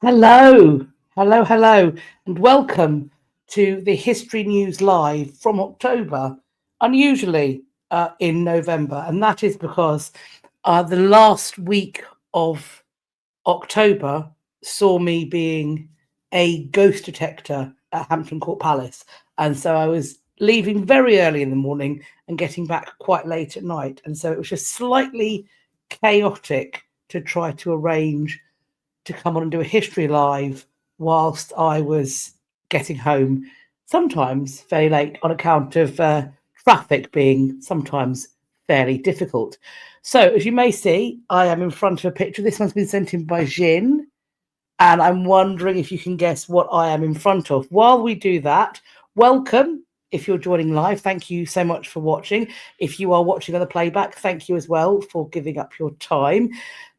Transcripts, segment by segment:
Hello, hello, and welcome to the History News Live from October, unusually in November. And that is because the last week of October saw me being a ghost detector at Hampton Court Palace. And so I was leaving very early in the morning and getting back quite late at night. And so it was just slightly chaotic to try to arrange to come on and do a history live whilst I was getting home, sometimes very late on account of traffic being sometimes fairly difficult. So, as you may see, I am in front of a picture. This one's been sent in by Jin, and I'm wondering if you can guess what I am in front of. While we do that, welcome. If you're joining live, thank you so much for watching. If you are watching on the playback, thank you as well for giving up your time.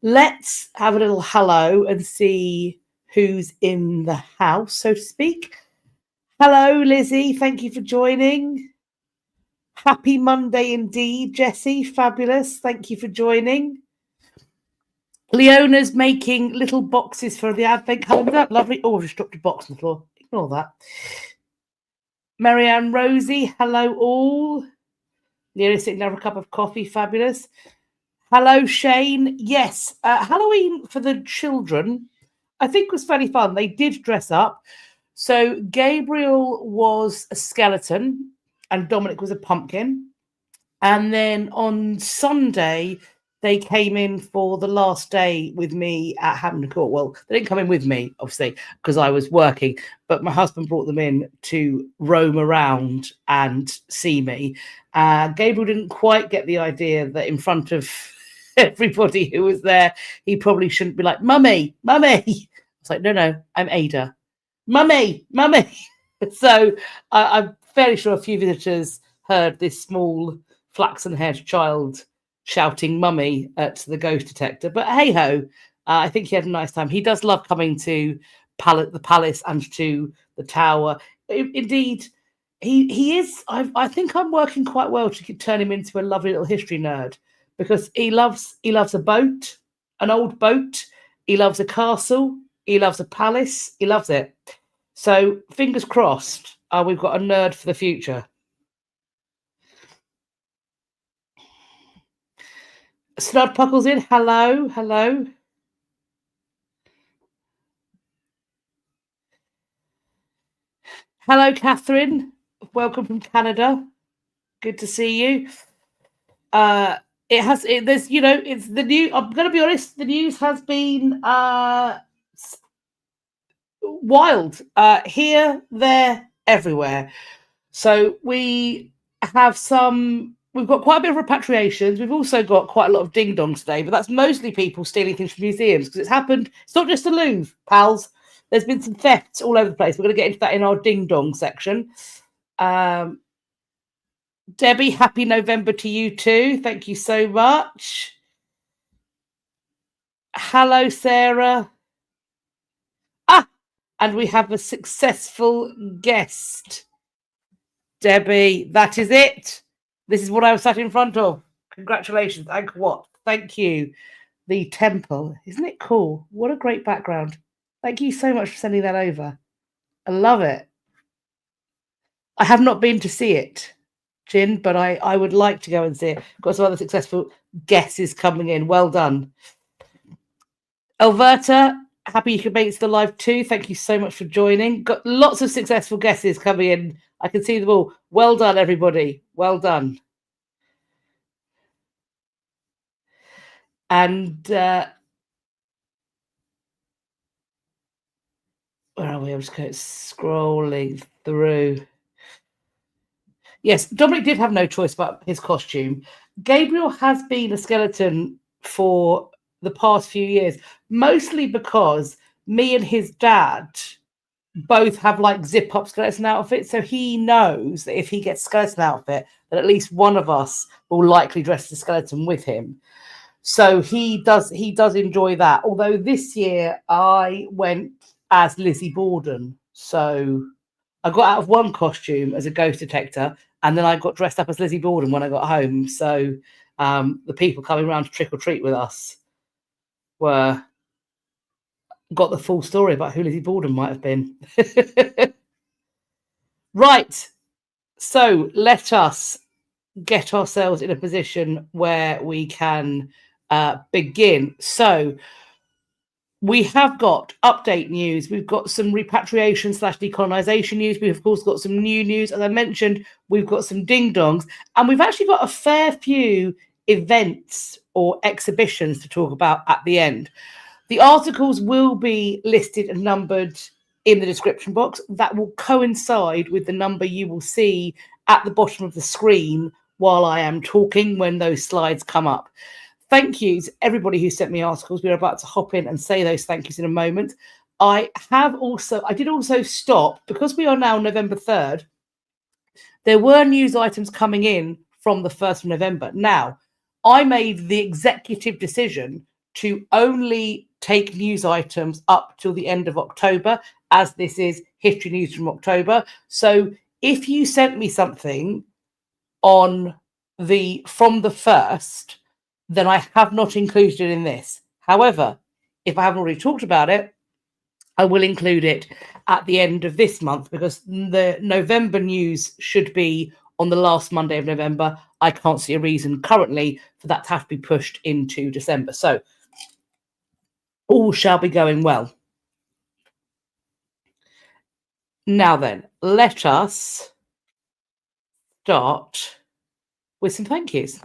Let's have a little hello and see who's in the house, so to speak. Hello, Lizzie. Thank you for joining. Happy Monday indeed, Jessie. Fabulous. Thank you for joining. Leona's making little boxes for the advent calendar. Lovely. Oh, I've just dropped a box on the floor. Ignore that. Marianne Rosie, hello all. Leona sitting down for a cup of coffee. Fabulous. Hello, Shane. Yes, Halloween for the children, I think, was fairly fun. They did dress up. So Gabriel was a skeleton and Dominic was a pumpkin. And then on Sunday, they came in for the last day with me at Hampton Court. Well, they didn't come in with me, obviously, because I was working, but my husband brought them in to roam around and see me. Gabriel didn't quite get the idea that in front of everybody who was there, he probably shouldn't be like, Mummy, Mummy. It's like, no, I'm Ada. Mummy, Mummy. So I'm fairly sure a few visitors heard this small flaxen-haired child shouting mummy at the ghost detector. But hey-ho, I think he had a nice time. He does love coming to the palace and to the tower. Indeed, he is. I think I'm working quite well to turn him into a lovely little history nerd, because he loves a boat, an old boat. He loves a castle. He loves a palace. He loves it. So fingers crossed, we've got a nerd for the future. Snudpuckle's in. Hello. Hello, Catherine. Welcome from Canada. Good to see you. There's, it's the new. I'm going to be honest. The news has been wild. Here, there, everywhere. So we've got quite a bit of repatriations. We've also got quite a lot of ding dongs today, but that's mostly people stealing things from museums, because it's happened. It's not just the Louvre, pals. There's been some thefts all over the place. We're going to get into that in our ding dong section. Debbie, happy November to you too. Thank you so much. Hello, Sarah. And we have a successful guest. Debbie, that is it. This is what I was sat in front of. Congratulations. Thank what? Thank you. The temple. Isn't it cool? What a great background. Thank you so much for sending that over. I love it. I have not been to see it, Jin, but I would like to go and see it. Got some other successful guesses coming in. Well done. Elverta, happy you could make it to the live too. Thank you so much for joining. Got lots of successful guesses coming in. I can see them all. Well done, everybody. Well done. And where are we? I'm just scrolling through. Yes, Dominic did have no choice about his costume. Gabriel has been a skeleton for the past few years, mostly because me and his dad both have like zip-up skeleton outfits. So he knows that if he gets skeleton outfit, that at least one of us will likely dress the skeleton with him. So he does enjoy that. Although this year I went as Lizzie Borden. So I got out of one costume as a ghost detector, and then I got dressed up as Lizzie Borden when I got home. So the people coming around to trick or treat with us were got the full story about who Lizzie Borden might have been. Right. So let us get ourselves in a position where we can begin. So we have got update news. We've got some repatriation / decolonization news. We've, of course, got some new news. As I mentioned, we've got some ding-dongs. And we've actually got a fair few events or exhibitions to talk about at the end. The articles will be listed and numbered in the description box. That will coincide with the number you will see at the bottom of the screen while I am talking when those slides come up. Thank you to everybody who sent me articles. We're about to hop in and say those thank yous in a moment. I did also stop, because we are now November 3rd, there were news items coming in from the 1st of November. Now, I made the executive decision to only take news items up till the end of October, as this is history news from October. So if you sent me something from the 1st, then I have not included it in this. However, if I haven't already talked about it, I will include it at the end of this month, because the November news should be on the last Monday of November. I can't see a reason currently for that to have to be pushed into December. So all shall be going well. Now then, let us start with some thank yous.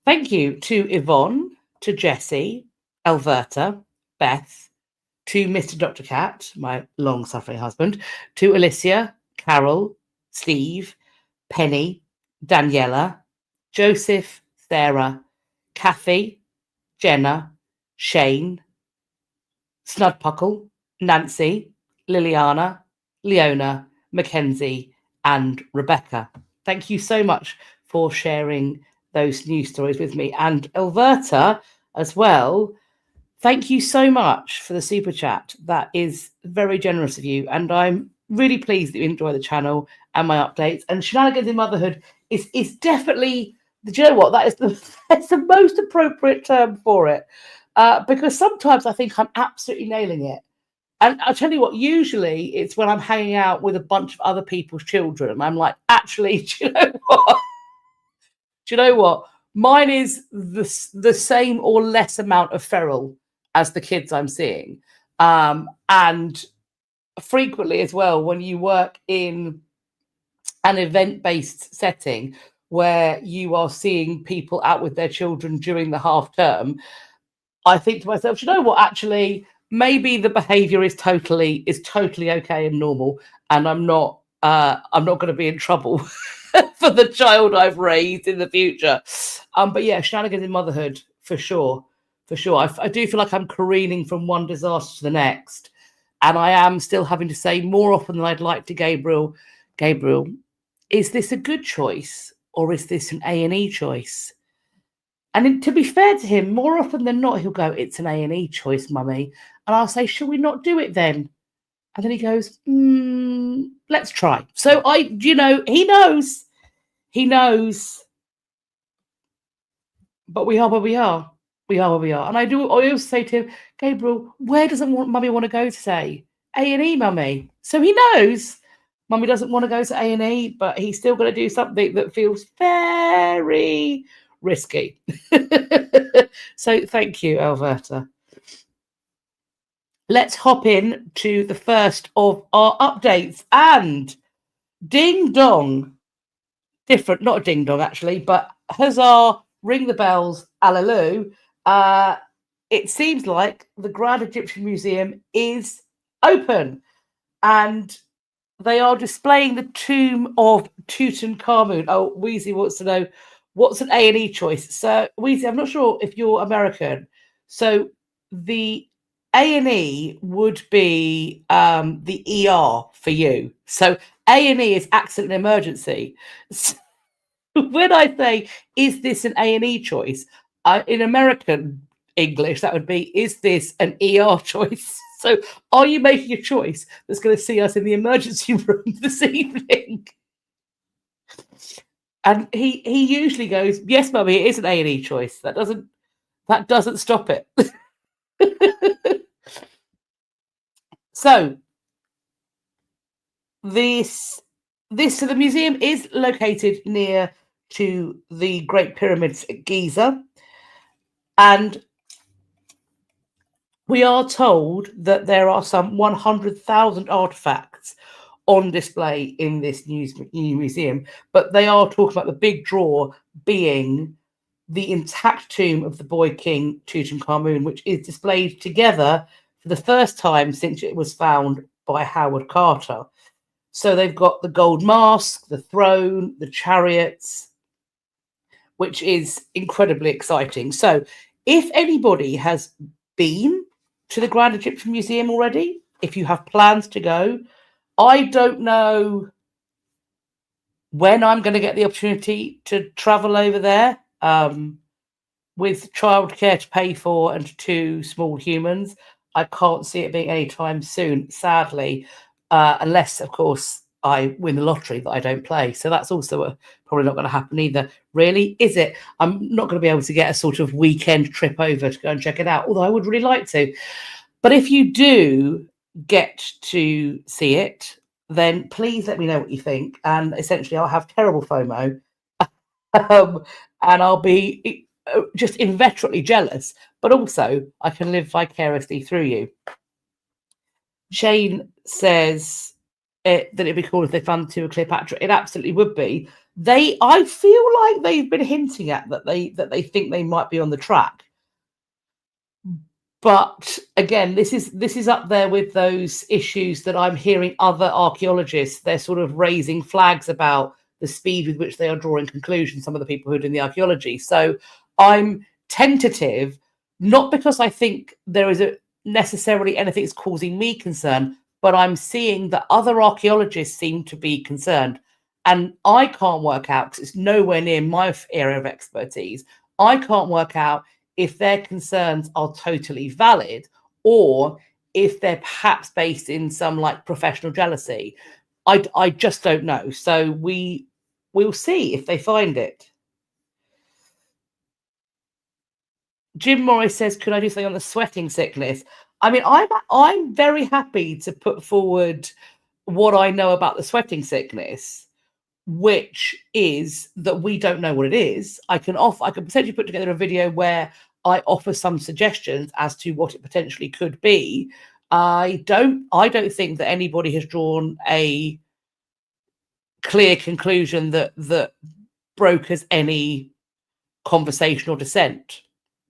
Thank you to Yvonne, to Jessie, Elverta, Beth, to Mr. Dr. Cat, my long-suffering husband, to Alicia, Carol, Steve, Penny, Daniella, Joseph, Sarah, Kathy, Jenna, Shane, Snudpuckle, Nancy, Liliana, Leona, Mackenzie and Rebecca. Thank you so much for sharing those news stories with me. And Elverta as well, thank you so much for the super chat. That is very generous of you. And I'm really pleased that you enjoy the channel and my updates. And Shenanigans in Motherhood is definitely, do you know what? That's the most appropriate term for it. Because sometimes I think I'm absolutely nailing it. And I'll tell you what, usually it's when I'm hanging out with a bunch of other people's children. And I'm like, actually, do you know what? Do you know what? Mine is the same or less amount of feral as the kids I'm seeing. And frequently as well, when you work in an event-based setting where you are seeing people out with their children during the half term, I think to myself, do you know what? Actually, maybe the behavior is totally okay and normal, and I'm not going to be in trouble for the child I've raised in the future. But yeah, Shenanigans in Motherhood for sure. I do feel like I'm careening from one disaster to the next, and I am still having to say more often than I'd like to Gabriel, is this a good choice or is this an A&E choice? And to be fair to him, more often than not, he'll go, it's an A&E choice, mummy. And I'll say, shall we not do it then? And then he goes, let's try. So he knows. But we are where we are. And I also say to him, Gabriel, where doesn't mummy want to go today? A&E, mummy. So he knows mummy doesn't want to go to A&E, but he's still going to do something that feels very risky. So thank you, Elverta. Let's hop in to the first of our updates. And ding dong, different, not a ding dong actually, but huzzah, ring the bells, hallelujah. It seems like the Grand Egyptian Museum is open and they are displaying the tomb of Tutankhamun. Oh, Weezy wants to know, what's an A&E choice? So, Weezy, I'm not sure if you're American. So, the A&E would be the ER for you. So, A&E is accident and emergency. So, when I say, is this an A&E choice? In American English, that would be, is this an ER choice? So are you making a choice that's going to see us in the emergency room this evening? And he usually goes, yes, mummy, it is an A&E choice. That doesn't stop it. So so the museum is located near to the Great Pyramids at Giza, and we are told that there are some 100,000 artifacts on display in this new museum, but they are talking about the big draw being the intact tomb of the boy king Tutankhamun, which is displayed together for the first time since it was found by Howard Carter. So they've got the gold mask, the throne, the chariots, which is incredibly exciting. So if anybody has been to the Grand Egyptian Museum already, if you have plans to go, I don't know when I'm going to get the opportunity to travel over there. With childcare to pay for and 2 small humans, I can't see it being anytime soon, sadly, unless, of course, I win the lottery that I don't play. So that's also probably not going to happen either. Really, is it? I'm not going to be able to get a sort of weekend trip over to go and check it out, although I would really like to. But if you do get to see it, then please let me know what you think. And essentially, I'll have terrible FOMO. And I'll be just inveterately jealous, but also I can live vicariously through you. Shane says that it'd be cool if they found the tomb of Cleopatra. It absolutely would be. I feel like they've been hinting at that they think they might be on the track. But again, this is up there with those issues that I'm hearing other archaeologists, they're sort of raising flags about the speed with which they are drawing conclusions, some of the people who are doing the archaeology. So I'm tentative, not because I think there is necessarily anything that's causing me concern, but I'm seeing that other archaeologists seem to be concerned. And I can't work out, because it's nowhere near my area of expertise, I can't work out if their concerns are totally valid or if they're perhaps based in some like professional jealousy. I just don't know. So we'll see if they find it. Jim Morris says, could I do something on the sweating sickness? I mean, I'm very happy to put forward what I know about the sweating sickness, which is that we don't know what it is. I can potentially put together a video where I offer some suggestions as to what it potentially could be. I don't think that anybody has drawn a clear conclusion that brokers any conversational dissent.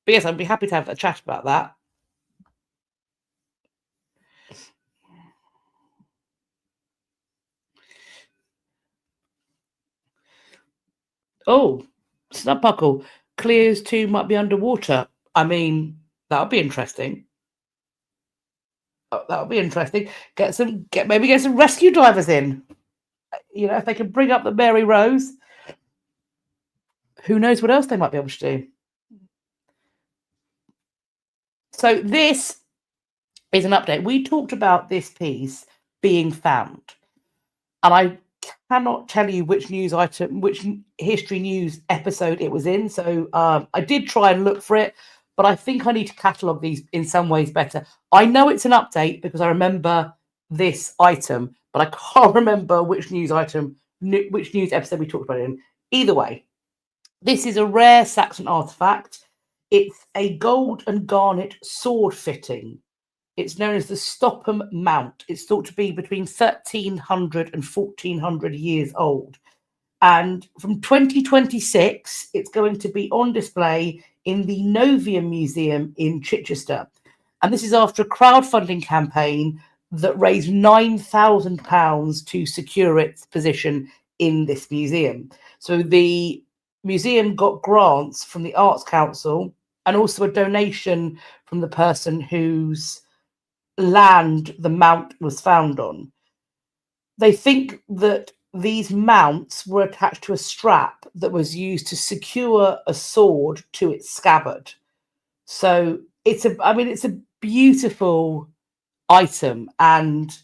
But yes, I'd be happy to have a chat about that. Oh, Snudpuckle, Cleo's tomb might be underwater. I mean, that would be interesting. Oh, that would be interesting. Maybe get some rescue divers in. You know, if they can bring up the Mary Rose, who knows what else they might be able to do. So this is an update. We talked about this piece being found, and I cannot tell you which news item, which history news episode it was in. So I did try and look for it, but I think I need to catalogue these in some ways better. I know it's an update because I remember this item, but I can't remember which news episode we talked about it in. Either way, this is a rare Saxon artifact. It's a gold and garnet sword fitting. It's known as the Stopham Mount. It's thought to be between 1300 and 1400 years old. And from 2026, it's going to be on display in the Novium Museum in Chichester. And this is after a crowdfunding campaign that raised £9,000 to secure its position in this museum. So the museum got grants from the Arts Council and also a donation from the person whose land the mount was found on. They think that these mounts were attached to a strap that was used to secure a sword to its scabbard. So it's a beautiful item, and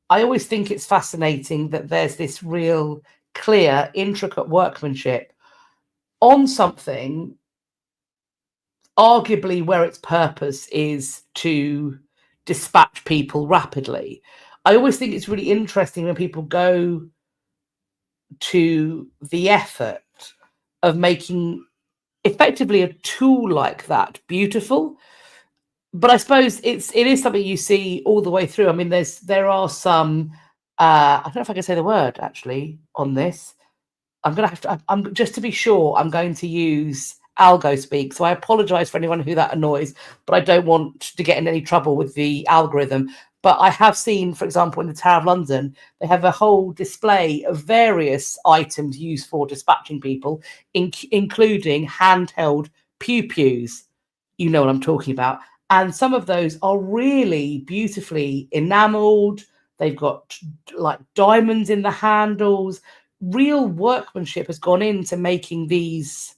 I always think it's fascinating that there's this real clear, intricate workmanship on something arguably where its purpose is to dispatch people rapidly. I always think it's really interesting when people go to the effort of making effectively a tool like that beautiful. But I suppose it is something you see all the way through. I mean, there are some I don't know if I can say the word actually on this. I'm gonna have to. I'm just to be sure. I'm going to use algo speak. So I apologise for anyone who that annoys, but I don't want to get in any trouble with the algorithm. But I have seen, for example, in the Tower of London, they have a whole display of various items used for dispatching people, including handheld pew-pews. You know what I'm talking about. And some of those are really beautifully enamelled. They've got like diamonds in the handles. Real workmanship has gone into making these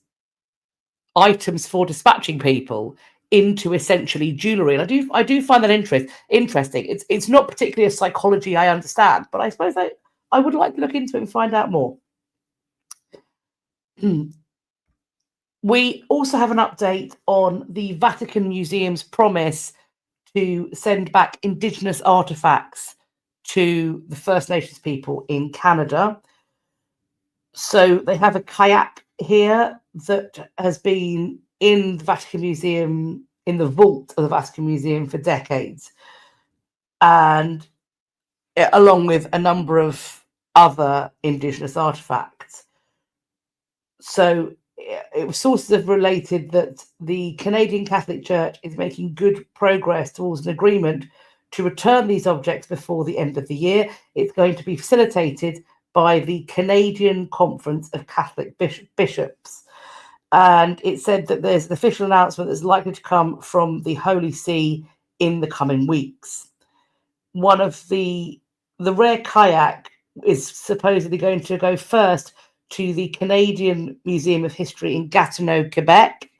items for dispatching people into essentially jewellery. And I do find that interesting. It's not particularly a psychology I understand, but I suppose I would like to look into it and find out more. We also have an update on the Vatican Museum's promise to send back Indigenous artefacts to the First Nations people in Canada. So they have a kayak here that has been in the Vatican Museum, in the vault of the Vatican Museum for decades, and along with a number of other Indigenous artefacts. So sources have related that the Canadian Catholic Church is making good progress towards an agreement to return these objects before the end of the year. It's going to be facilitated by the Canadian Conference of Catholic Bishops. And it said that there's an official announcement that's likely to come from the Holy See in the coming weeks. One of the rare kayak is supposedly going to go first to the Canadian Museum of History in Gatineau, Quebec,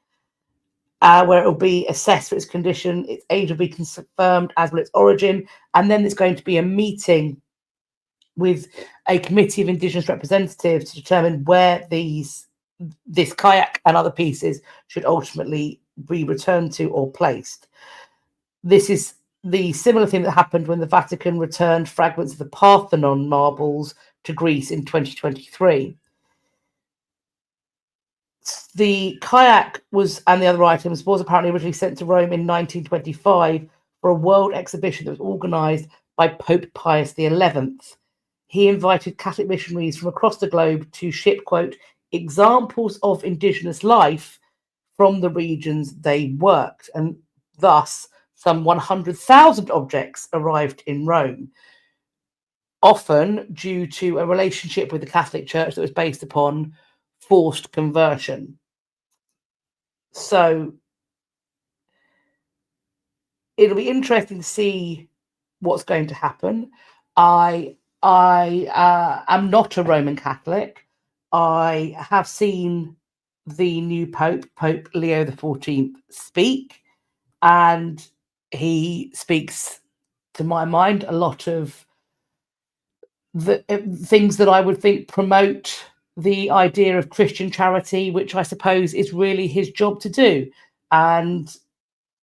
where it will be assessed for its condition. Its age will be confirmed, as will its origin. And then there's going to be a meeting with a committee of Indigenous representatives to determine where this kayak and other pieces should ultimately be returned to or placed. This is the similar thing that happened when the Vatican returned fragments of the Parthenon marbles to Greece in 2023. The kayak and the other items was apparently originally sent to Rome in 1925 for a world exhibition that was organised by Pope Pius XI. He invited Catholic missionaries from across the globe to ship, quote, examples of Indigenous life from the regions they worked. And thus, some 100,000 objects arrived in Rome, often due to a relationship with the Catholic Church that was based upon forced conversion. So it'll be interesting to see what's going to happen. I am not a Roman Catholic. I have seen the new Pope Leo XIV, speak, and he speaks, to my mind, a lot of the things that I would think promote the idea of Christian charity, which I suppose is really his job to do. And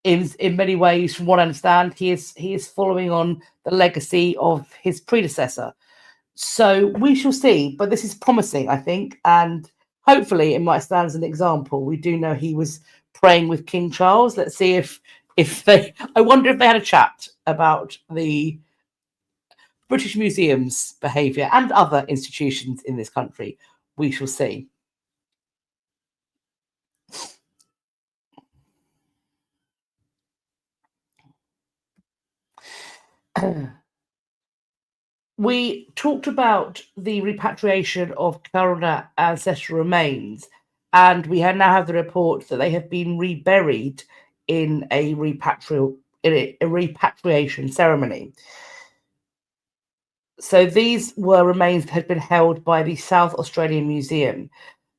in many ways, from what I understand, he is following on the legacy of his predecessor. So we shall see, but this is promising, I think, and hopefully it might stand as an example. We do know he was praying with King Charles. Let's see if they, I wonder if they had a chat about the British Museum's behaviour and other institutions in this country. We shall see. We talked about the repatriation of current ancestral remains, and we now have the report that they have been reburied in a repatriation ceremony. So these were remains that had been held by the South Australian Museum.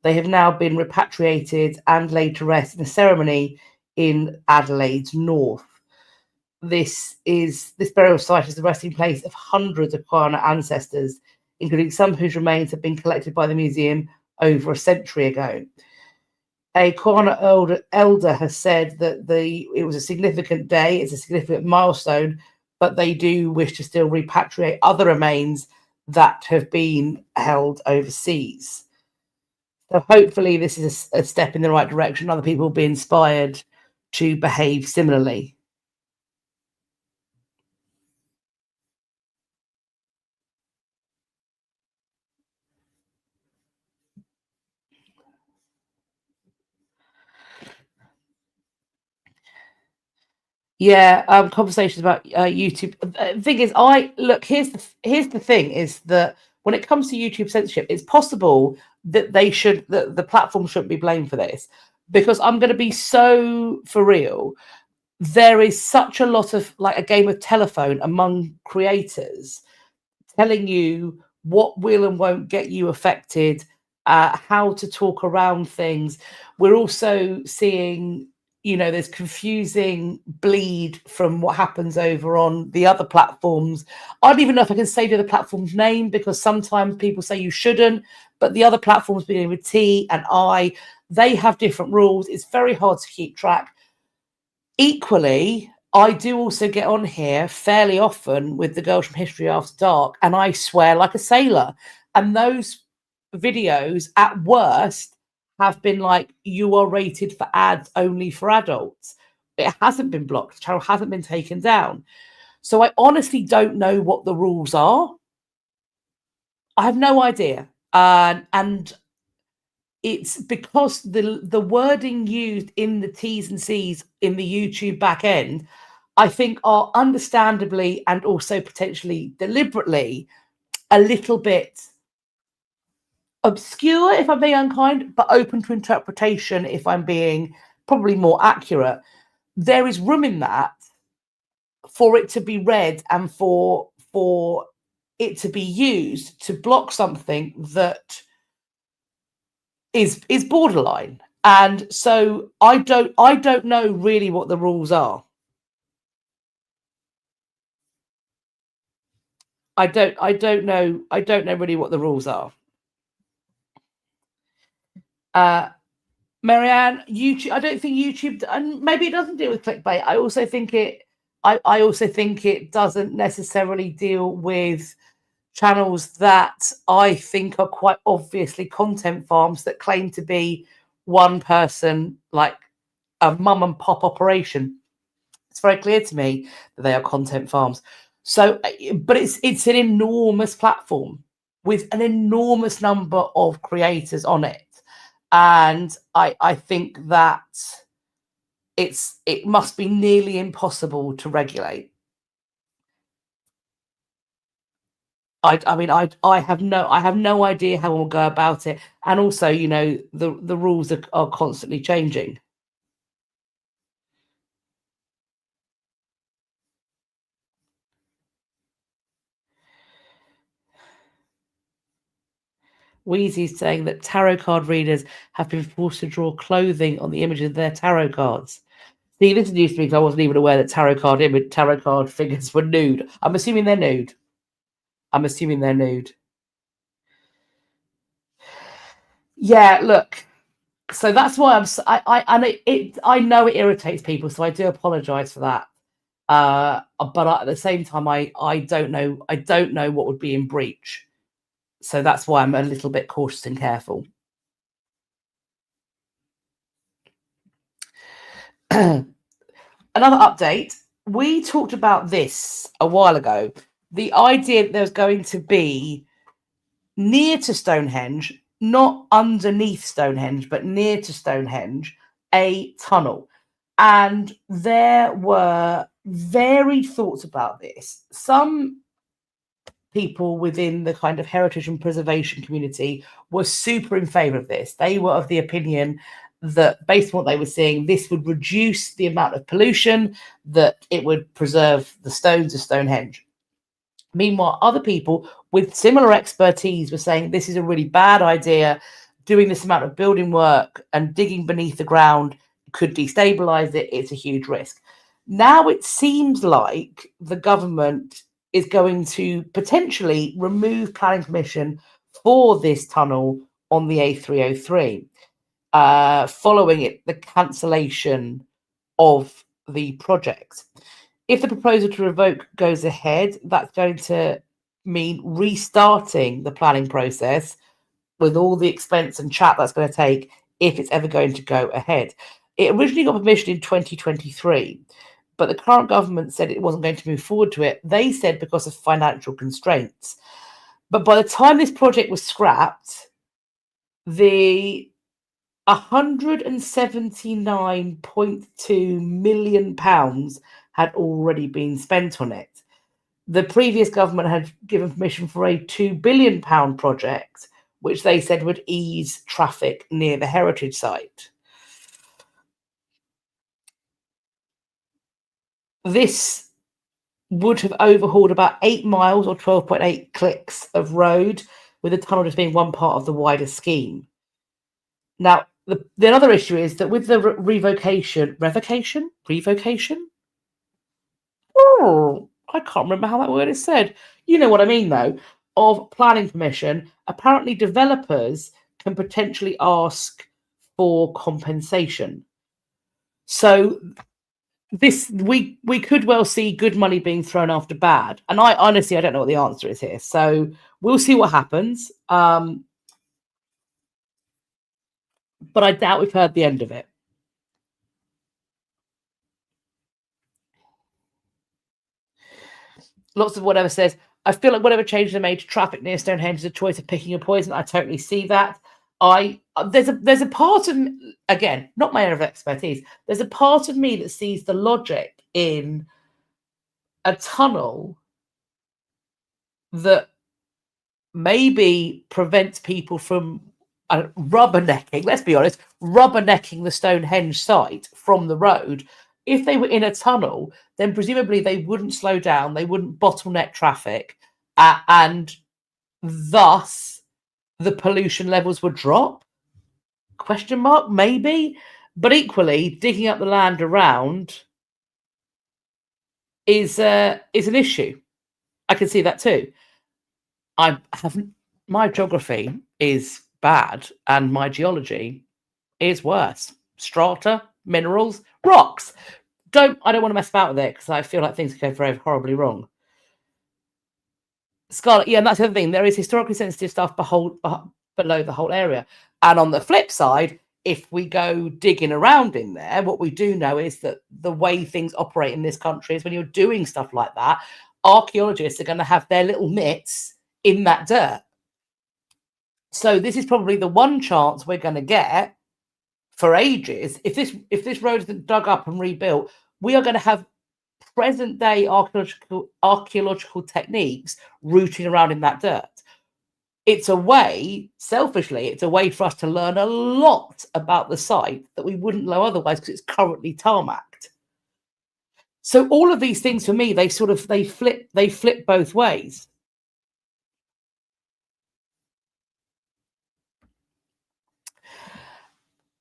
They have now been repatriated and laid to rest in a ceremony in Adelaide's north. This burial site is the resting place of hundreds of Kaurna ancestors, including some whose remains have been collected by the museum over a century ago. A Corner elder has said that it was a significant day, it's a significant milestone, but they do wish to still repatriate other remains that have been held overseas. So hopefully this is a step in the right direction. Other people will be inspired to behave similarly. Yeah, conversations about YouTube. The thing is, here's the thing: is that when it comes to YouTube censorship, it's possible that the platform shouldn't be blamed for this, because I'm going to be so for real. There is such a lot of like a game of telephone among creators telling you what will and won't get you affected, how to talk around things. We're also seeing, there's confusing bleed from what happens over on the other platforms. I don't even know if I can say the other platform's name, because sometimes people say you shouldn't, but the other platforms beginning with T and I, they have different rules. It's very hard to keep track. Equally, I do also get on here fairly often with the Girls from History After Dark, and I swear like a sailor. And those videos, at worst, have been like, you are rated for ads only for adults. It hasn't been blocked. The channel hasn't been taken down. So I honestly don't know what the rules are. I have no idea. And it's because the wording used in the T's and C's in the YouTube back end, I think, are understandably and also potentially deliberately a little bit obscure, if I'm being unkind, but open to interpretation, if I'm being probably more accurate. There is room in that for it to be read and for it to be used to block something that is borderline. And so I don't know really what the rules are. I don't know really what the rules are. Marianne, YouTube, I don't think YouTube, and maybe it doesn't deal with clickbait. I also think it doesn't necessarily deal with channels that I think are quite obviously content farms that claim to be one person, like a mum and pop operation. It's very clear to me that they are content farms. So, but it's an enormous platform with an enormous number of creators on it. And I think that it must be nearly impossible to regulate. I mean, I have no idea how we'll go about it. And also, the rules are constantly changing. Wheezy's saying that tarot card readers have been forced to draw clothing on the images of their tarot cards. See, this is news to me because I wasn't even aware that tarot card figures were nude. I'm assuming they're nude. Yeah, look. So that's why I know it irritates people, so I do apologize for that. But at the same time, I don't know what would be in breach. So that's why I'm a little bit cautious and careful. Another update. We talked about this a while ago. The idea that there's going to be near to Stonehenge, not underneath Stonehenge, but near to Stonehenge, a tunnel. And there were varied thoughts about this. Some people within the kind of heritage and preservation community were super in favor of this. They were of the opinion that, based on what they were seeing, this would reduce the amount of pollution, that it would preserve the stones of Stonehenge. Meanwhile, other people with similar expertise were saying this is a really bad idea. Doing this amount of building work and digging beneath the ground could destabilize it. It's a huge risk. Now it seems like the government is going to potentially remove planning permission for this tunnel on the A303. following it, the cancellation of the project. If the proposal to revoke goes ahead, that's going to mean restarting the planning process with all the expense and chat that's going to take if it's ever going to go ahead. It originally got permission in 2023, but the current government said it wasn't going to move forward to it. They said because of financial constraints. But by the time this project was scrapped, the £179.2 million had already been spent on it. The previous government had given permission for a £2 billion project, which they said would ease traffic near the heritage site. This would have overhauled about 8 miles or 12.8 clicks of road, with the tunnel just being one part of the wider scheme. Now, the other issue is that with the revocation? Oh, I can't remember how that word is said. You know what I mean, though, of planning permission. Apparently, developers can potentially ask for compensation. So we could well see good money being thrown after bad. And I honestly, I don't know what the answer is here. So we'll see what happens. But I doubt we've heard the end of it. Lots of whatever says, I feel like whatever changes are made to traffic near Stonehenge is a choice of picking your poison. I totally see that. There's a part of, again, not my area of expertise, there's a part of me that sees the logic in a tunnel that maybe prevents people from rubbernecking, let's be honest, rubbernecking the Stonehenge site from the road. If they were in a tunnel, then presumably they wouldn't slow down, they wouldn't bottleneck traffic, and thus the pollution levels would drop? Question mark, maybe. But equally, digging up the land around is an issue. I can see that too. My geography is bad and my geology is worse. Strata, minerals, rocks. I don't want to mess about with it because I feel like things could go very horribly wrong. Scarlet, yeah, and that's the other thing. There is historically sensitive stuff below the whole area. And on the flip side, if we go digging around in there, what we do know is that the way things operate in this country is when you're doing stuff like that, archaeologists are going to have their little mitts in that dirt. So this is probably the one chance we're going to get for ages. If this road isn't dug up and rebuilt, we are going to have present day archaeological techniques rooting around in that dirt. It's a way, selfishly, it's a way for us to learn a lot about the site that we wouldn't know otherwise because it's currently tarmacked. So all of these things for me, they flip both ways.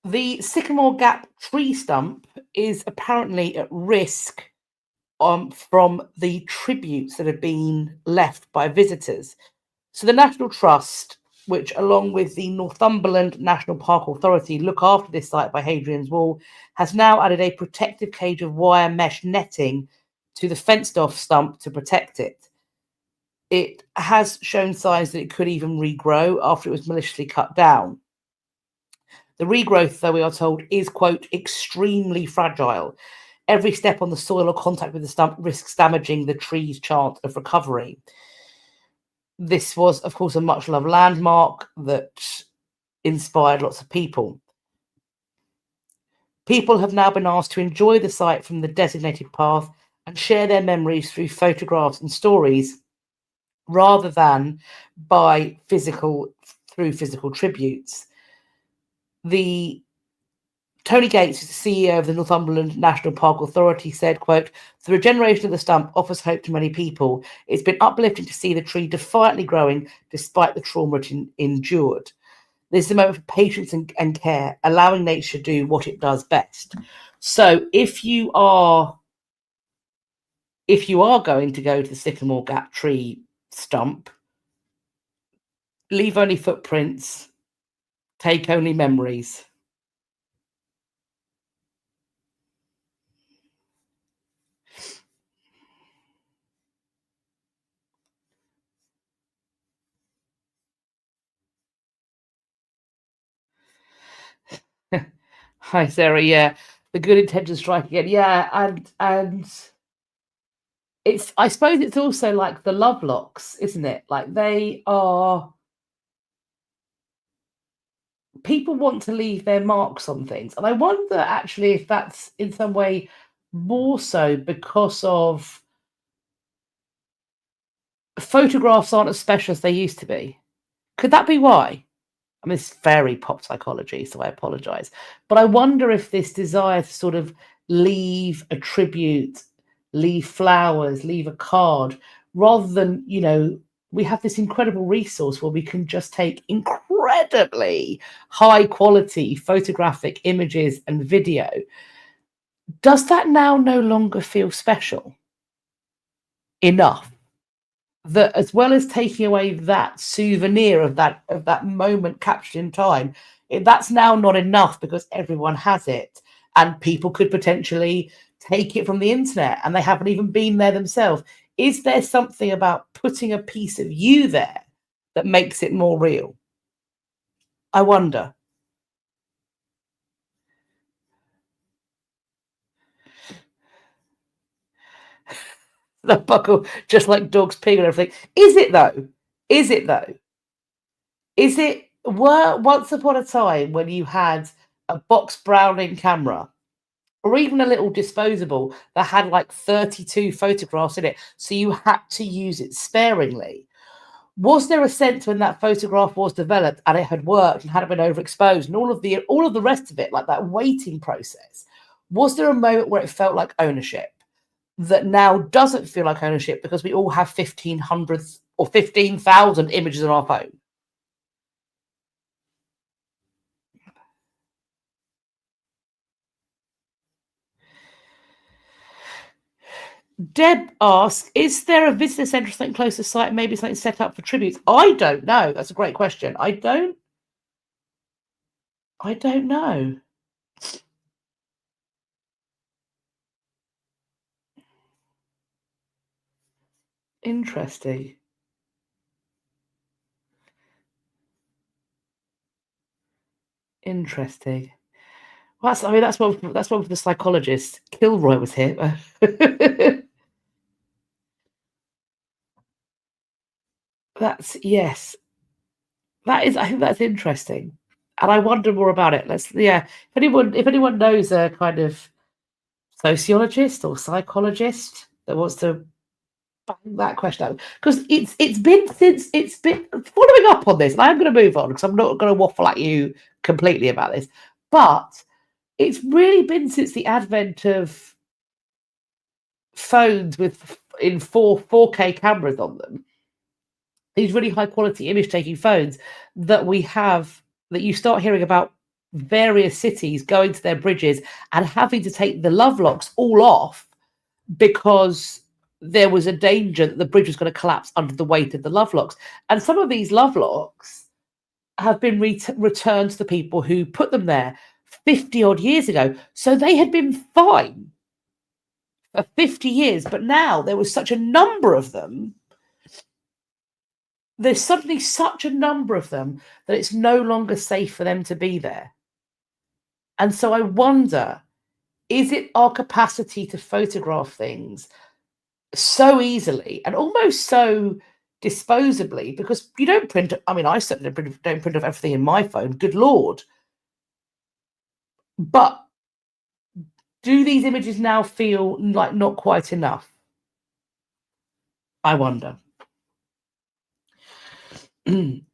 The Sycamore Gap tree stump is apparently at risk from the tributes that have been left by visitors. So the National Trust, which along with the Northumberland National Park Authority look after this site by Hadrian's Wall, has now added a protective cage of wire mesh netting to the fenced-off stump to protect it. It has shown signs that it could even regrow after it was maliciously cut down. The regrowth, though we are told, is, quote, extremely fragile. Every step on the soil or contact with the stump risks damaging the tree's chance of recovery. This was, of course, a much-loved landmark that inspired lots of people. People have now been asked to enjoy the site from the designated path and share their memories through photographs and stories rather than through physical tributes. Tony Gates, the CEO of the Northumberland National Park Authority, said, quote, the regeneration of the stump offers hope to many people. It's been uplifting to see the tree defiantly growing despite the trauma it endured. This is a moment for patience and care, allowing nature to do what it does best. So if you are going to go to the Sycamore Gap tree stump, leave only footprints, take only memories. Hi, Sarah. Yeah, the good intentions strike again. Yeah, and it's, I suppose it's also like the love locks, isn't it? Like they are, people want to leave their marks on things, and I wonder actually if that's in some way more so because of photographs aren't as special as they used to be. Could that be why? I mean, it's very pop psychology, so I apologize. But I wonder if this desire to sort of leave a tribute, leave flowers, leave a card, rather than, we have this incredible resource where we can just take incredibly high quality photographic images and video. Does that now no longer feel special enough? That as well as taking away that souvenir of that moment captured in time, that's now not enough because everyone has it, and people could potentially take it from the internet and they haven't even been there themselves. Is there something about putting a piece of you there that makes it more real? I wonder. The buckle, just like dogs pee and everything. Is it though? Is it though? Is it, were once upon a time when you had a box Browning camera or even a little disposable that had like 32 photographs in it, so you had to use it sparingly? Was there a sense when that photograph was developed and it had worked and hadn't been overexposed and all of the rest of it, like that waiting process? Was there a moment where it felt like ownership that now doesn't feel like ownership because we all have 1,500 or 15,000 images on our phone? Deb asks, is there a visitor centre, something close to site, maybe something set up for tributes? I don't know. That's a great question. I don't know. Interesting. Interesting. Well, that's one for the psychologist. Kilroy was here. That's, yes. That is, I think that's interesting. And I wonder more about it. If anyone knows a kind of sociologist or psychologist that wants to bang that question out, because it's been following up on this, and I'm going to move on because I'm not going to waffle at you completely about this, but it's really been since the advent of phones with in 4K cameras on them, these really high quality image taking phones, that you start hearing about various cities going to their bridges and having to take the love locks all off because there was a danger that the bridge was going to collapse under the weight of the love locks. And some of these love locks have been returned to the people who put them there 50 odd years ago. So they had been fine for 50 years, but now there was such a number of them. There's suddenly such a number of them that it's no longer safe for them to be there. And so I wonder, is it our capacity to photograph things so easily and almost so disposably, because you don't print, I mean, I certainly don't print off everything in my phone, good Lord. But do these images now feel like not quite enough? I wonder.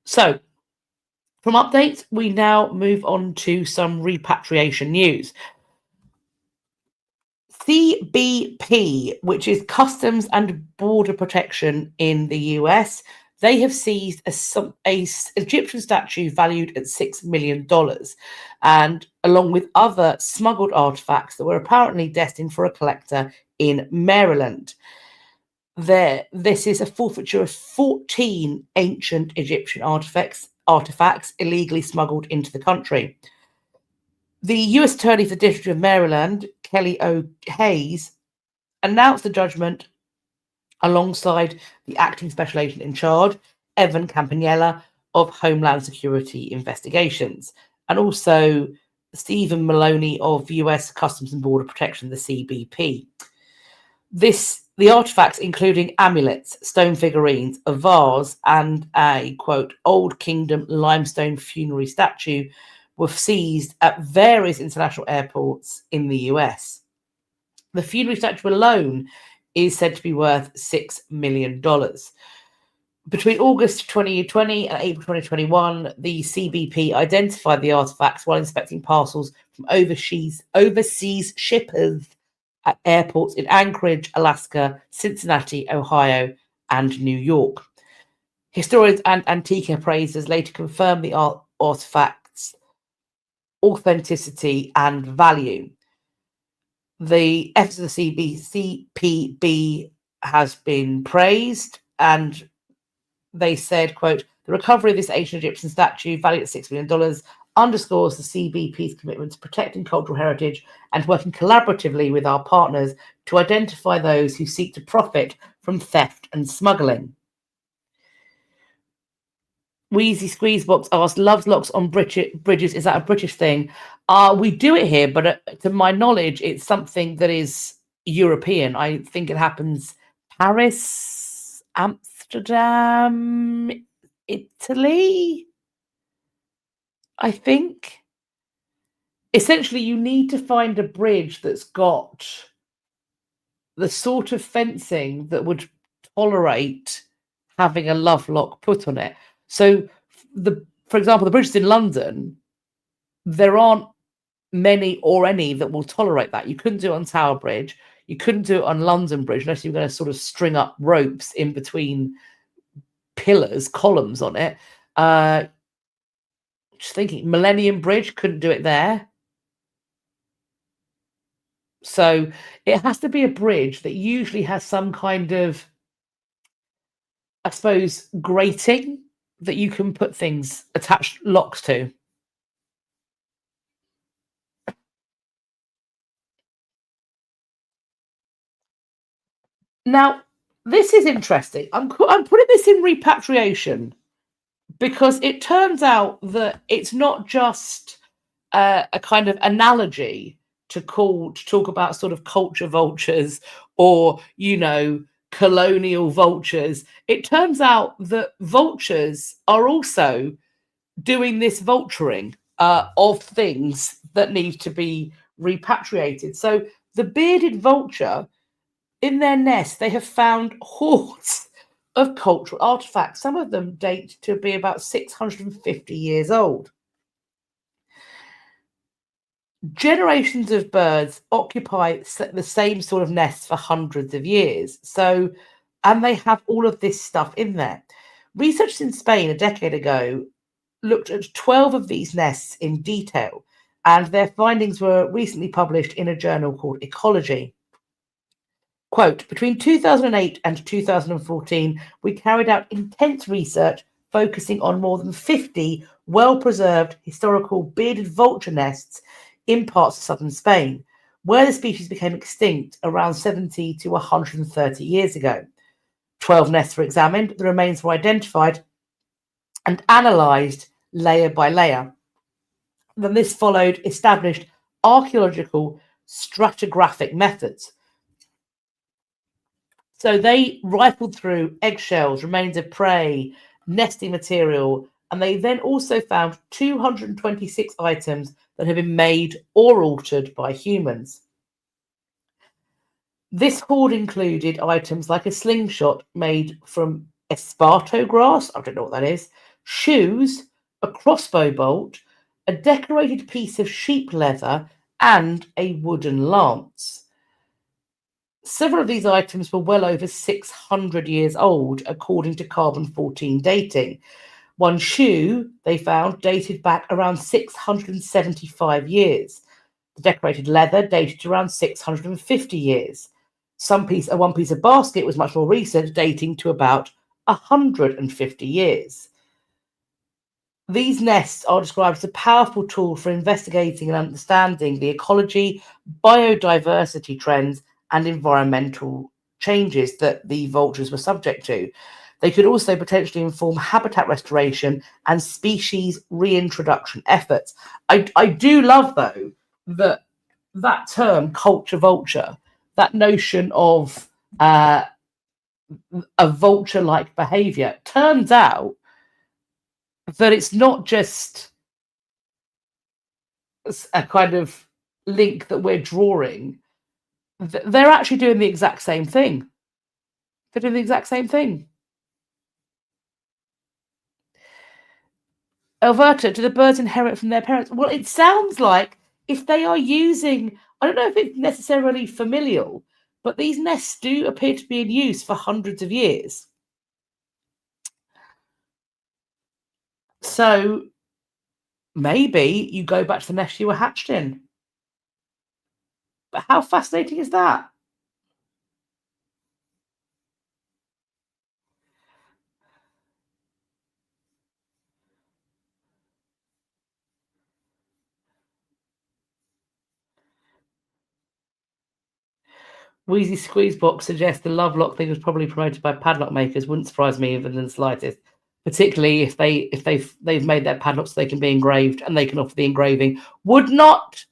So, from updates, we now move on to some repatriation news. CBP, which is Customs and Border Protection in the US, they have seized a Egyptian statue valued at $6 million, and along with other smuggled artifacts that were apparently destined for a collector in Maryland. This is a forfeiture of 14 ancient Egyptian artifacts illegally smuggled into the country. The U.S. Attorney for the District of Maryland, Kelly O. Hayes, announced the judgment alongside the acting special agent in charge, Evan Campanella, of Homeland Security Investigations, and also Stephen Maloney of US Customs and Border Protection, the CBP. The artifacts, including amulets, stone figurines, a vase, and a, quote, Old Kingdom limestone funerary statue, were seized at various international airports in the US. The funerary statue alone is said to be worth $6 million. Between August 2020 and April 2021, the CBP identified the artifacts while inspecting parcels from overseas shippers at airports in Anchorage, Alaska, Cincinnati, Ohio, and New York. Historians and antique appraisers later confirmed the artifacts' authenticity and value. The efforts of the CBP has been praised, and they said, quote, the recovery of this ancient Egyptian statue, valued at $6 million, underscores the CBP's commitment to protecting cultural heritage and working collaboratively with our partners to identify those who seek to profit from theft and smuggling. Wheezy Squeezebox asked, loves locks on bridges, is that a British thing? We do it here, but to my knowledge, it's something that is European. I think it happens Paris, Amsterdam, Italy, I think. Essentially, you need to find a bridge that's got the sort of fencing that would tolerate having a love lock put on it. So, for example, the bridges in London, there aren't many or any that will tolerate that. You couldn't do it on Tower Bridge. You couldn't do it on London Bridge unless you were going to sort of string up ropes in between pillars, columns on it. Just thinking, Millennium Bridge, couldn't do it there. So it has to be a bridge that usually has some kind of, I suppose, grating that you can put things, attached locks to. Now, this is interesting. I'm putting this in repatriation because it turns out that it's not just a kind of analogy to talk about sort of culture vultures or, colonial vultures. It turns out that vultures are also doing this vulturing of things that need to be repatriated. So the bearded vulture, in their nest, they have found hordes of cultural artifacts. Some of them date to be about 650 years old. Generations of birds occupy the same sort of nests for hundreds of years. And they have all of this stuff in there. Researchers in Spain a decade ago looked at 12 of these nests in detail, and their findings were recently published in a journal called Ecology. Quote, between 2008 and 2014, we carried out intense research focusing on more than 50 well-preserved historical bearded vulture nests in parts of southern Spain, where the species became extinct around 70 to 130 years ago. 12 nests were examined, the remains were identified and analysed layer by layer. Then this followed established archaeological stratigraphic methods. So they rifled through eggshells, remains of prey, nesting material, and they then also found 226 items that had been made or altered by humans. This hoard included items like a slingshot made from esparto grass, I don't know what that is, shoes, a crossbow bolt, a decorated piece of sheep leather, and a wooden lance. Several of these items were well over 600 years old, according to carbon-14 dating. One shoe they found dated back around 675 years. The decorated leather dated to around 650 years. One piece of basket was much more recent, dating to about 150 years. These nests are described as a powerful tool for investigating and understanding the ecology, biodiversity trends, and environmental changes that the vultures were subject to. They could also potentially inform habitat restoration and species reintroduction efforts. I do love, though, that term culture vulture, that notion of a vulture-like behavior. Turns out that it's not just a kind of link that we're drawing. They're actually doing the exact same thing. They're doing the exact same thing. Elverta, do the birds inherit from their parents? Well, it sounds like if they are using, I don't know if it's necessarily familial, but these nests do appear to be in use for hundreds of years. So maybe you go back to the nest you were hatched in. But how fascinating is that? Wheezy Squeezebox suggests the Lovelock thing was probably promoted by padlock makers. Wouldn't surprise me even in the slightest, particularly if they've made their padlocks so they can be engraved and they can offer the engraving. Would not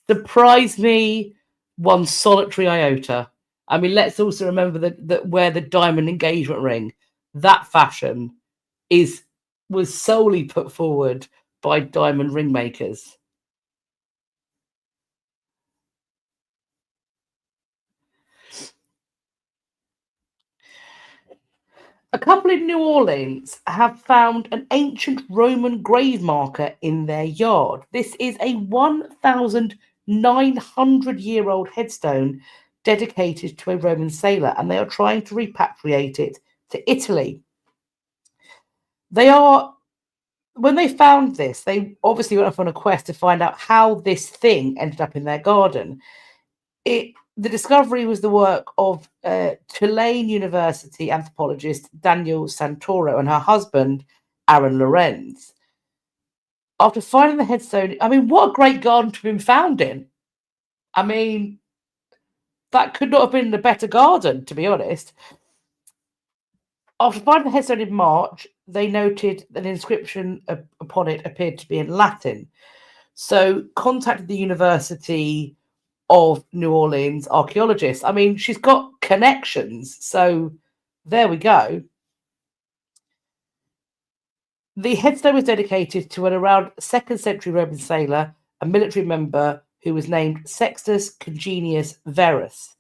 surprise me one solitary iota. I mean, let's also remember that where the diamond engagement ring, that fashion was solely put forward by diamond ring makers. A couple in New Orleans have found an ancient Roman grave marker in their yard. This is a 1,900-year-old headstone dedicated to a Roman sailor, and they are trying to repatriate it to Italy. When they found this, they obviously went off on a quest to find out how this thing ended up in their garden. The discovery was the work of Tulane University anthropologist Danielle Santoro and her husband, Aaron Lorenz. After finding the headstone, I mean, what a great garden to have been found in. I mean, that could not have been a better garden, to be honest. After finding the headstone in March, they noted that an inscription upon it appeared to be in Latin. So contacted the University of New Orleans archaeologists. I mean, she's got connections, so there we go. The headstone was dedicated to an around 2nd century Roman sailor, a military member who was named Sextus Congenius Verus.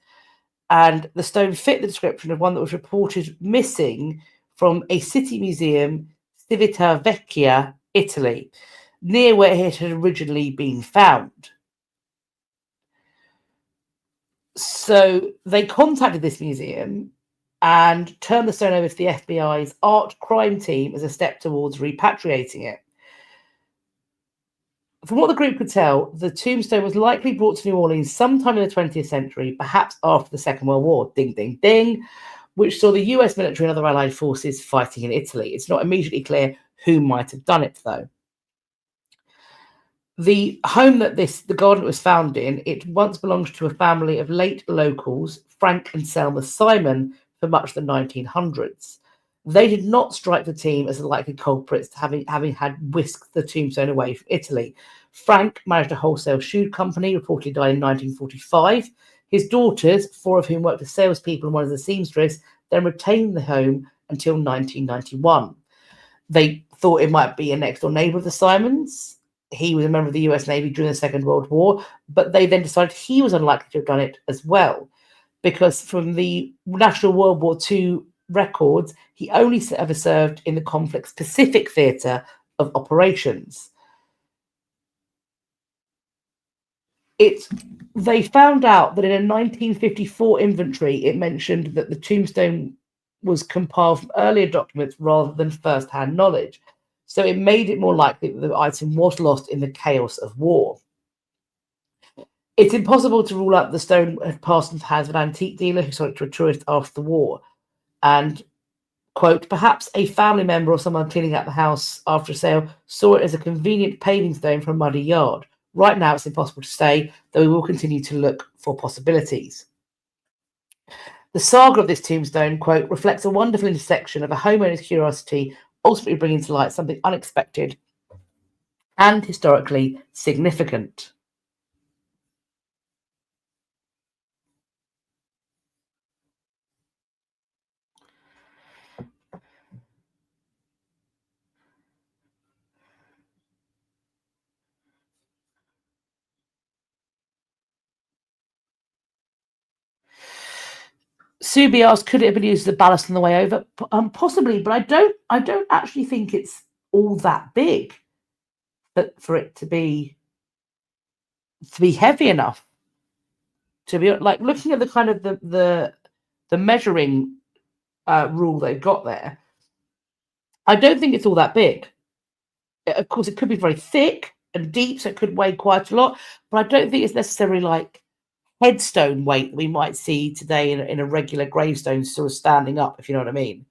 And the stone fit the description of one that was reported missing from a city museum, Civitavecchia, Italy, near where it had originally been found. So they contacted this museum and turned the stone over to the FBI's art crime team as a step towards repatriating it. From what the group could tell, the tombstone was likely brought to New Orleans sometime in the 20th century, perhaps after the Second World War, ding, ding, ding, which saw the US military and other allied forces fighting in Italy. It's not immediately clear who might have done it, though. The home that the garden was found in, it once belonged to a family of late locals, Frank and Selma Simon, for much of the 1900s. They did not strike the team as the likely culprits, having had whisked the tombstone away from Italy. Frank managed a wholesale shoe company, reportedly died in 1945. His daughters, 4 of whom worked as salespeople and one as a seamstress, then retained the home until 1991. They thought it might be a next-door neighbour of the Simons. He was a member of the US Navy during the Second World War, but they then decided he was unlikely to have done it as well, because from the National World War II records, he only ever served in the conflict's Pacific theatre of operations. They found out that in a 1954 inventory, it mentioned that the tombstone was compiled from earlier documents rather than first-hand knowledge. So it made it more likely that the item was lost in the chaos of war. It's impossible to rule out the stone had passed into the hands of an antique dealer who sold it to a tourist after the war. And, quote, perhaps a family member or someone cleaning out the house after a sale saw it as a convenient paving stone from a muddy yard. Right now, it's impossible to say, though we will continue to look for possibilities. The saga of this tombstone, quote, reflects a wonderful intersection of a homeowner's curiosity, ultimately bringing to light something unexpected and historically significant. Subi asked, could it have been used as a ballast on the way over? Possibly, but I don't actually think it's all that big for it to be heavy enough. To be like looking at the kind of the measuring rule they've got there, I don't think it's all that big. Of course, it could be very thick and deep, so it could weigh quite a lot, but I don't think it's necessarily like headstone weight we might see today in a regular gravestone sort of standing up, if you know what I mean.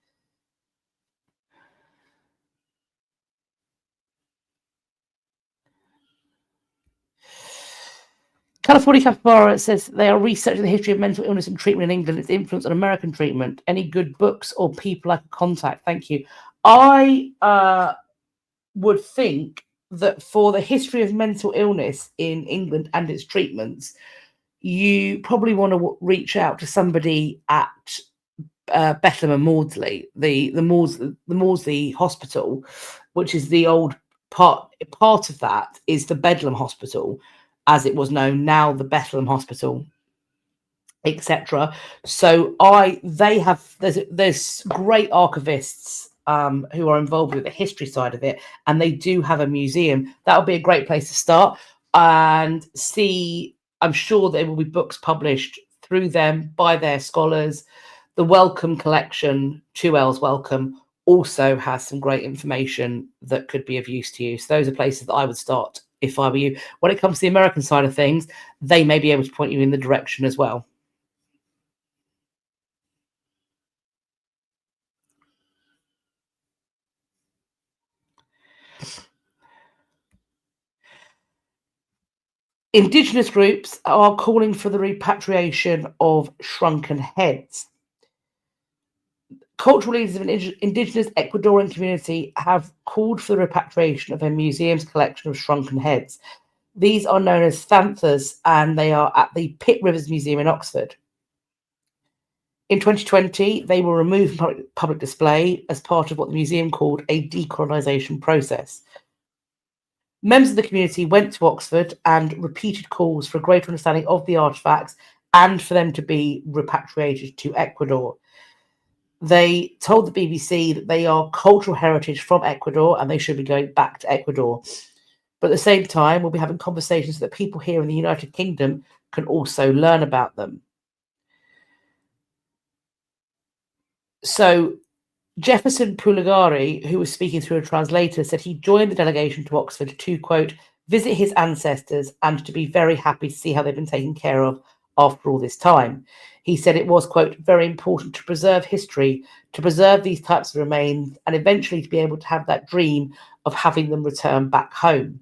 California Capybara says they are researching the history of mental illness and treatment in England, its influence on American treatment. Any good books or people I could contact? Thank you. I would think that for the history of mental illness in England and its treatments, you probably want to reach out to somebody at Bethlehem and Maudsley, the Maudsley Hospital, which is the old part of that is the Bedlam Hospital, as it was known, now the Bethlehem Hospital, etc. So there's great archivists who are involved with the history side of it, and they do have a museum. That would be a great place to start and see. I'm sure there will be books published through them by their scholars. The Wellcome collection, 2L's Wellcome, also has some great information that could be of use to you. So those are places that I would start if I were you. When it comes to the American side of things, they may be able to point you in the direction as well. Indigenous groups are calling for the repatriation of shrunken heads. Cultural leaders of an indigenous Ecuadorian community have called for the repatriation of a museum's collection of shrunken heads. These are known as thanthas, and they are at the Pitt Rivers Museum in Oxford. In 2020, they were removed from public display as part of what the museum called a decolonisation process. Members of the community went to Oxford and repeated calls for a greater understanding of the artefacts and for them to be repatriated to Ecuador. They told the BBC that they are cultural heritage from Ecuador and they should be going back to Ecuador. But at the same time, we'll be having conversations so that people here in the United Kingdom can also learn about them. So Jefferson Puligari, who was speaking through a translator, said he joined the delegation to Oxford to, quote, visit his ancestors and to be very happy to see how they've been taken care of after all this time. He said it was, quote, very important to preserve history, to preserve these types of remains, and eventually to be able to have that dream of having them return back home.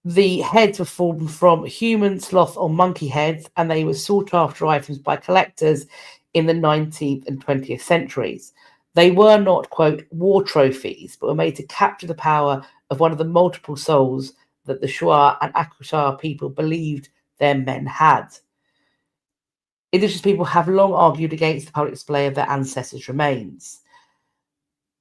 The heads were formed from human, sloth, or monkey heads, and they were sought after items by collectors in the 19th and 20th centuries. They were not, quote, war trophies, but were made to capture the power of one of the multiple souls that the Shuar and Akutar people believed their men had. Indigenous people have long argued against the public display of their ancestors' remains.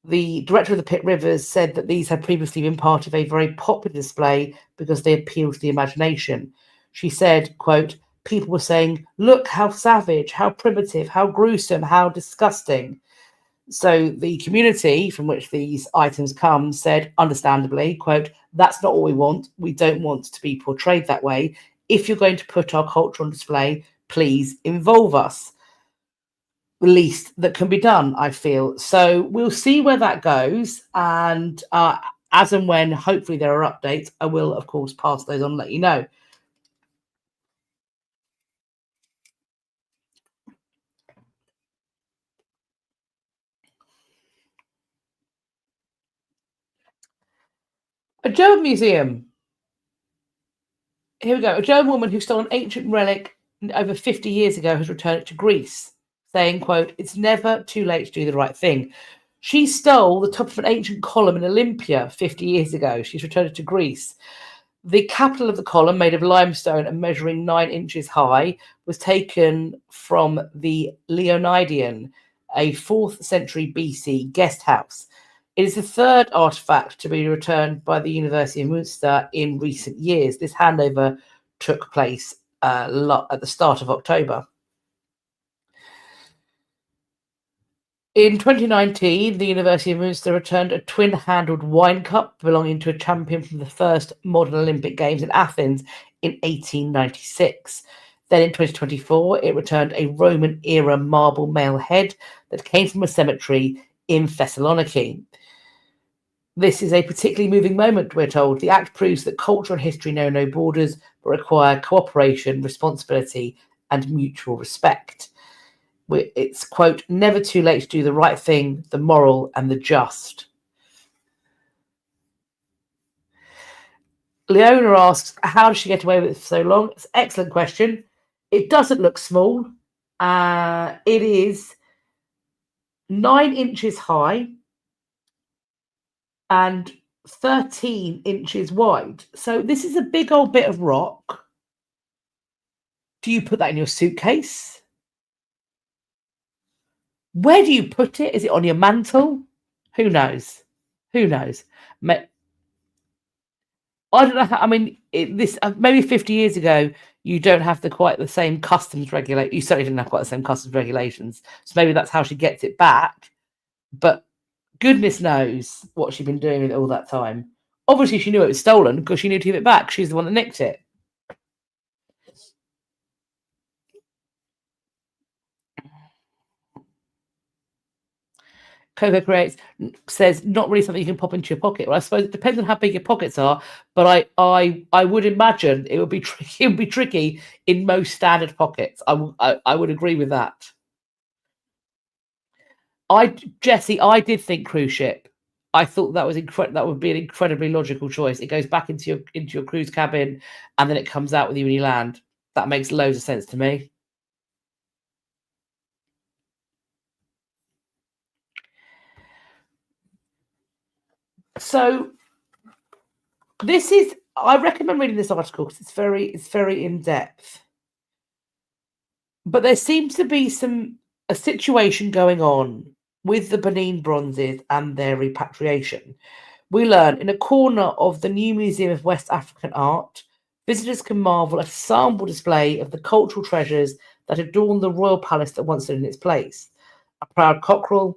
The director of the Pitt Rivers said that these had previously been part of a very popular display because they appealed to the imagination. She said, quote, people were saying, look how savage, how primitive, how gruesome, how disgusting. So the community from which these items come said, understandably, quote, that's not what we want. We don't want to be portrayed that way. If you're going to put our culture on display, please involve us. The least that can be done, I feel. So we'll see where that goes. And as and when, hopefully, there are updates, I will, of course, pass those on and let you know. A German museum. Here we go. A German woman who stole an ancient relic over 50 years ago, has returned it to Greece, saying, quote, "It's never too late to do the right thing." She stole the top of an ancient column in Olympia 50 years ago. She's returned it to Greece. The capital of the column, made of limestone and measuring 9 inches high, was taken from the Leonidian, a 4th century BC guest house. It is the third artifact to be returned by the University of Munster in recent years. This handover took place at the start of October. In 2019, the University of Munster returned a twin-handled wine cup belonging to a champion from the first modern Olympic Games in Athens in 1896. Then in 2024, it returned a Roman-era marble male head that came from a cemetery in Thessaloniki. This is a particularly moving moment, we're told. The act proves that culture and history know no borders, but require cooperation, responsibility, and mutual respect. It's, quote, "never too late to do the right thing, the moral and the just." Leona asks, how does she get away with it for so long? It's an excellent question. It doesn't look small. It is 9 inches high and 13 inches wide. So this is a big old bit of rock. Do you put that in your suitcase? Where do you put it? Is it on your mantle? Who knows? Who knows? I don't know. This maybe 50 years ago, you don't have quite the same customs regulate. You certainly didn't have quite the same customs regulations. So maybe that's how she gets it back. But goodness knows what she'd been doing with it all that time. Obviously, she knew it was stolen because she knew to give it back. She's the one that nicked it. Coco Creates says, not really something you can pop into your pocket. Well, I suppose it depends on how big your pockets are, but I would imagine it would be tricky. It would be tricky in most standard pockets. I would agree with that. Jessie, I did think cruise ship. I thought that was that would be an incredibly logical choice. It goes back into your cruise cabin, and then it comes out with you when you land. That makes loads of sense to me. So I recommend reading this article because it's very in depth. But there seems to be a situation going on with the Benin Bronzes and their repatriation. We learn in a corner of the new Museum of West African Art, visitors can marvel at a sample display of the cultural treasures that adorn the royal palace that once stood in its place. A proud cockerel,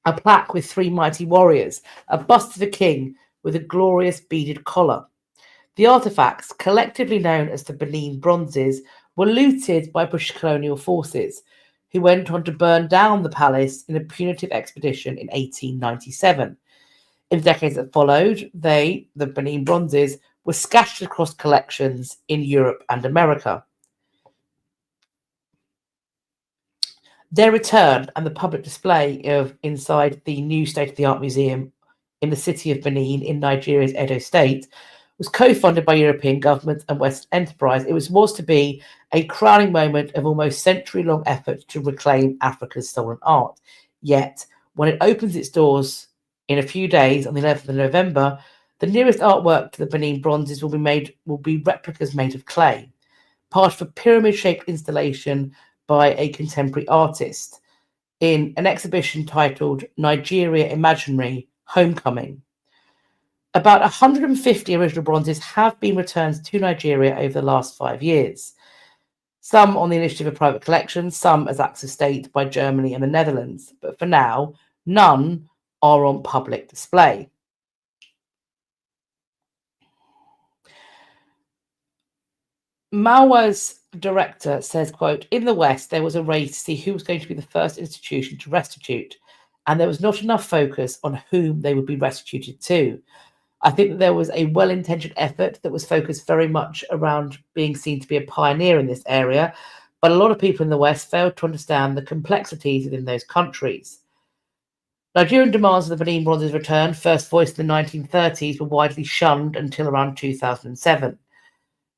a plaque with 3 mighty warriors, a bust of a king with a glorious beaded collar. The artifacts, collectively known as the Benin Bronzes, were looted by British colonial forces, who went on to burn down the palace in a punitive expedition in 1897. In the decades that followed, the Benin Bronzes, were scattered across collections in Europe and America. Their return and the public display of inside the new state-of-the-art museum in the city of Benin in Nigeria's Edo State was co-funded by European governments and Western enterprise. It was to be a crowning moment of almost century-long effort to reclaim Africa's stolen art. Yet, when it opens its doors in a few days on the 11th of November, the nearest artwork to the Benin Bronzes will be replicas made of clay, part of a pyramid-shaped installation by a contemporary artist in an exhibition titled Nigeria Imaginary Homecoming. About 150 original bronzes have been returned to Nigeria over the last 5 years. Some on the initiative of private collections, some as acts of state by Germany and the Netherlands. But for now, none are on public display. Malwa's director says, quote, "In the West, there was a race to see who was going to be the first institution to restitute, and there was not enough focus on whom they would be restituted to. I think that there was a well-intentioned effort that was focused very much around being seen to be a pioneer in this area, but a lot of people in the West failed to understand the complexities within those countries. Nigerian demands of the Benin Bronzes return, first voiced in the 1930s, were widely shunned until around 2007.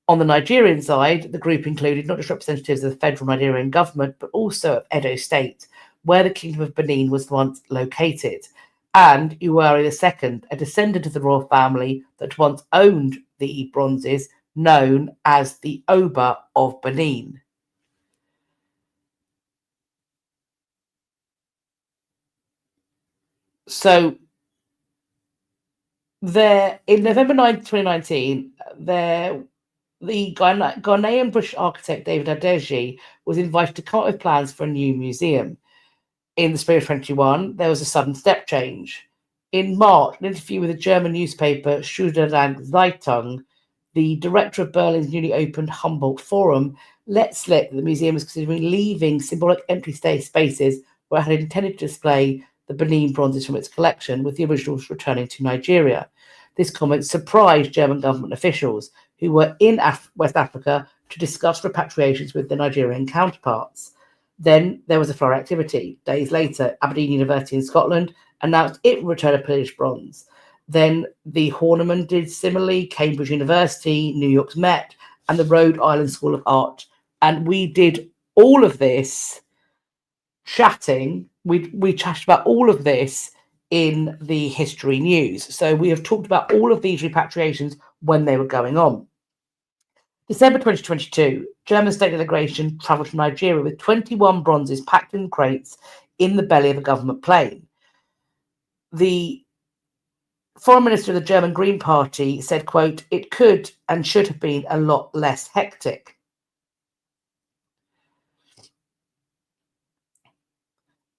On the Nigerian side, the group included not just representatives of the federal Nigerian government, but also of Edo State, where the Kingdom of Benin was once located, and Uwari II, a descendant of the royal family that once owned the bronzes, known as the Oba of Benin. So there, in November 9th, 2019, the Ghanaian British architect David Adeji was invited to come up with plans for a new museum. In the spring of 2021, there was a sudden step change. In March, an interview with the German newspaper Süddeutsche Zeitung, the director of Berlin's newly opened Humboldt Forum let slip that the museum was considering leaving symbolic entry spaces where it had intended to display the Benin bronzes from its collection, with the originals returning to Nigeria. This comment surprised German government officials who were in West Africa to discuss repatriations with their Nigerian counterparts. Then there was a flurry of activity. Days later, Aberdeen University in Scotland announced it would return a pillaged bronze. Then the Horniman did similarly, Cambridge University, New York's Met, and the Rhode Island School of Art. And we did all of this chatting. We chatted about all of this in the history news. So we have talked about all of these repatriations when they were going on. December 2022, German state delegation travelled to Nigeria with 21 bronzes packed in crates in the belly of a government plane. The foreign minister of the German Green Party said, quote, "It could and should have been a lot less hectic."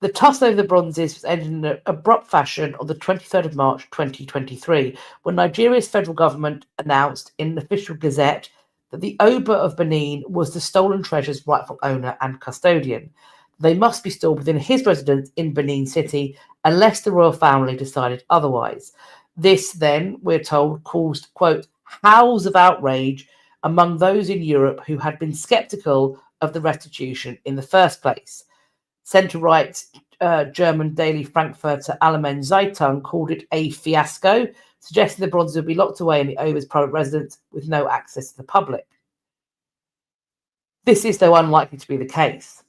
The tussle over the bronzes was ended in an abrupt fashion on the 23rd of March 2023, when Nigeria's federal government announced in an official gazette that the Oba of Benin was the stolen treasure's rightful owner and custodian. They must be stored within his residence in Benin City unless the royal family decided otherwise. This, then, we're told, caused, quote, howls of outrage among those in Europe who had been sceptical of the restitution in the first place. Centre-right German daily Frankfurter Allgemeine Zeitung called it a fiasco, suggesting the bronzes would be locked away in the Oba's private residence with no access to the public. This is, though, unlikely to be the case.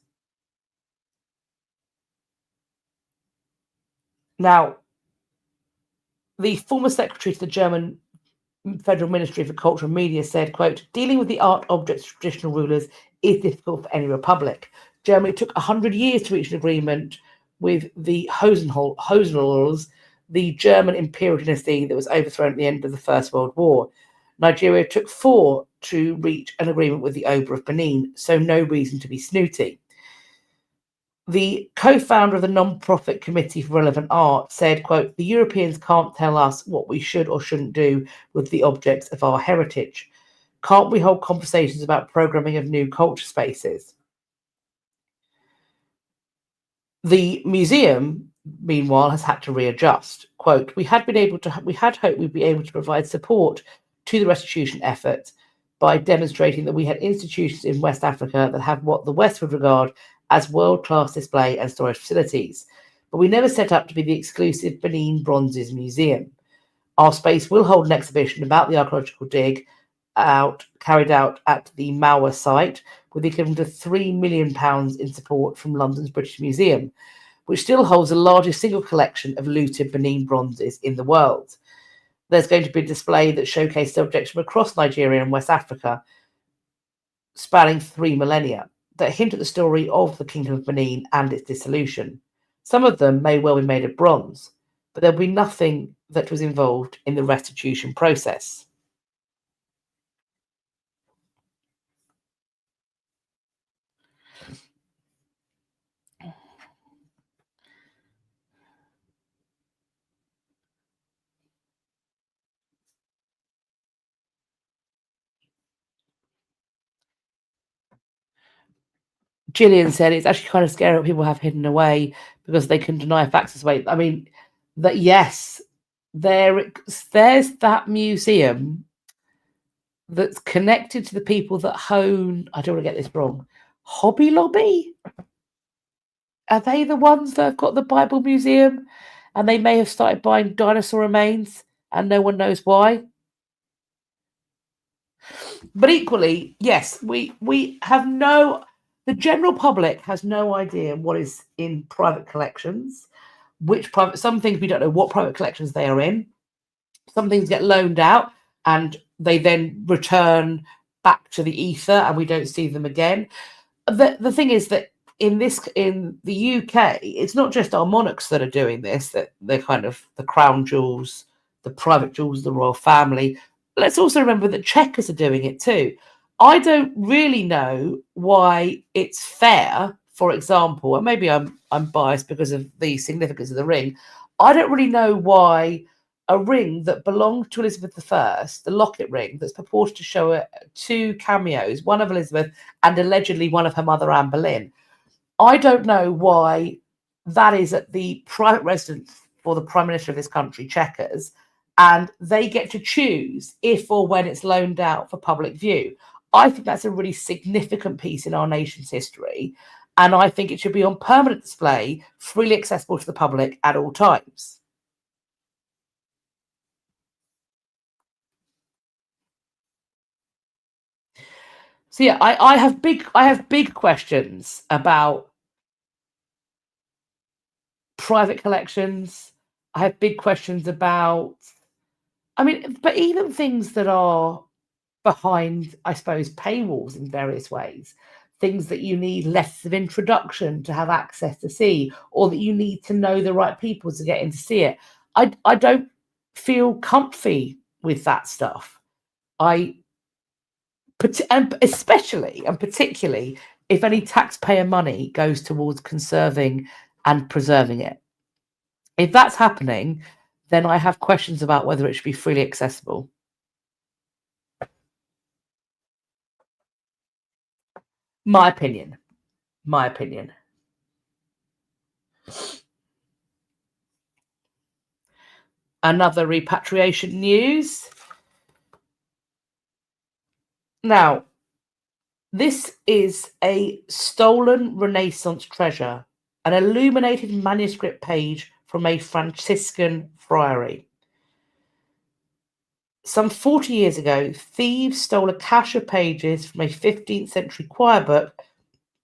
Now, the former secretary to the German Federal Ministry for Culture and Media said, quote, "Dealing with the art objects of traditional rulers is difficult for any republic. Germany took 100 years to reach an agreement with the Hohenzollers, the German imperial dynasty that was overthrown at the end of the First World War. Nigeria took 4 to reach an agreement with the Oba of Benin, so no reason to be snooty." The co-founder of the non-profit Committee for Relevant Art said, quote, "The Europeans can't tell us what we should or shouldn't do with the objects of our heritage. Can't we hold conversations about programming of new culture spaces?" The museum, meanwhile, has had to readjust. Quote, we had hoped we'd be able to provide support to the restitution effort by demonstrating that we had institutions in West Africa that have what the West would regard as world-class display and storage facilities. But we never set up to be the exclusive Benin Bronzes museum. Our space will hold an exhibition about the archaeological dig carried out at the Mawa site, with the equivalent of £3 million in support from London's British Museum, which still holds the largest single collection of looted Benin bronzes in the world. There's going to be a display that showcases objects from across Nigeria and West Africa, spanning 3 millennia, that hint at the story of the Kingdom of Benin and its dissolution. Some of them may well be made of bronze, but there'll be nothing that was involved in the restitution process. Gillian said it's actually kind of scary what people have hidden away because they can deny facts away. I mean, that yes, there's that museum that's connected to the people that own, I don't want to get this wrong, Hobby Lobby? Are they the ones that have got the Bible Museum? And they may have started buying dinosaur remains and no one knows why? But equally, yes, we have the general public has no idea what is in private collections, some things we don't know what private collections they are in. Some things get loaned out and they then return back to the ether and we don't see them again. The thing is that in the UK, it's not just our monarchs that are doing this, that they're kind of the crown jewels, the private jewels of the royal family. Let's also remember that checkers are doing it too. I don't really know why it's fair, for example, and maybe I'm biased because of the significance of the ring. I don't really know why a ring that belonged to Elizabeth I, the locket ring that's purported to show two cameos, one of Elizabeth and allegedly one of her mother, Anne Boleyn. I don't know why that is at the private residence for the Prime Minister of this country, Chequers, and they get to choose if or when it's loaned out for public view. I think that's a really significant piece in our nation's history, and I think it should be on permanent display, freely accessible to the public at all times. So yeah, I have big questions about private collections. I have big questions about, but even things that are behind, I suppose, paywalls in various ways, things that you need letters of introduction to have access to see, or that you need to know the right people to get in to see it. I don't feel comfy with that stuff. And especially and particularly if any taxpayer money goes towards conserving and preserving it. If that's happening, then I have questions about whether it should be freely accessible. My opinion. Another repatriation news. Now, this is a stolen Renaissance treasure, an illuminated manuscript page from a Franciscan friary. Some 40 years ago, thieves stole a cache of pages from a 15th century choir book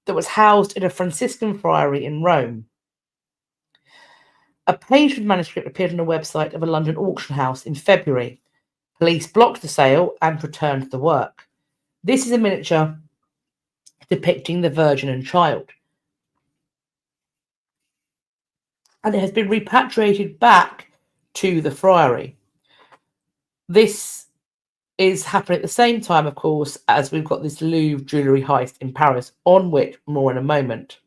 that was housed in a Franciscan friary in Rome. A page with manuscript appeared on a website of a London auction house in February. Police blocked the sale and returned the work. This is a miniature depicting the Virgin and Child. And it has been repatriated back to the friary. This is happening at the same time, of course, as we've got this Louvre jewellery heist in Paris, on which more in a moment.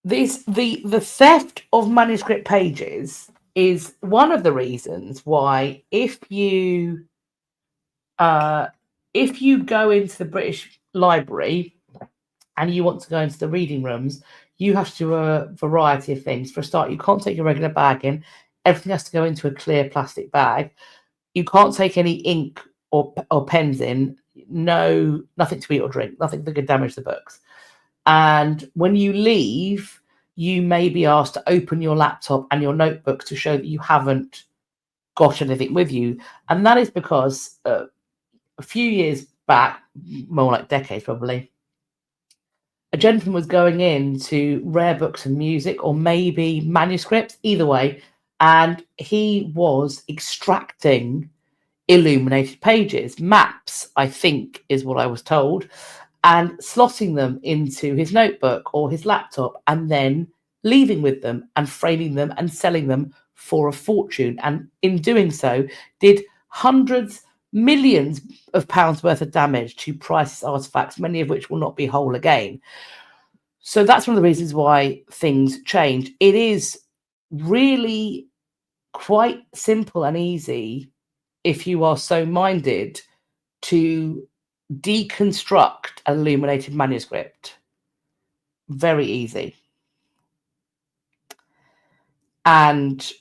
The theft of manuscript pages is one of the reasons why if you go into the British Library and you want to go into the reading rooms, you have to do a variety of things. For a start, you can't take your regular bag in. Everything has to go into a clear plastic bag. You can't take any ink or pens in. No, nothing to eat or drink, nothing that could damage the books. And when you leave, you may be asked to open your laptop and your notebook to show that you haven't got anything with you. And that is because a few years back, more like decades probably, a gentleman was going into rare books and music, or maybe manuscripts, either way, and he was extracting illuminated pages, maps, I think is what I was told, and slotting them into his notebook or his laptop and then leaving with them and framing them and selling them for a fortune. And in doing so, did hundreds, millions of pounds worth of damage to priceless artifacts, many of which will not be whole again. So that's one of the reasons why things change. It is really quite simple and easy, if you are so minded, to deconstruct an illuminated manuscript. Very easy. And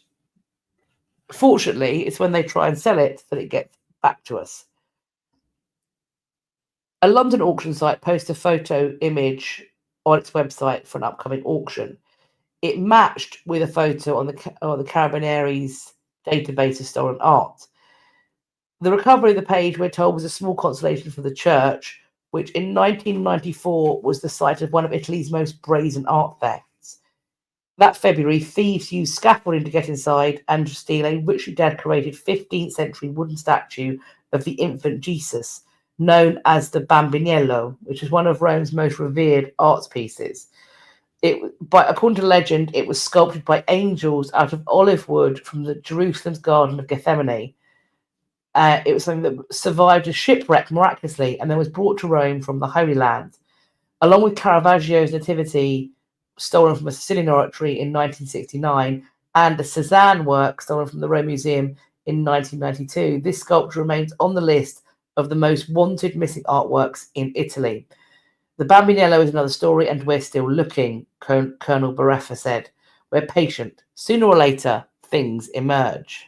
fortunately, it's when they try and sell it that it gets back to us. A London auction site posts a photo image on its website for an upcoming auction. It matched with a photo on the Carabinieri's database of stolen art. The recovery of the page, we're told, was a small consolation for the church, which in 1994 was the site of one of Italy's most brazen art thefts. That February, thieves used scaffolding to get inside and steal a richly decorated 15th century wooden statue of the infant Jesus, known as the Bambinello, which is one of Rome's most revered arts pieces. According to legend, it was sculpted by angels out of olive wood from the Jerusalem's Garden of Gethsemane. It was something that survived a shipwreck miraculously and then was brought to Rome from the Holy Land, along with Caravaggio's Nativity, stolen from a Sicilian oratory in 1969, and a Cézanne work stolen from the Rome Museum in 1992. This sculpture remains on the list of the most wanted missing artworks in Italy. The Bambinello is another story, and we're still looking, Colonel Bareffa said. We're patient. Sooner or later, things emerge.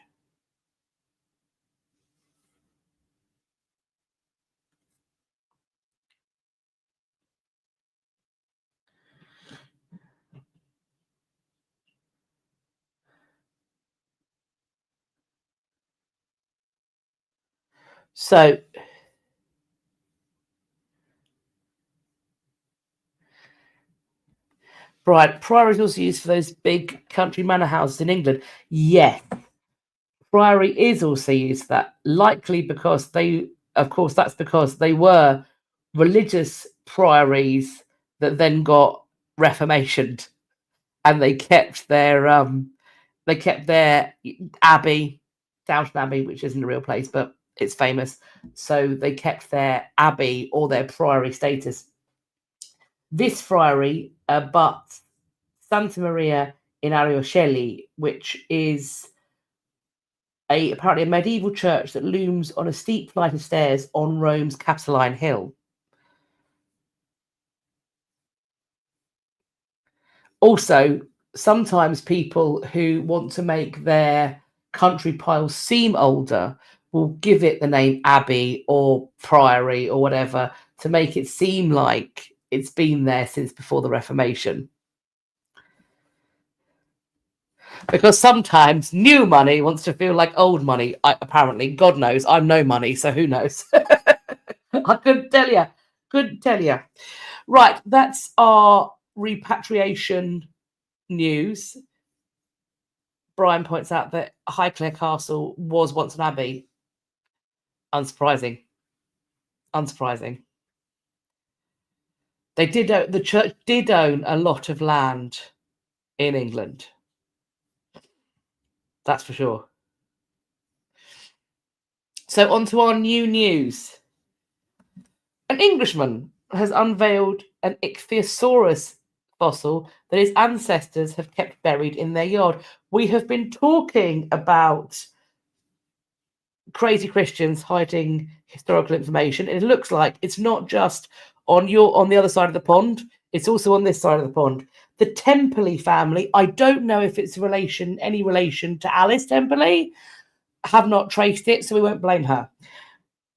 So, right, priory is also used for those big country manor houses in England. Yes, priory is also used for that, likely because that's because they were religious priories that then got reformationed, and they kept their abbey, Downton Abbey, which isn't a real place, but it's famous. So they kept their abbey or their priory status. This friary, but Santa Maria in Ariocelli, which is apparently a medieval church that looms on a steep flight of stairs on Rome's Capitoline Hill. Also, sometimes people who want to make their country piles seem older will give it the name abbey or priory or whatever to make it seem like it's been there since before the Reformation. Because sometimes new money wants to feel like old money. Apparently, God knows, I'm no money, so who knows? I couldn't tell you. Right, that's our repatriation news. Brian points out that Highclere Castle was once an abbey. Unsurprising. The church did own a lot of land in England. That's for sure. So on to our new news. An Englishman has unveiled an Ichthyosaurus fossil that his ancestors have kept buried in their yard. We have been talking about crazy Christians hiding historical information. It looks like it's not just on the other side of the pond, it's also on this side of the pond. The Temperley family, I don't know if it's any relation to Alice Temperley, have not traced it, so we won't blame her.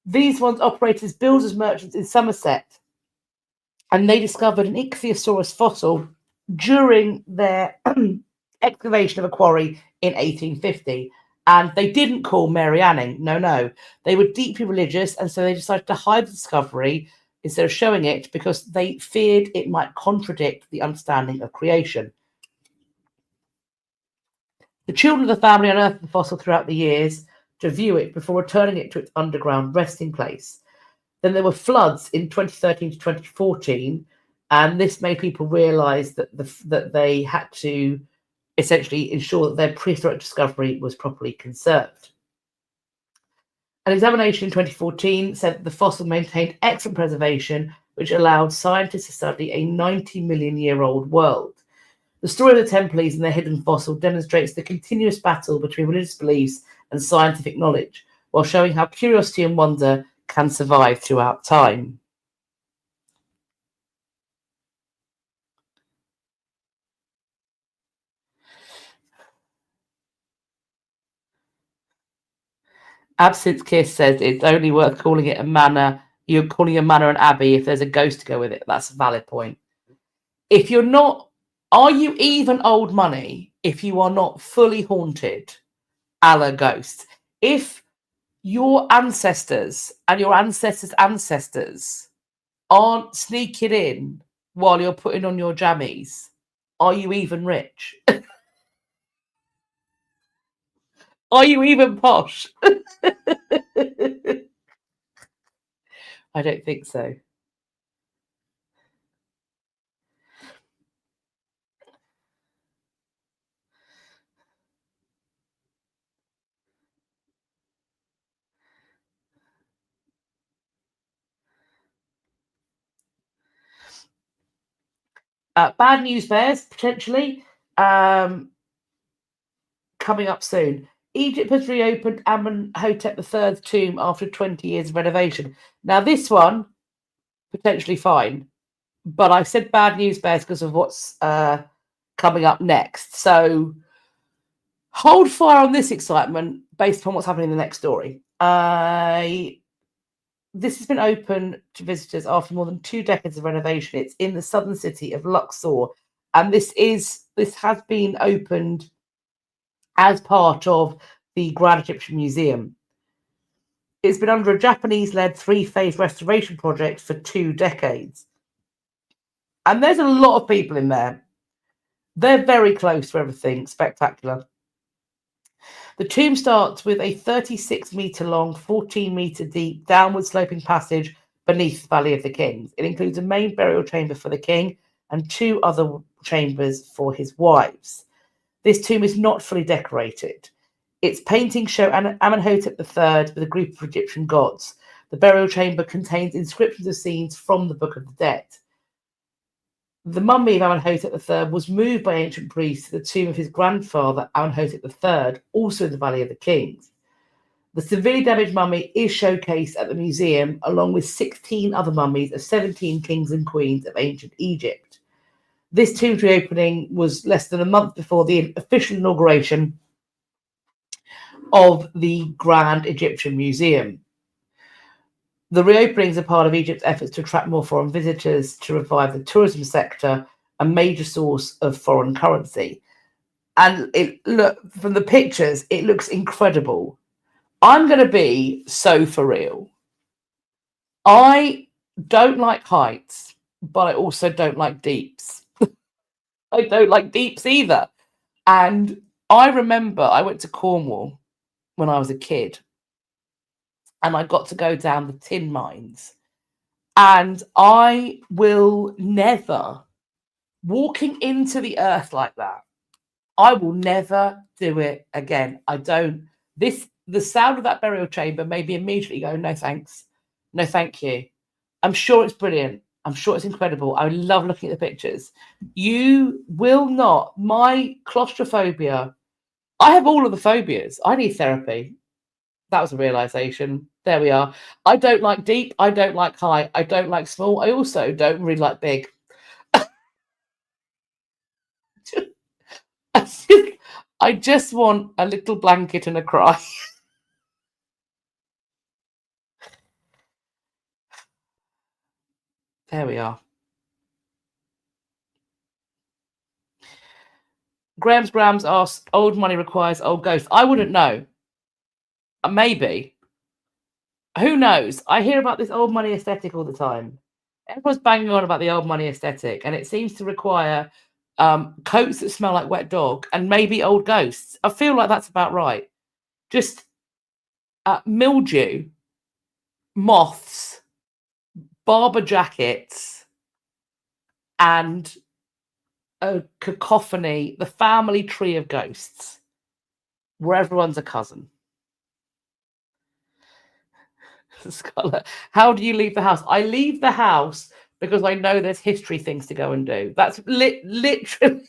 These ones operate as builders merchants in Somerset, and they discovered an Ichthyosaurus fossil during their excavation of a quarry in 1850. And they didn't call Mary Anning. No. They were deeply religious, and so they decided to hide the discovery instead of showing it because they feared it might contradict the understanding of creation. The children of the family unearthed the fossil throughout the years to view it before returning it to its underground resting place. Then there were floods in 2013 to 2014, and this made people realise that they had to essentially ensure that their prehistoric discovery was properly conserved. An examination in 2014 said that the fossil maintained excellent preservation, which allowed scientists to study a 90-million-year-old world. The story of the Templars and their hidden fossil demonstrates the continuous battle between religious beliefs and scientific knowledge, while showing how curiosity and wonder can survive throughout time. Absinthe Kiss says it's only worth calling it a manor. You're calling a manor an abbey if there's a ghost to go with it. That's a valid point. If you're not, are you even old money if you are not fully haunted, a la ghost? If your ancestors and your ancestors' ancestors aren't sneaking in while you're putting on your jammies, are you even rich? Are you even posh? I don't think so. Bad news bears, potentially. Coming up soon. Egypt has reopened Amenhotep III's tomb after 20 years of renovation. Now, this one, potentially fine. But I said bad news bears because of what's coming up next. So hold fire on this excitement based upon what's happening in the next story. This has been open to visitors after more than 2 decades of renovation. It's in the southern city of Luxor, and this has been opened as part of the Grand Egyptian Museum. It's been under a Japanese-led 3-phase restoration project for 2 decades. And there's a lot of people in there. They're very close to everything spectacular. The tomb starts with a 36-metre long, 14-metre deep, downward sloping passage beneath the Valley of the Kings. It includes a main burial chamber for the king and 2 other chambers for his wives. This tomb is not fully decorated. Its paintings show Amenhotep III with a group of Egyptian gods. The burial chamber contains inscriptions of scenes from the Book of the Dead. The mummy of Amenhotep III was moved by ancient priests to the tomb of his grandfather, Amenhotep III, also in the Valley of the Kings. The severely damaged mummy is showcased at the museum, along with 16 other mummies of 17 kings and queens of ancient Egypt. This tomb's reopening was less than a month before the official inauguration of the Grand Egyptian Museum. The reopenings are part of Egypt's efforts to attract more foreign visitors, to revive the tourism sector, a major source of foreign currency. And from the pictures, it looks incredible. I'm going to be so for real. I don't like heights, but I also don't like deeps. I don't like deeps either. And I remember I went to Cornwall when I was a kid, and I got to go down the tin mines. And I will never, walking into the earth like that, I will never do it again. The sound of that burial chamber made me immediately go, no thanks, no thank you. I'm sure it's brilliant. I'm sure it's incredible. I love looking at the pictures. You will not, my claustrophobia, I have all of the phobias. I need therapy. That was a realization. There we are. I don't like deep. I don't like high. I don't like small. I also don't really like big. I just want a little blanket and a cry. There we are. Grams asks, old money requires old ghosts. I wouldn't know. Maybe. Who knows? I hear about this old money aesthetic all the time. Everyone's banging on about the old money aesthetic, and it seems to require coats that smell like wet dog and maybe old ghosts. I feel like that's about right. Just mildew, moths, barber jackets, and a cacophony, the family tree of ghosts, where everyone's a cousin. Scholar, how do you leave the house? I leave the house because I know there's history things to go and do. That's literally.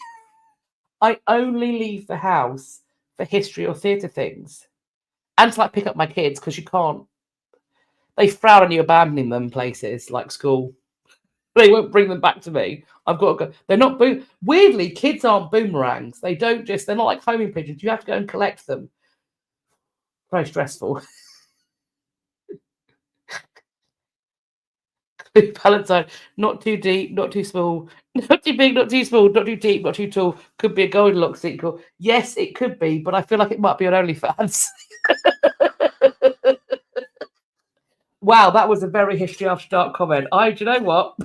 I only leave the house for history or theatre things, and to like pick up my kids because you can't. They frown on you abandoning them places like school. They won't bring them back to me. I've got to go. They're not weirdly, kids aren't boomerangs. They're not like homing pigeons. You have to go and collect them. Very stressful. Valentine, not too deep, not too small, not too big, not too small, not too deep, not too tall. Could be a Goldilocks sequel. Yes, it could be, but I feel like it might be on OnlyFans. Wow, that was a very History After Dark comment. Do you know what?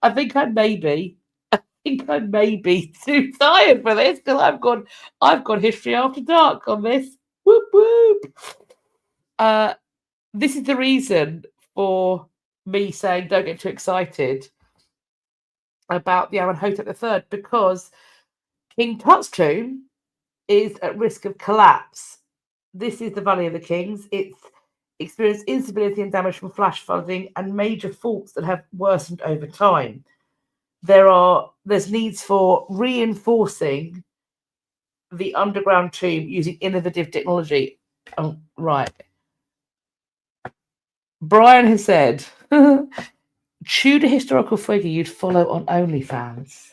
I think I may be too tired for this because I've got History After Dark on this. Whoop whoop. This is the reason for me saying don't get too excited about the Amenhotep III, because King Tut's tomb is at risk of collapse. This is the Valley of the Kings. It's experienced instability and damage from flash flooding and major faults that have worsened over time. There's needs for reinforcing the underground tomb using innovative technology. Oh, right. Brian has said, Tudor historical figure you'd follow on OnlyFans.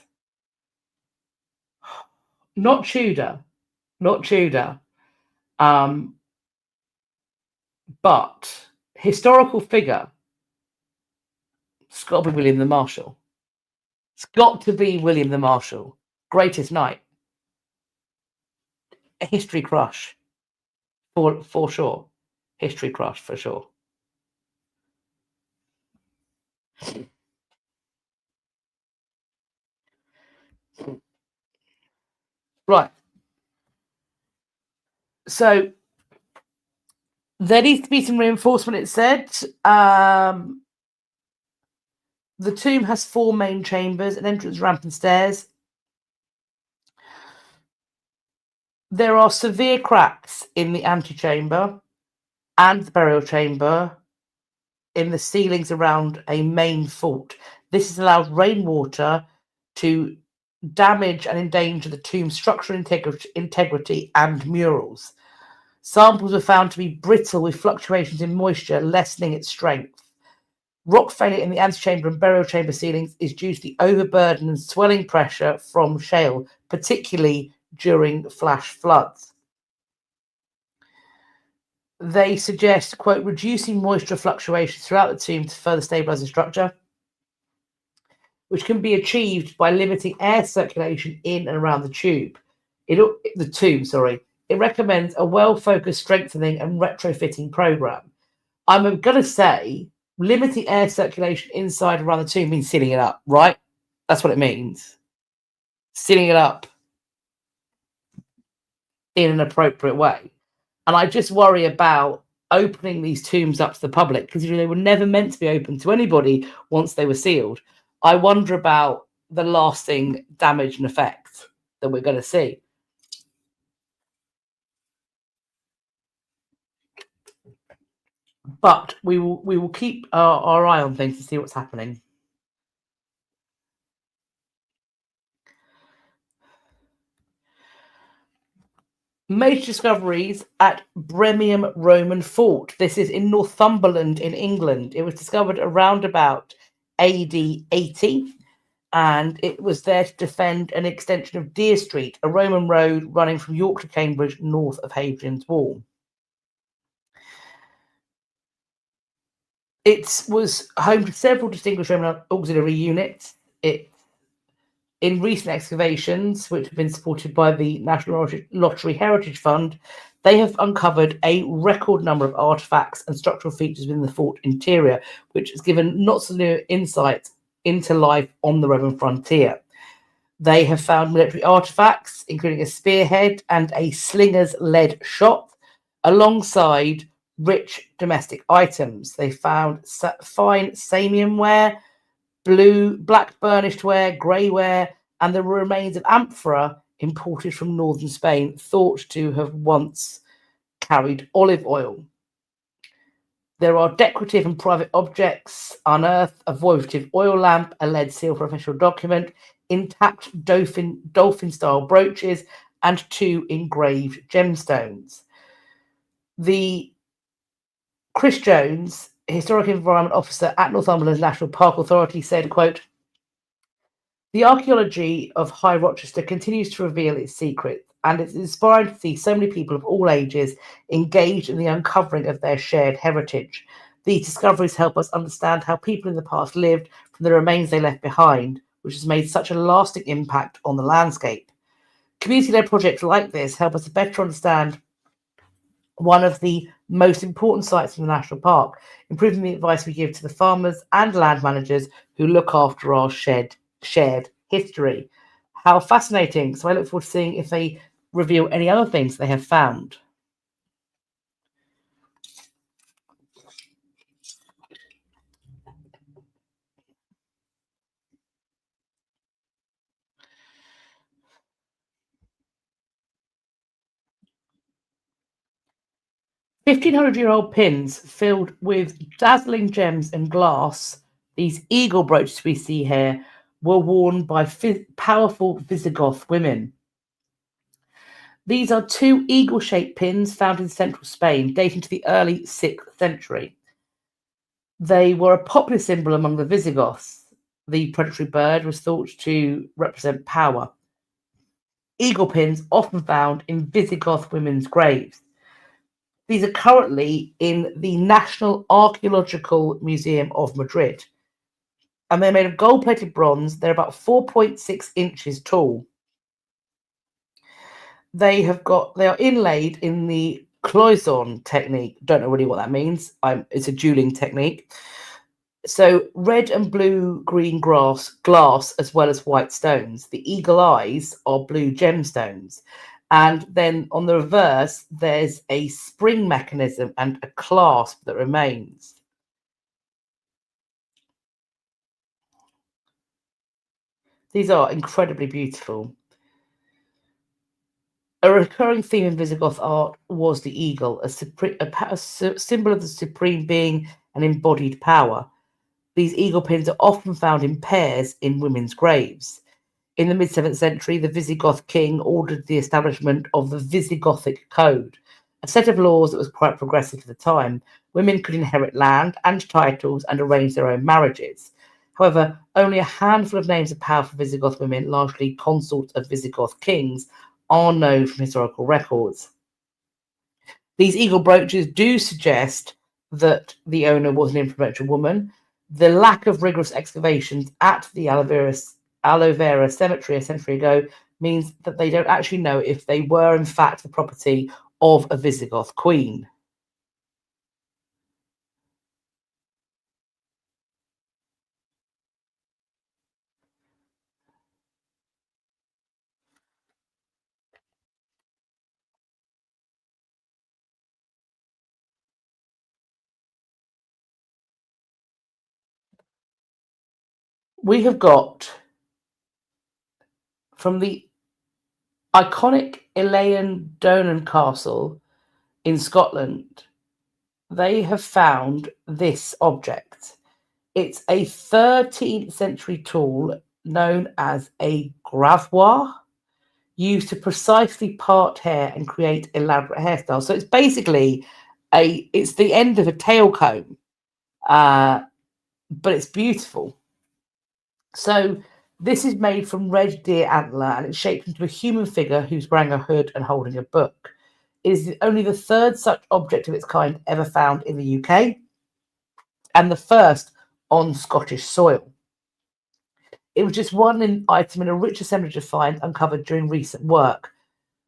Not Tudor. But historical figure. It's got to be William the Marshal. It's got to be William the Marshal. Greatest knight. A history crush. For sure. History crush for sure. Right. So there needs to be some reinforcement, it said. The tomb has 4 main chambers, an entrance ramp and stairs. There are severe cracks in the antechamber and the burial chamber in the ceilings around a main fault. This has allowed rainwater to damage and endanger the tomb's structural integrity and murals. Samples were found to be brittle with fluctuations in moisture, lessening its strength. Rock failure in the antechamber and burial chamber ceilings is due to the overburden and swelling pressure from shale, particularly during flash floods. They suggest, quote, reducing moisture fluctuations throughout the tomb to further stabilize the structure, which can be achieved by limiting air circulation in and around the tomb. It recommends a well-focused strengthening and retrofitting program. I'm going to say limiting air circulation inside and around the tomb means sealing it up, right? That's what it means. Sealing it up in an appropriate way. And I just worry about opening these tombs up to the public because they were never meant to be open to anybody once they were sealed. I wonder about the lasting damage and effect that we're going to see. But we will keep our eye on things to see what's happening. Major discoveries at Bremium Roman Fort. This is in Northumberland in England. It was discovered around about AD 80, and it was there to defend an extension of Deer Street, a Roman road running from York to Cambridge, north of Hadrian's Wall. It was home to several distinguished Roman auxiliary units. In recent excavations, which have been supported by the National Lottery Heritage Fund, they have uncovered a record number of artifacts and structural features within the fort interior, which has given not so new insight into life on the Roman frontier. They have found military artifacts, including a spearhead and a slinger's lead shot, alongside rich domestic items. They found fine Samian ware, black burnished ware, grey ware, and the remains of amphora imported from northern Spain, thought to have once carried olive oil. There are decorative and private objects unearthed: a votive oil lamp, a lead seal for official document, intact dolphin-style brooches, and 2 engraved gemstones. The Chris Jones, Historic Environment Officer at Northumberland National Park Authority, said, quote, the archaeology of High Rochester continues to reveal its secrets, and it's inspiring to see so many people of all ages engaged in the uncovering of their shared heritage. These discoveries help us understand how people in the past lived from the remains they left behind, which has made such a lasting impact on the landscape. Community-led projects like this help us to better understand one of the most important sites in the national park, improving the advice we give to the farmers and land managers who look after our shared history. How fascinating. So I look forward to seeing if they reveal any other things they have found. $1,500-year-old pins filled with dazzling gems and glass, these eagle brooches we see here, were worn by powerful Visigoth women. These are two eagle-shaped pins found in central Spain, dating to the early 6th century. They were a popular symbol among the Visigoths. The predatory bird was thought to represent power. Eagle pins often found in Visigoth women's graves. These are currently in the National Archaeological Museum of Madrid. And they're made of gold-plated bronze. They're about 4.6 inches tall. They are inlaid in the cloison technique. Don't know really what that means. It's a dueling technique. So red and blue green glass as well as white stones. The eagle eyes are blue gemstones. And then on the reverse, there's a spring mechanism and a clasp that remains. These are incredibly beautiful. A recurring theme in Visigoth art was the eagle, a symbol of the supreme being and embodied power. These eagle pins are often found in pairs in women's graves. In the mid-7th century, the Visigoth king ordered the establishment of the Visigothic Code, a set of laws that was quite progressive for the time. Women could inherit land and titles and arrange their own marriages. However, only a handful of names of powerful Visigoth women, largely consorts of Visigoth kings, are known from historical records. These eagle brooches do suggest that the owner was an influential woman. The lack of rigorous excavations at the Aloe Vera cemetery a century ago means that they don't actually know if they were in fact the property of a Visigoth queen. We have got from the iconic Elaine Donan Castle in Scotland, they have found this object. It's a 13th century tool known as a gravois, used to precisely part hair and create elaborate hairstyles. So it's basically it's the end of a tail comb, but it's beautiful. So this is made from red deer antler and it's shaped into a human figure who's wearing a hood and holding a book. It is only the third such object of its kind ever found in the UK and the first on Scottish soil. It was just one item in a rich assemblage of finds uncovered during recent work.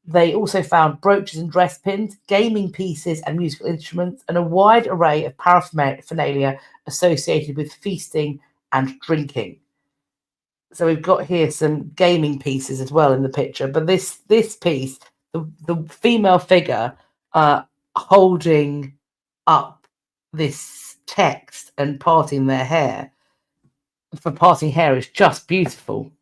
They also found brooches and dress pins, gaming pieces and musical instruments, and a wide array of paraphernalia associated with feasting and drinking. So we've got here some gaming pieces as well in the picture, but this piece, the female figure holding up this text and parting their hair, for parting hair is just beautiful.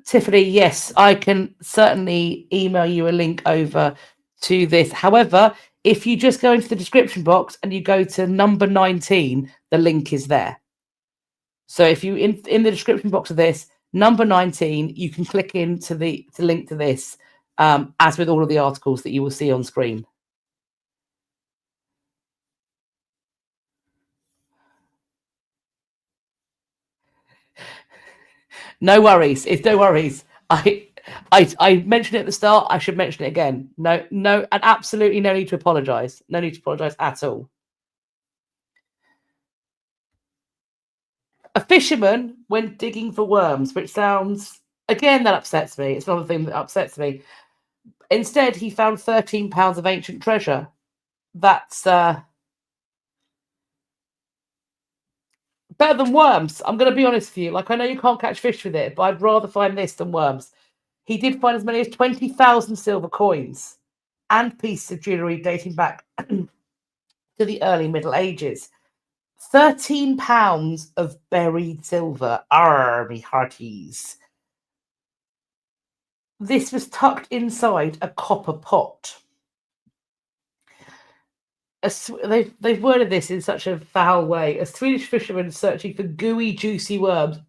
Tiffany, yes, I can certainly email you a link over to this. However, if you just go into the description box and you go to number 19, the link is there. So if you in the description box of this, number 19, you can click into the link to this, as with all of the articles that you will see on screen. No worries. It's no worries. I mentioned it at the start. I should mention it again. No, and absolutely no need to apologise. No need to apologise at all. A fisherman went digging for worms, which sounds, again, that upsets me. It's another thing that upsets me. Instead, he found 13 pounds of ancient treasure. That's better than worms. I'm going to be honest with you. Like, I know you can't catch fish with it, but I'd rather find this than worms. He did find as many as 20,000 silver coins and pieces of jewellery dating back to the early Middle Ages. 13 pounds of buried silver. Arr, me hearties. This was tucked inside a copper pot. They've worded this in such a foul way. A Swedish fisherman searching for gooey, juicy worms,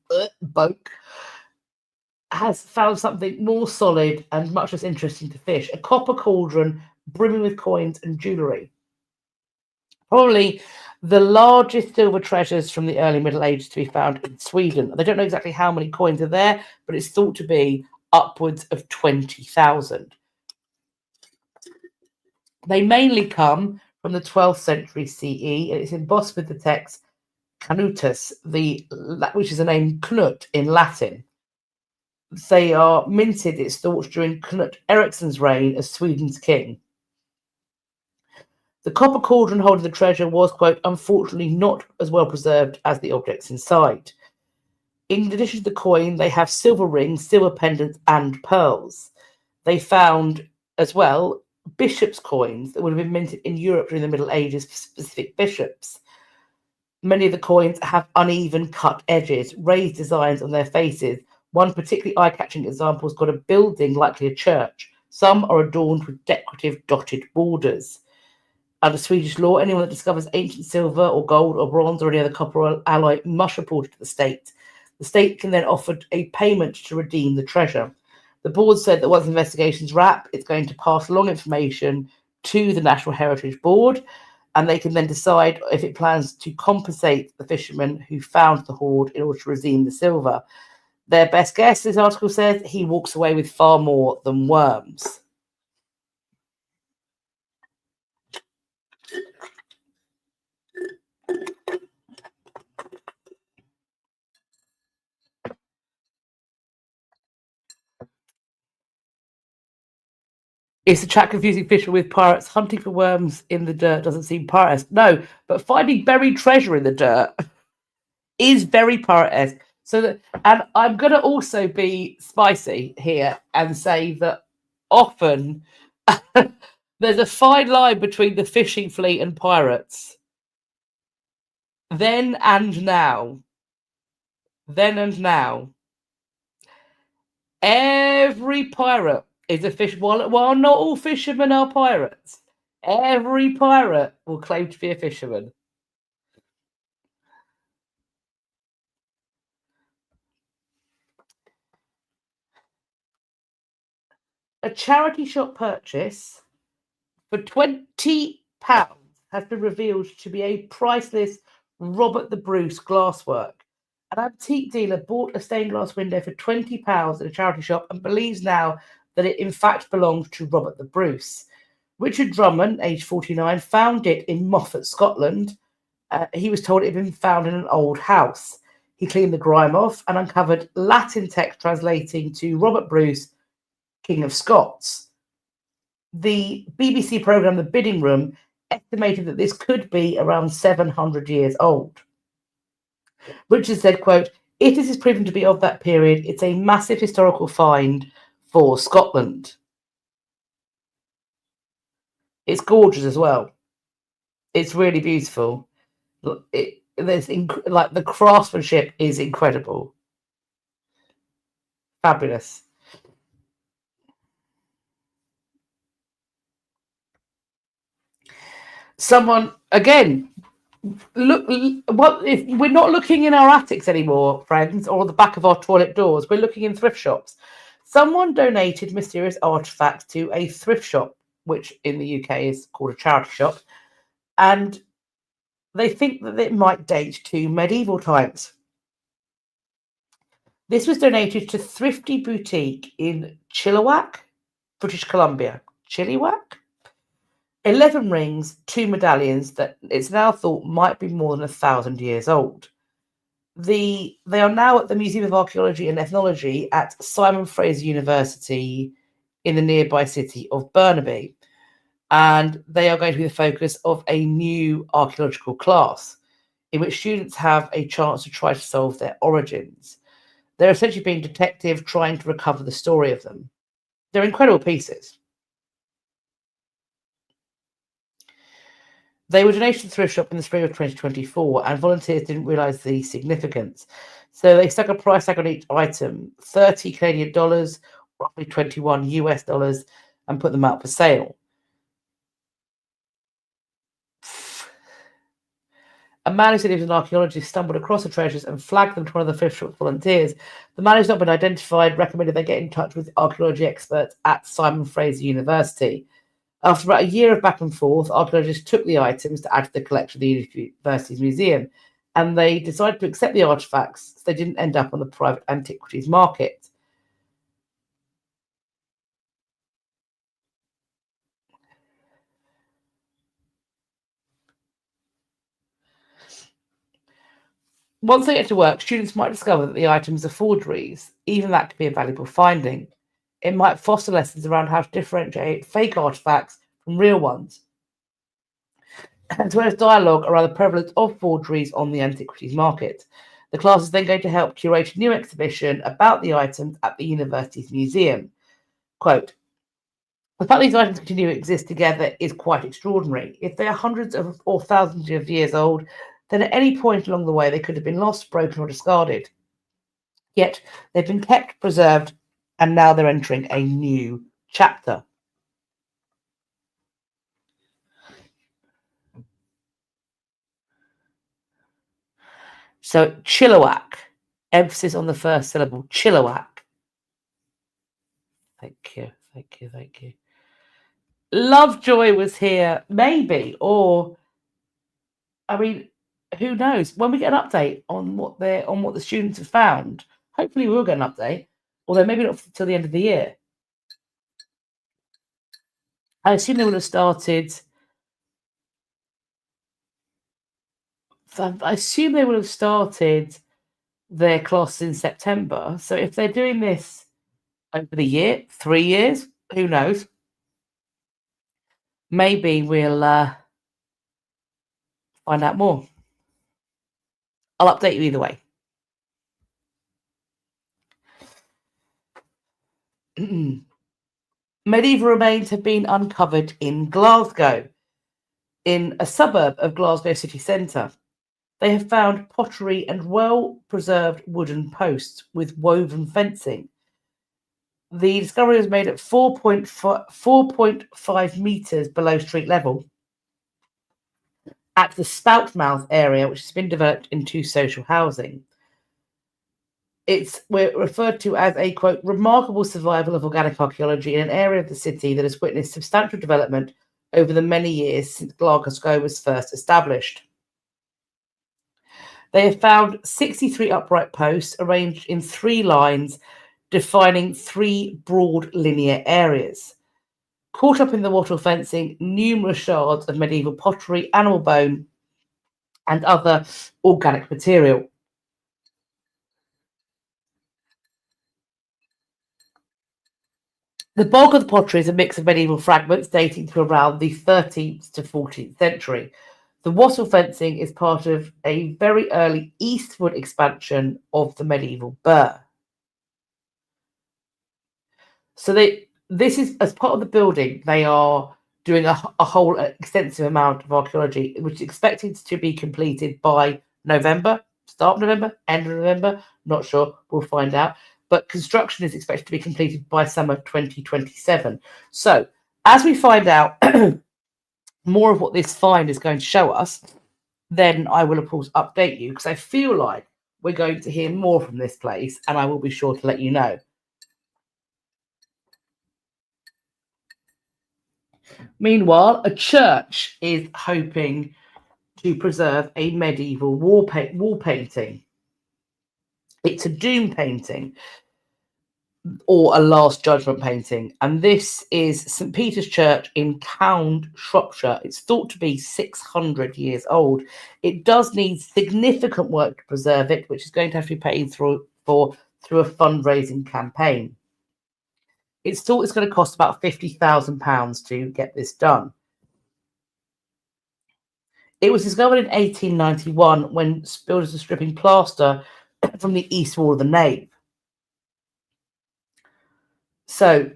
boke, has found something more solid and much less interesting to fish. A copper cauldron brimming with coins and jewellery. Probably the largest silver treasures from the early Middle Ages to be found in Sweden. They don't know exactly how many coins are there, but it's thought to be upwards of 20,000. They mainly come from the 12th century CE, and it's embossed with the text Canutus, which is the name Knut in Latin. They are minted, it's thought, during Knut Ericsson's reign as Sweden's king. The copper cauldron holding the treasure was, quote, unfortunately not as well preserved as the objects inside. In addition to the coin, they have silver rings, silver pendants, and pearls. They found, as well, bishops' coins that would have been minted in Europe during the Middle Ages for specific bishops. Many of the coins have uneven cut edges, raised designs on their faces. One particularly eye-catching example has got a building, likely a church. Some are adorned with decorative dotted borders. Under Swedish law, anyone that discovers ancient silver or gold or bronze or any other copper alloy must report it to the state. The state can then offer a payment to redeem the treasure. The board said that once investigations wrap, it's going to pass along information to the National Heritage Board, and they can then decide if it plans to compensate the fishermen who found the hoard in order to redeem the silver. Their best guess, this article says, he walks away with far more than worms. It's a chat confusing fishermen with pirates. Hunting for worms in the dirt doesn't seem pirate-esque. No, but finding buried treasure in the dirt is very pirate-esque. And I'm going to also be spicy here and say that often there's a fine line between the fishing fleet and pirates. Then and now. Every pirate is a fish. While not all fishermen are pirates, every pirate will claim to be a fisherman. A charity shop purchase for £20 has been revealed to be a priceless Robert the Bruce glasswork. An antique dealer bought a stained glass window for £20 at a charity shop and believes now that it in fact belonged to Robert the Bruce. Richard Drummond, aged 49, found it in Moffat, Scotland. He was told it had been found in an old house. He cleaned the grime off and uncovered Latin text translating to Robert Bruce, King of Scots. The BBC programme The Bidding Room estimated that this could be around 700 years old. Richard said, quote, if this is proven to be of that period, it's a massive historical find for Scotland. It's gorgeous as well. It's really beautiful. The craftsmanship is incredible. Fabulous. Someone, again, look, what if we're not looking in our attics anymore, friends, or the back of our toilet doors? We're looking in thrift shops. Someone donated mysterious artifacts to a thrift shop, which in the UK is called a charity shop, and they think that it might date to medieval times. This was donated to Thrifty Boutique in Chilliwack, British Columbia. Chilliwack? 11 rings, 2 medallions that it's now thought might be more than 1,000 years old. They are now at the Museum of Archaeology and Ethnology at Simon Fraser University in the nearby city of Burnaby. And they are going to be the focus of a new archaeological class in which students have a chance to try to solve their origins. They're essentially being detective, trying to recover the story of them. They're incredible pieces. They were donated to the thrift shop in the spring of 2024, and volunteers didn't realise the significance. So they stuck a price tag on each item, 30 Canadian dollars, roughly 21 US dollars, and put them out for sale. A man who said he was an archaeologist stumbled across the treasures and flagged them to one of the thrift shop volunteers. The man who's not been identified recommended they get in touch with archaeology experts at Simon Fraser University. After about a year of back and forth, archaeologists took the items to add to the collection of the university's museum, and they decided to accept the artifacts so they didn't end up on the private antiquities market. Once they get to work, students might discover that the items are forgeries. Even that could be a valuable finding. It might foster lessons around how to differentiate fake artifacts from real ones, as well as dialogue around the prevalence of forgeries on the antiquities market. The class is then going to help curate a new exhibition about the items at the university's museum. Quote, the fact these items continue to exist together is quite extraordinary. If they are hundreds of or thousands of years old, then at any point along the way they could have been lost, broken, or discarded. Yet they've been kept, preserved, and now they're entering a new chapter. So Chilliwack, emphasis on the first syllable, Chilliwack. Thank you, thank you, thank you. Lovejoy was here, maybe, or I mean, who knows? When we get an update on what the students have found, hopefully we'll get an update, although maybe not till the end of the year. I assume they would have started. I assume they would have started their class in September. So if they're doing this over the year, 3 years, who knows? Maybe we'll find out more. I'll update you either way. Medieval remains have been uncovered in Glasgow, in a suburb of Glasgow city centre. They have found pottery and well-preserved wooden posts with woven fencing. The discovery was made at 4.5 metres below street level at the Spoutmouth area, which has been developed into social housing. It's referred to as a, quote, remarkable survival of organic archaeology in an area of the city that has witnessed substantial development over the many years since Glasgow was first established. They have found 63 upright posts arranged in 3 lines, defining 3 broad linear areas. Caught up in the wattle fencing, numerous shards of medieval pottery, animal bone, and other organic material. The bulk of the pottery is a mix of medieval fragments dating to around the 13th to 14th century. The wattle fencing is part of a very early eastward expansion of the medieval burh. So this is, as part of the building, they are doing a whole extensive amount of archaeology, which is expected to be completed by November, start of November, end of November, not sure, we'll find out. But construction is expected to be completed by summer 2027. So as we find out more of what this find is going to show us, then I will, of course, update you, because I feel like we're going to hear more from this place, and I will be sure to let you know. Meanwhile, a church is hoping to preserve a medieval wall painting. It's a doom painting. or a Last Judgment painting. And this is St. Peter's Church in Cound, Shropshire. It's thought to be 600 years old. It does need significant work to preserve it, which is going to have to be paid through a fundraising campaign. It's thought it's going to cost about £50,000 to get this done. It was discovered in 1891 when builders were stripping plaster from the east wall of the nave. So,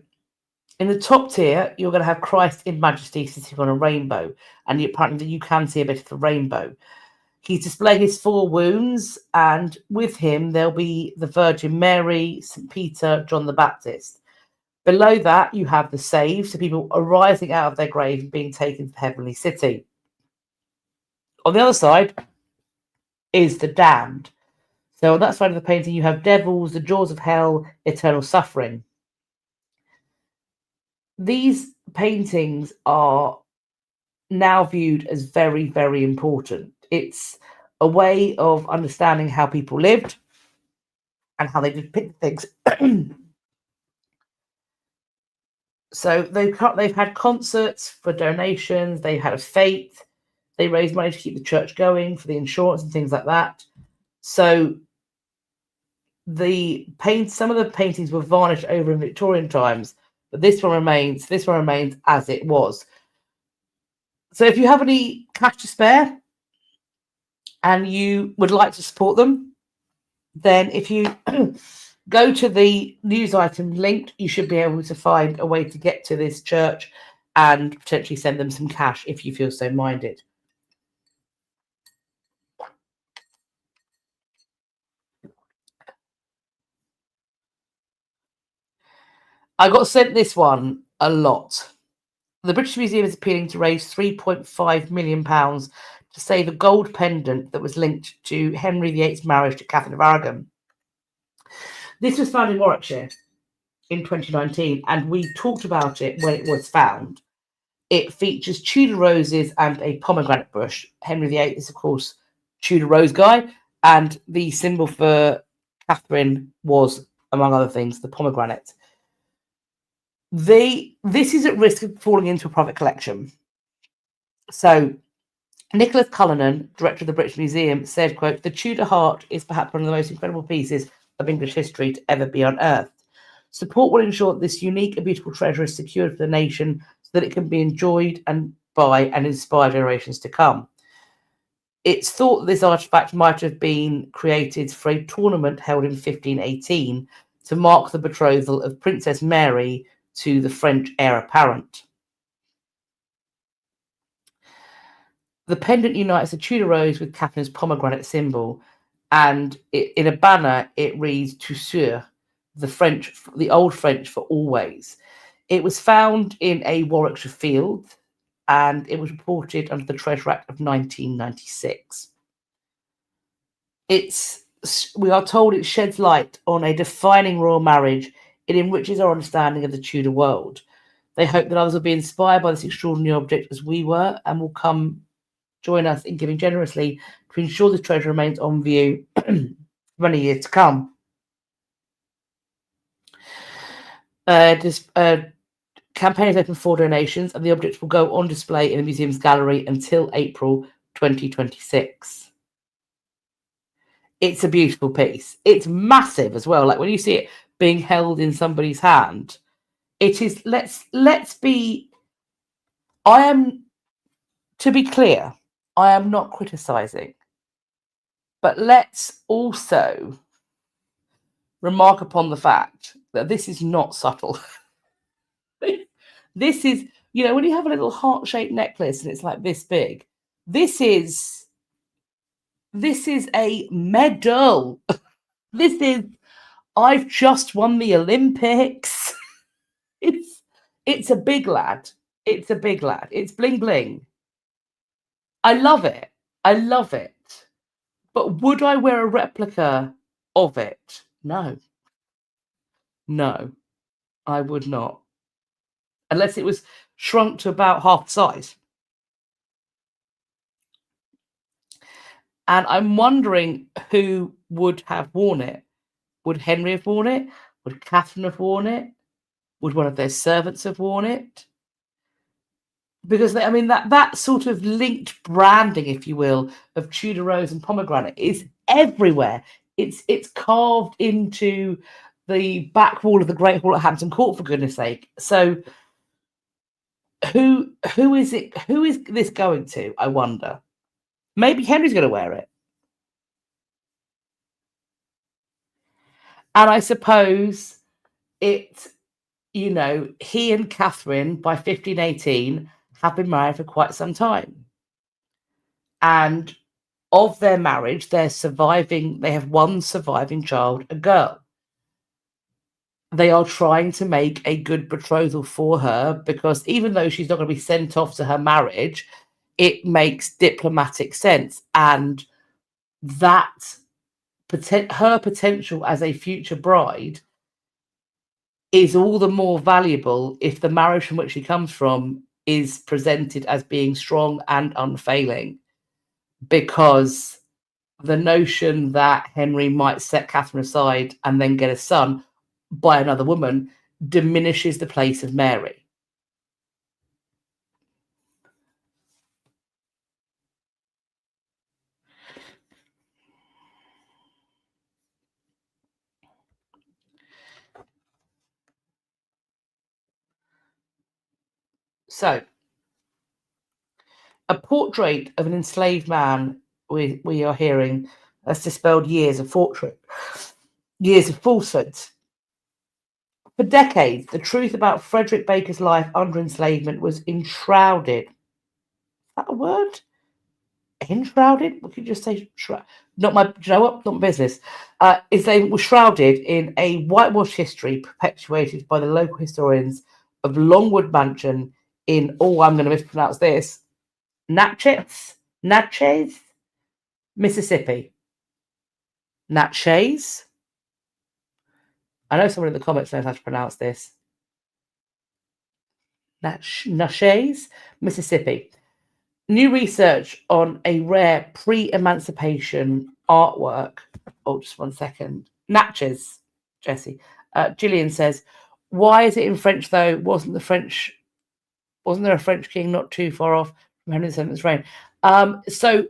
in the top tier, you're going to have Christ in Majesty sitting on a rainbow, and apparently you can see a bit of the rainbow. He's displaying his 4 wounds, and with him there'll be the Virgin Mary, St. Peter, John the Baptist. Below that, you have the saved, so people arising out of their grave and being taken to the heavenly city. On the other side is the damned. So on that side of the painting, you have devils, the jaws of hell, eternal suffering. These paintings are now viewed as very, very important. It's a way of understanding how people lived and how they depict things. So they've had concerts for donations. They've had a fete. They raised money to keep the church going for the insurance and things like that. So some of the paintings were varnished over in Victorian times, but this one remains as it was. So if you have any cash to spare and you would like to support them, then if you go to the news item linked, you should be able to find a way to get to this church and potentially send them some cash if you feel so minded. I got sent this one a lot. The British Museum is appealing to raise £3.5 million to save a gold pendant that was linked to Henry VIII's marriage to Catherine of Aragon. This was found in Warwickshire in 2019, and we talked about it when it was found. It features Tudor roses and a pomegranate bush. Henry VIII is, of course, Tudor rose guy, and the symbol for Catherine was, among other things, the pomegranate. This is at risk of falling into a private collection. So Nicholas Cullinan, director of the British Museum, said, quote, "The Tudor heart is perhaps one of the most incredible pieces of English history to ever be unearthed. Support will ensure that this unique and beautiful treasure is secured for the nation so that it can be enjoyed and by and inspire generations to come." It's thought that this artifact might have been created for a tournament held in 1518 to mark the betrothal of Princess Mary to the French heir apparent. The pendant unites the Tudor rose with Catherine's pomegranate symbol, and in a banner it reads "Toujours," the Old French for always. It was found in a Warwickshire field, and it was reported under the Treasure Act of 1996. We are told it sheds light on a defining royal marriage. It enriches our understanding of the Tudor world. They hope that others will be inspired by this extraordinary object as we were, and will come join us in giving generously to ensure the treasure remains on view for many years to come. Campaign is open for donations, and the objects will go on display in the museum's gallery until April 2026. It's a beautiful piece. It's massive as well. Like when you see it being held in somebody's hand, it is. Let's be. To be clear, I am not criticizing, but let's also remark upon the fact that this is not subtle. This is, when you have a little heart-shaped necklace and it's like this big, this is a medal. This is, I've just won the Olympics. It's a big lad. It's a big lad. It's bling bling. I love it. But would I wear a replica of it? No, I would not. Unless it was shrunk to about half the size. And I'm wondering who would have worn it. Would Henry have worn it? Would Catherine have worn it? Would one of their servants have worn it? Because that sort of linked branding, if you will, of Tudor rose and pomegranate is everywhere. It's carved into the back wall of the Great Hall at Hampton Court, for goodness sake. So who is it? Who is this going to? I wonder. Maybe Henry's going to wear it. And I suppose it, he and Catherine by 1518 have been married for quite some time. And of their marriage, they have one surviving child, a girl. They are trying to make a good betrothal for her because even though she's not going to be sent off to her marriage, it makes diplomatic sense. And that her potential as a future bride is all the more valuable if the marriage from which she comes from is presented as being strong and unfailing, because the notion that Henry might set Catherine aside and then get a son by another woman diminishes the place of Mary. So, a portrait of an enslaved man we are hearing has dispelled years of falsehoods. For decades, the truth about Frederick Baker's life under enslavement was enshrouded. Is that a word? Enshrouded? We could just say not my. Do you know what? Not my business. Enslavement was shrouded in a whitewashed history perpetuated by the local historians of Longwood Mansion in, I'm going to mispronounce this, Natchez, Mississippi. Natchez. I know someone in the comments knows how to pronounce this. Natchez, Mississippi. New research on a rare pre-emancipation artwork. Oh, just one second. Natchez, Jessie. Gillian says, why is it in French though? Wasn't there a French king not too far off from Henry VII's reign? So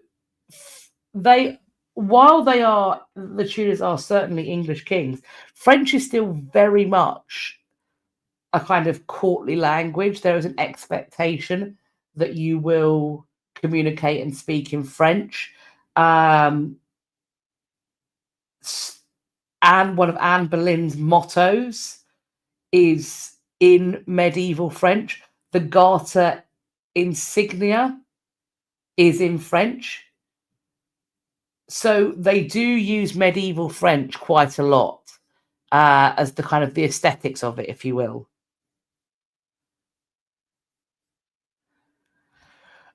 while the Tudors are certainly English kings, French is still very much a kind of courtly language. There is an expectation that you will communicate and speak in French. And one of Anne Boleyn's mottos is in medieval French. The Garter insignia is in French. So they do use medieval French quite a lot as the kind of the aesthetics of it, if you will.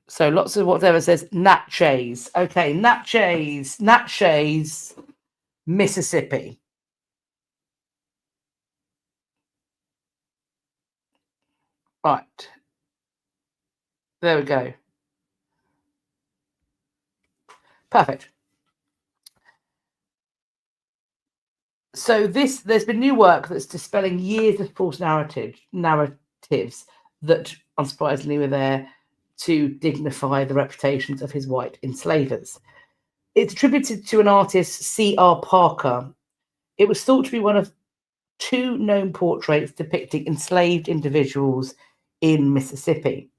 So lots of whatever says Natchez. Okay, Natchez, Mississippi. Right. There we go. Perfect. So there's been new work that's dispelling years of false narratives that, unsurprisingly, were there to dignify the reputations of his white enslavers. It's attributed to an artist, C.R. Parker. It was thought to be one of two known portraits depicting enslaved individuals in Mississippi.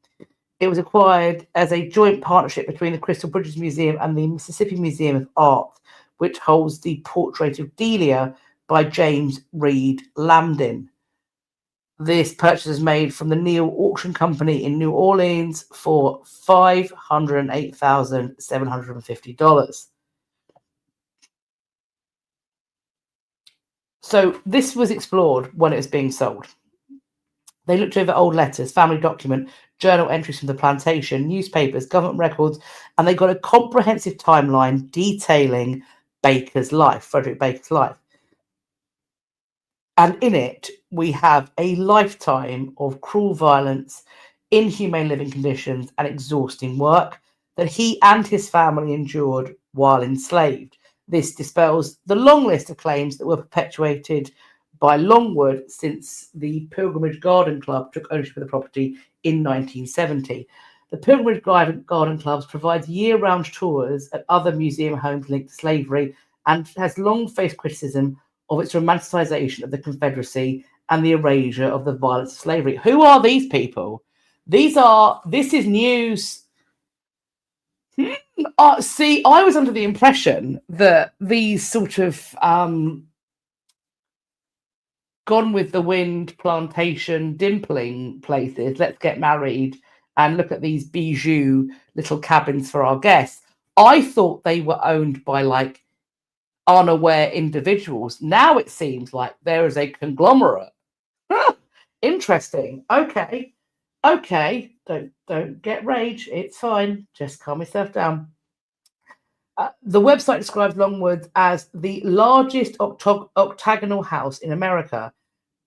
It was acquired as a joint partnership between the Crystal Bridges Museum and the Mississippi Museum of Art, which holds the portrait of Delia by James Reed Lambdin. This purchase is made from the Neal Auction Company in New Orleans for $508,750. So this was explored when it was being sold. They looked over old letters, family document, journal entries from the plantation, newspapers, government records, and they got a comprehensive timeline detailing Frederick Baker's life. And in it, we have a lifetime of cruel violence, inhumane living conditions, and exhausting work that he and his family endured while enslaved. This dispels the long list of claims that were perpetuated by Longwood since the Pilgrimage Garden Club took ownership of the property in 1970. The Pilgrimage Garden Club provides year-round tours at other museum homes linked to slavery and has long faced criticism of its romanticisation of the Confederacy and the erasure of the violence of slavery. Who are these people? This is news. See, I was under the impression that these sort of gone with the wind, plantation, dimpling places, let's get married and look at these bijou little cabins for our guests. I thought they were owned by like unaware individuals. Now it seems like there is a conglomerate. Interesting. Okay. Don't get rage. It's fine. Just calm yourself down. The website describes Longwood as the largest octagonal house in America,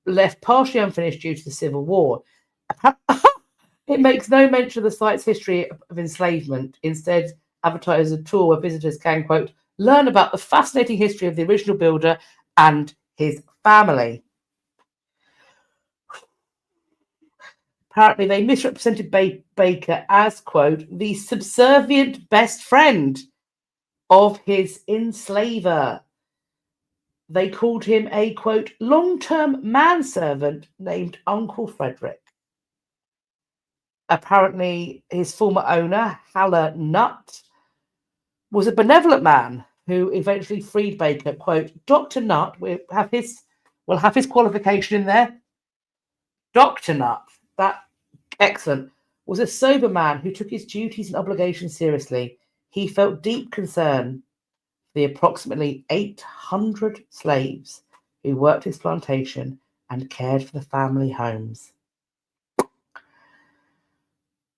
left partially unfinished due to the Civil War. It makes no mention of the site's history of enslavement. Instead, advertises a tour where visitors can, quote, learn about the fascinating history of the original builder and his family. Apparently, they misrepresented Baker as, quote, the subservient best friend of his enslaver. They called him a, quote, long-term manservant named Uncle Frederick. Apparently, his former owner, Haller Nutt, was a benevolent man who eventually freed Baker. Quote, Dr. Nutt, we'll have his qualification in there. Dr. Nutt, that excellent, was a sober man who took his duties and obligations seriously. He felt deep concern for the approximately 800 slaves who worked his plantation and cared for the family homes.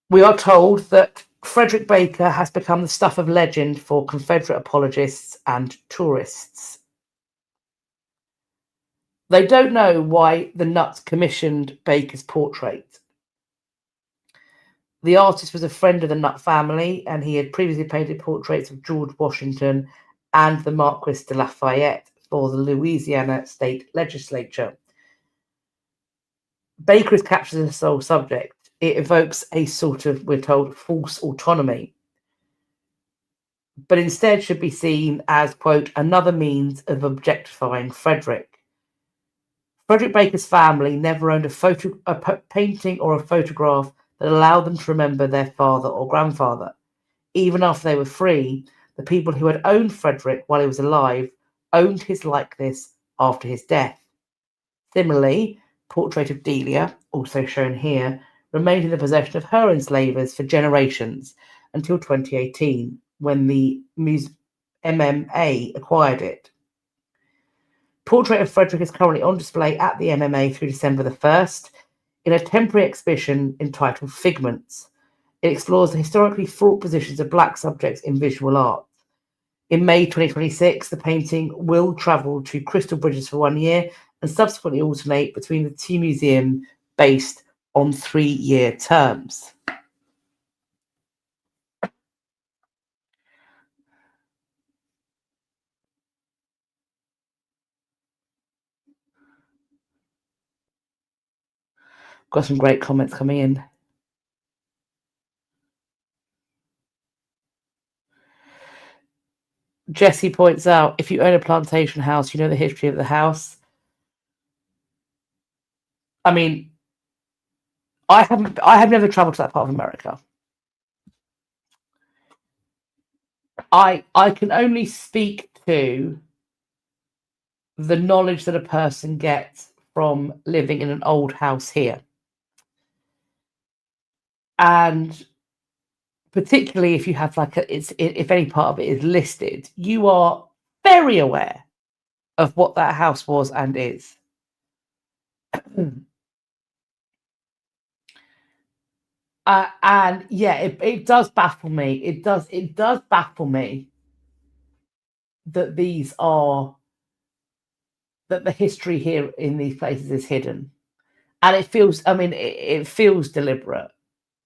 We are told that Frederick Baker has become the stuff of legend for Confederate apologists and tourists. They don't know why the Nutts commissioned Baker's portrait. The artist was a friend of the Nutt family, and he had previously painted portraits of George Washington and the Marquis de Lafayette for the Louisiana state legislature. Baker is captured as a sole subject. It evokes a sort of, we're told, false autonomy, but instead should be seen as, quote, another means of objectifying Frederick. Frederick Baker's family never owned a painting or a photograph that allowed them to remember their father or grandfather. Even after they were free, the people who had owned Frederick while he was alive owned his likeness after his death. Similarly, portrait of Delia, also shown here, remained in the possession of her enslavers for generations until 2018, when the MMA acquired it. Portrait of Frederick is currently on display at the MMA through December the 1st in a temporary exhibition entitled Figments. It explores the historically fraught positions of Black subjects in visual art. In May 2026, the painting will travel to Crystal Bridges for 1 year and subsequently alternate between the two museums based on 3-year terms. Got some great comments coming in. Jessie points out, if you own a plantation house, you know the history of the house. I mean, I have never traveled to that part of America. I can only speak to the knowledge that a person gets from living in an old house here. And particularly if you have if any part of it is listed, you are very aware of what that house was and is. And yeah, it does baffle me. It does baffle me that that the history here in these places is hidden. And it feels, I mean, it feels deliberate.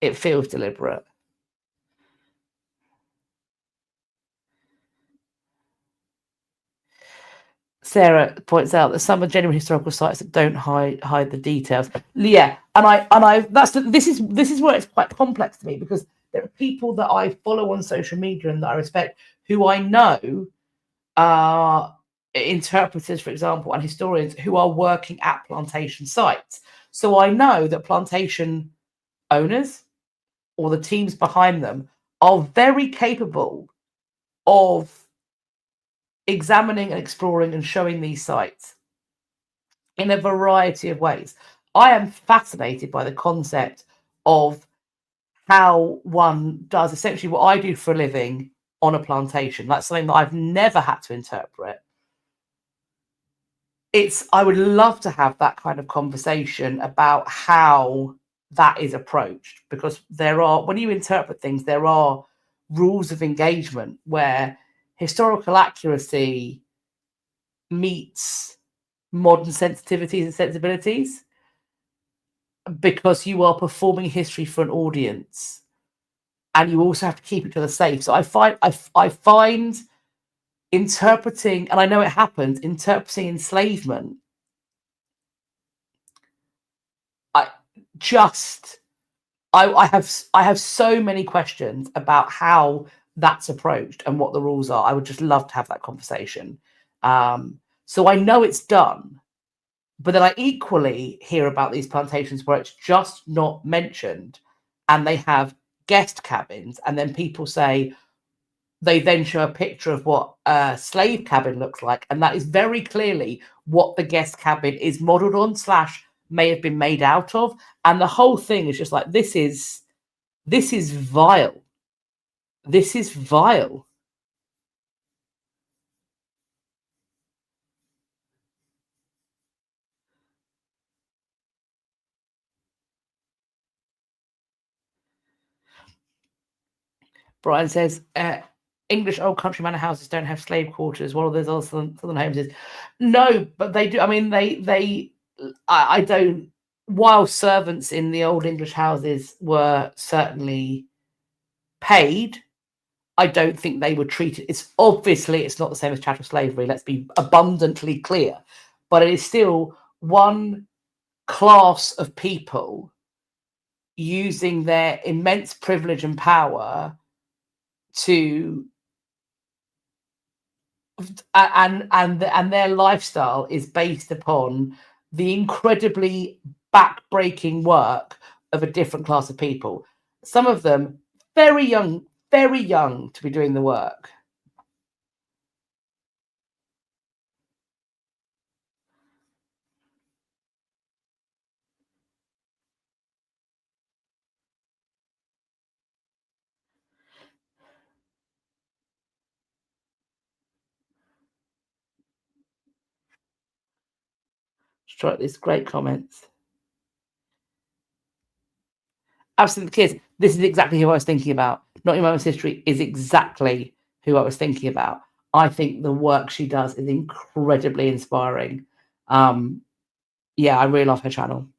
It feels deliberate. Sarah points out that some are genuine historical sites that don't hide the details. Yeah, and this is where it's quite complex to me, because there are people that I follow on social media and that I respect, who I know are interpreters, for example, and historians who are working at plantation sites. So I know that plantation owners or the teams behind them are very capable of examining and exploring and showing these sites in a variety of ways. I am fascinated by the concept of how one does essentially what I do for a living on a plantation. That's something that I've never had to interpret. I would love to have that kind of conversation about how that is approached, because when you interpret things, there are rules of engagement where historical accuracy meets modern sensitivities and sensibilities, because you are performing history for an audience and you also have to keep each other safe. So I find interpreting, and I know it happens, interpreting enslavement, I have so many questions about how that's approached and what the rules are. I would just love to have that conversation. So I know it's done, but then I equally hear about these plantations where it's just not mentioned, and they have guest cabins, and then people say, they then show a picture of what a slave cabin looks like, and that is very clearly what the guest cabin is modeled on / may have been made out of. And the whole thing is just like, this is vile. This is vile. Brian says, English old country manor houses don't have slave quarters, while there's also southern homes is. No, but they do. I mean, I don't. While servants in the old English houses were certainly paid, I don't think they were treated. It's not the same as chattel slavery. Let's be abundantly clear, but it is still one class of people using their immense privilege and power to, and their lifestyle is based upon the incredibly back-breaking work of a different class of people. Some of them very young to be doing the work. Strike this great comments. Absolutely, kids. This is exactly who I was thinking about. Not Your Mama's History is exactly who I was thinking about. I think the work she does is incredibly inspiring. Yeah, I really love her channel.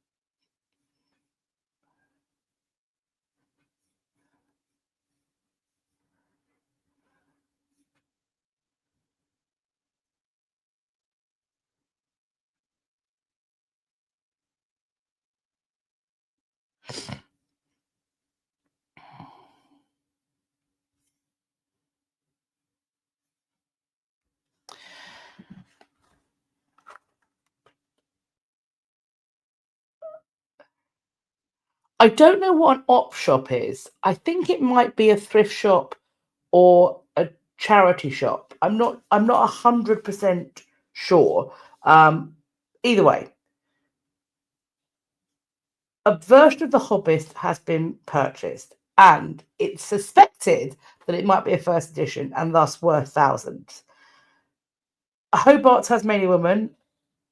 I don't know what an op shop is. I think it might be a thrift shop or a charity shop. I'm not 100% sure. Either way, a version of The Hobbit has been purchased, and it's suspected that it might be a first edition and thus worth thousands. A Hobart Tasmania woman,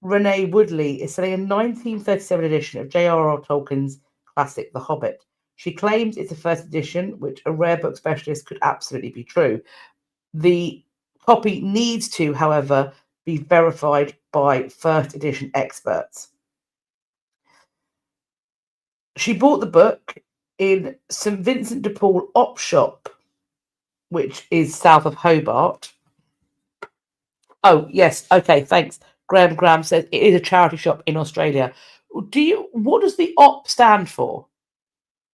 Renee Woodley, is selling a 1937 edition of J.R.R. Tolkien's classic The Hobbit. She claims it's a first edition, which a rare book specialist could absolutely be true. The copy needs to, however, be verified by first edition experts. She bought the book in St Vincent de Paul Op Shop, which is south of Hobart. Oh, yes. Okay, thanks. Graham says it is a charity shop in Australia. What does the OP stand for?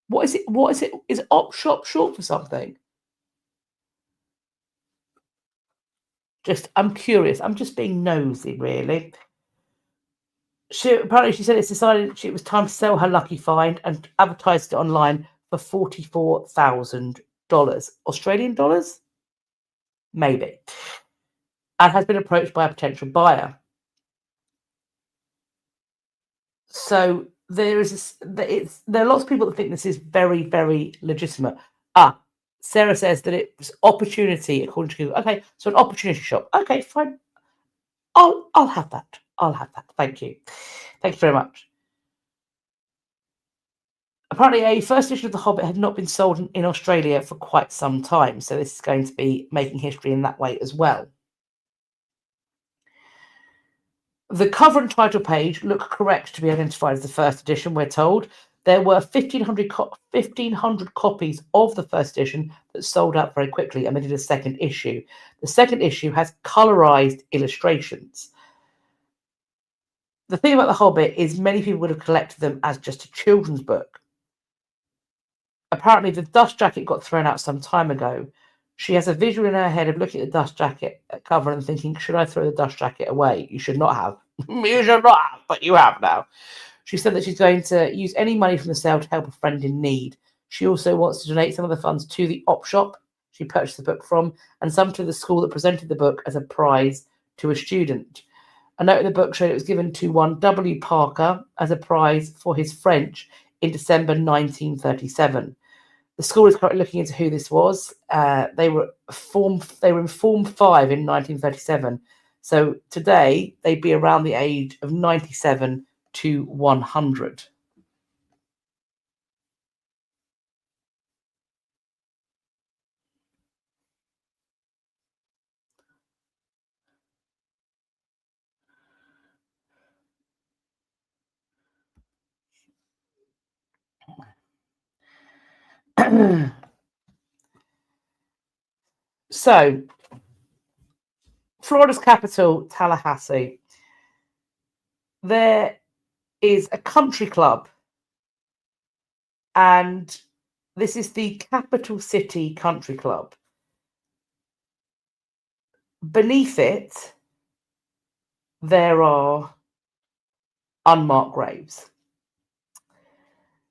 What is it? What is it? Is op shop short for something? I'm curious. I'm just being nosy, really. Apparently she said it's decided it was time to sell her lucky find and advertised it online for $44,000. Australian dollars? Maybe. And has been approached by a potential buyer. So there are lots of people that think this is very, very legitimate. Sarah says that it's opportunity according to Google. Okay, so an opportunity shop. Okay, fine. I'll have that. I'll have that. Thank you. Thank you very much. Apparently, a first edition of The Hobbit had not been sold in Australia for quite some time, so this is going to be making history in that way as well. The cover and title page look correct to be identified as the first edition, we're told. There were 1,500 copies of the first edition that sold out very quickly, and they did a second issue. The second issue has colorized illustrations. The thing about The Hobbit is many people would have collected them as just a children's book. Apparently, the dust jacket got thrown out some time ago. She has a visual in her head of looking at the dust jacket cover and thinking, should I throw the dust jacket away? You should not have. You should not have, but you have now. She said that she's going to use any money from the sale to help a friend in need. She also wants to donate some of the funds to the op shop she purchased the book from, and some to the school that presented the book as a prize to a student. A note in the book showed it was given to one W. Parker as a prize for his French in December 1937. The school is currently looking into who this was. They were in Form 5 in 1937. So today they'd be around the age of 97 to 100. So, Florida's capital, Tallahassee. There is a country club, and this is the Capital City Country Club. Beneath it, there are unmarked graves.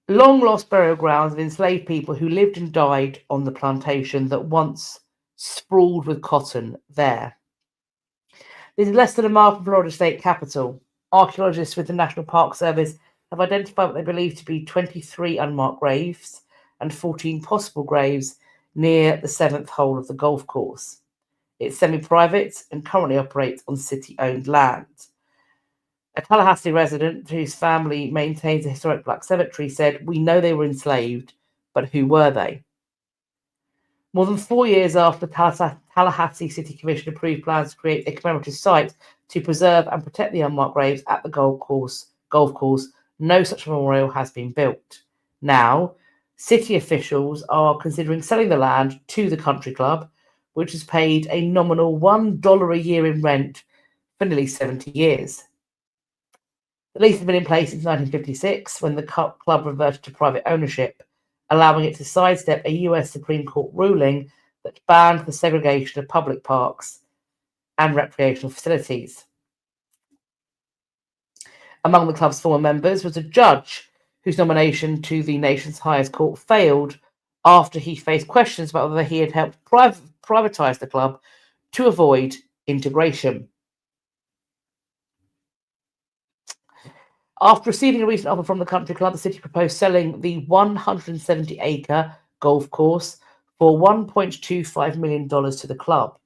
Long lost burial grounds of enslaved people who lived and died on the plantation that once sprawled with cotton there. This is less than a mile from Florida state capital. Archaeologists with the National Park Service have identified what they believe to be 23 unmarked graves and 14 possible graves near the 7th hole of the golf course. It's semi-private and currently operates on city-owned land. A Tallahassee resident whose family maintains a historic black cemetery said, "We know they were enslaved, but who were they?" More than 4 years after the Tallahassee City Commission approved plans to create a commemorative site to preserve and protect the unmarked graves at the golf course, no such memorial has been built. Now, city officials are considering selling the land to the country club, which has paid a nominal $1 a year in rent for nearly 70 years. The lease has been in place since 1956, when the club reverted to private ownership, allowing it to sidestep a US Supreme Court ruling that banned the segregation of public parks and recreational facilities. Among the club's former members was a judge whose nomination to the nation's highest court failed after he faced questions about whether he had helped privatize the club to avoid integration. After receiving a recent offer from the country club, the city proposed selling the 170-acre golf course for $1.25 million to the club,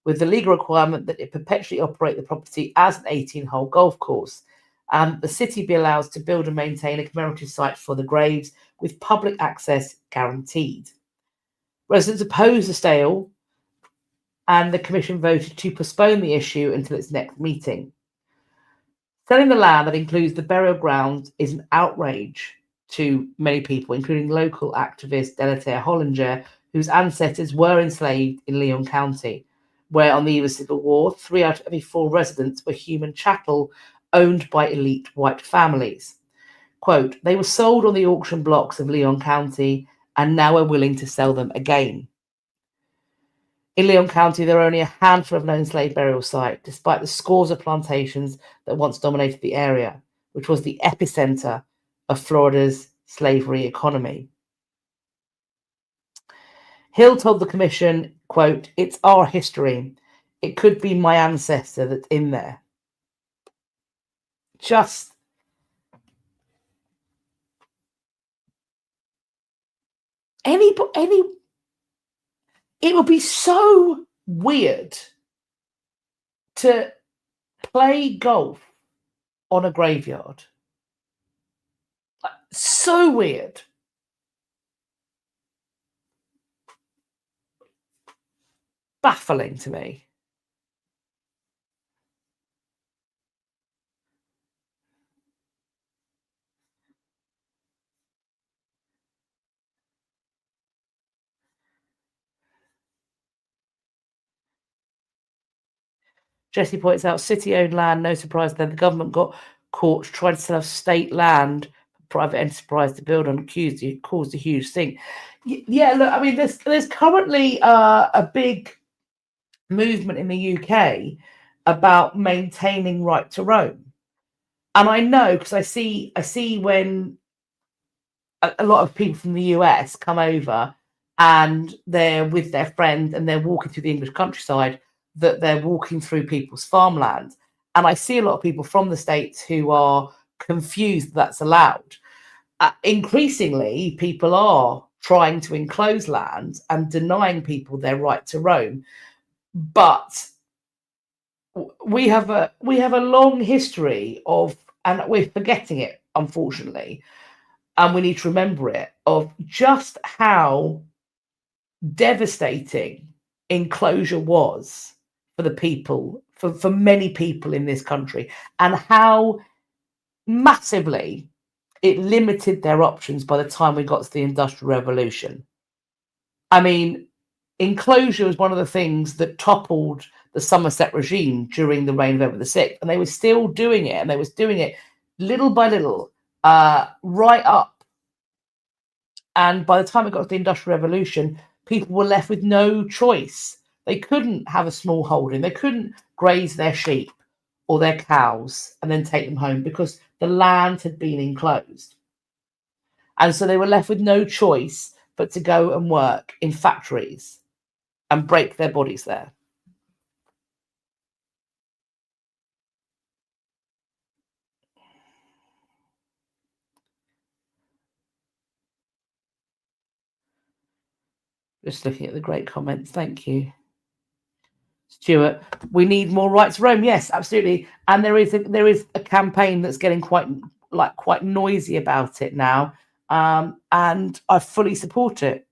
with the legal requirement that it perpetually operate the property as an 18-hole golf course, and the city be allowed to build and maintain a commemorative site for the graves with public access guaranteed. Residents opposed the sale, and the commission voted to postpone the issue until its next meeting. Selling the land that includes the burial ground is an outrage to many people, including local activist Delataire Hollinger, whose ancestors were enslaved in Leon County. where on the eve of civil war, 3 out of every 4 residents were human chattel owned by elite white families. Quote, they were sold on the auction blocks of Leon County and now are willing to sell them again. In Leon County, there are only a handful of known slave burial sites, despite the scores of plantations that once dominated the area, which was the epicenter of Florida's slavery economy. Hill told the commission, quote, it's our history. It could be my ancestor that's in there. Just any it would be so weird to play golf on a graveyard. So weird. Baffling to me. Jessie points out city-owned land, no surprise then. The government got caught trying to sell off state land for private enterprise to build on, caused a huge thing. Yeah, look, I mean, there's currently a big movement in the UK about maintaining right to roam. And I know, because I see when a lot of people from the US come over and they're with their friend and they're walking through the English countryside, that they're walking through people's farmland. And I see a lot of people from the States who are confused that's allowed. Increasingly, people are trying to enclose land and denying people their right to roam. But we have a long history of, and we're forgetting it, unfortunately, and we need to remember it, of just how devastating enclosure was for the people, for many people in this country, and how massively it limited their options by the time we got to the Industrial Revolution. I mean, enclosure was one of the things that toppled the Somerset regime during the reign of Edward VI, and they were still doing it, and they was doing it little by little, right up. And by the time it got to the Industrial Revolution, people were left with no choice. They couldn't have a small holding. They couldn't graze their sheep or their cows and then take them home because the land had been enclosed. And so they were left with no choice but to go and work in factories and break their bodies there. Just looking at the great comments. Thank you, Stuart. We need more right to roam. Yes, absolutely. And there is a campaign that's getting quite noisy about it now. And I fully support it.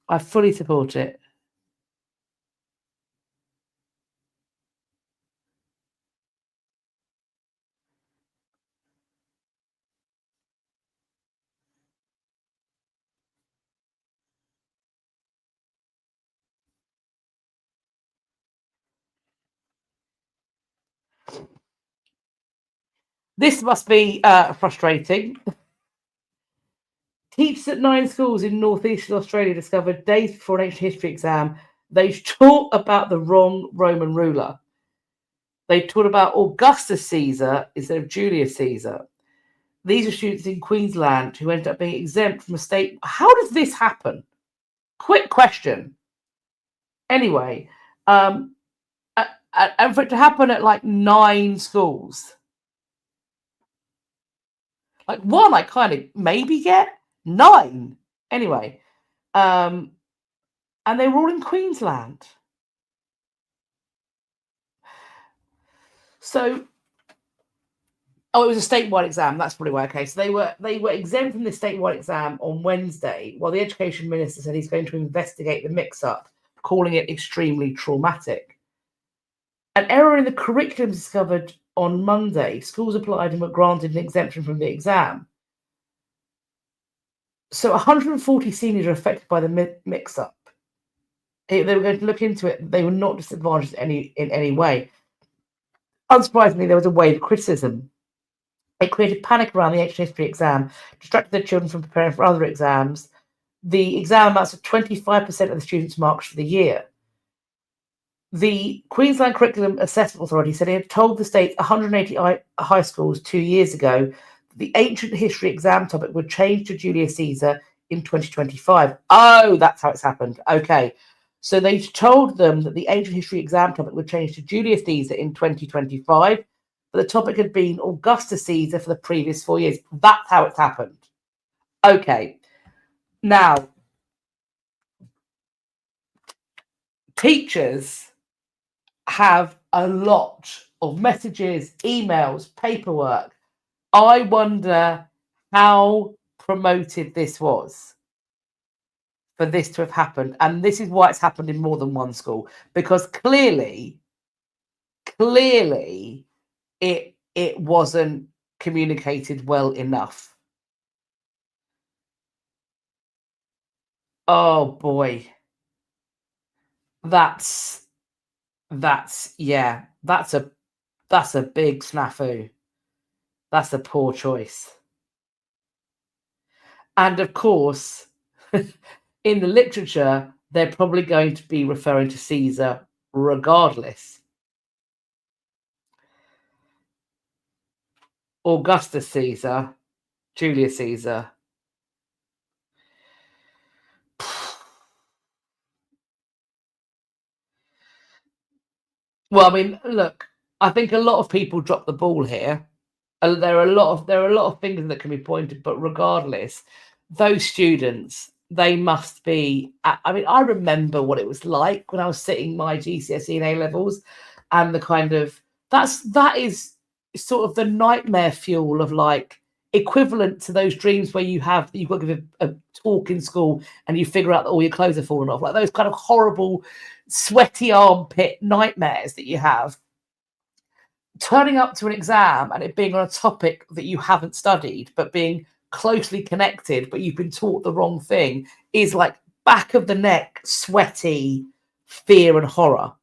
I fully support it. This must be frustrating. Teachers at 9 schools in northeastern Australia discovered days before an ancient history exam they taught about the wrong Roman ruler. They taught about Augustus Caesar instead of Julius Caesar. These are students in Queensland who ended up being exempt from a state. How does this happen? Quick question. Anyway, and for it to happen at like 9 schools, like 1 I kind of maybe get, 9 anyway, and they were all in Queensland. So, oh, it was a statewide exam. That's probably why. Okay, so they were exempt from the statewide exam on Wednesday, while the education minister said he's going to investigate the mix-up, calling it extremely traumatic. An error in the curriculum discovered on Monday. Schools applied and were granted an exemption from the exam. So 140 seniors are affected by the mix-up. They were going to look into it. They were not disadvantaged in any way. Unsurprisingly, there was a wave of criticism. It created panic around the ancient history exam, distracted the children from preparing for other exams. The exam amounts to 25% of the students' marks for the year. The Queensland Curriculum Assessment Authority said it had told the state's 180 high schools 2 years ago that the ancient history exam topic would change to Julius Caesar in 2025. Oh, that's how it's happened. Okay. So they told them that the ancient history exam topic would change to Julius Caesar in 2025, but the topic had been Augustus Caesar for the previous 4 years. That's how it's happened. Okay. Now, teachers have a lot of messages, emails, paperwork. I wonder how promoted this was for this to have happened. And this is why it's happened in more than one school, because clearly it wasn't communicated well enough. Oh boy. That's a big snafu. That's a poor choice. And of course, in the literature, they're probably going to be referring to Caesar regardless. Augustus Caesar, Julius Caesar. Well, I mean, look, I think a lot of people drop the ball here. There are a lot of things that can be pointed, but regardless, those students, they must be. I mean, I remember what it was like when I was sitting my GCSE and A levels, and the kind of that is sort of the nightmare fuel of like equivalent to those dreams where you've got to give a talk in school and you figure out that all your clothes are falling off, like those kind of horrible, sweaty armpit nightmares that you have. Turning up to an exam and it being on a topic that you haven't studied, but being closely connected, but you've been taught the wrong thing, is like back of the neck, sweaty fear and horror.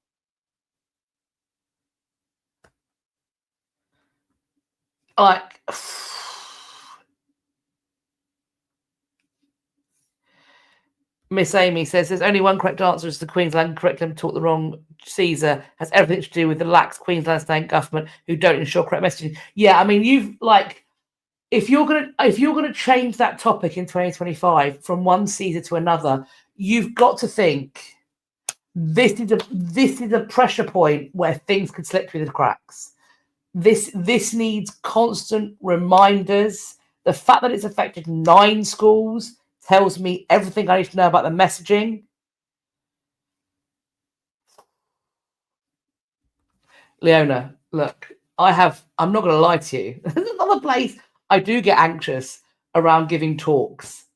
Like, Miss Amy says there's only one correct answer, is the Queensland curriculum taught the wrong Caesar, has everything to do with the lax Queensland state government who don't ensure correct messaging. Yeah, I mean, you've like, if you're gonna change that topic in 2025 from one Caesar to another, you've got to think this is a pressure point where things could slip through the cracks. This needs constant reminders. The fact that it's affected 9 schools tells me everything I need to know about the messaging. Leona, look, I'm not going to lie to you. There's another place I do get anxious around giving talks,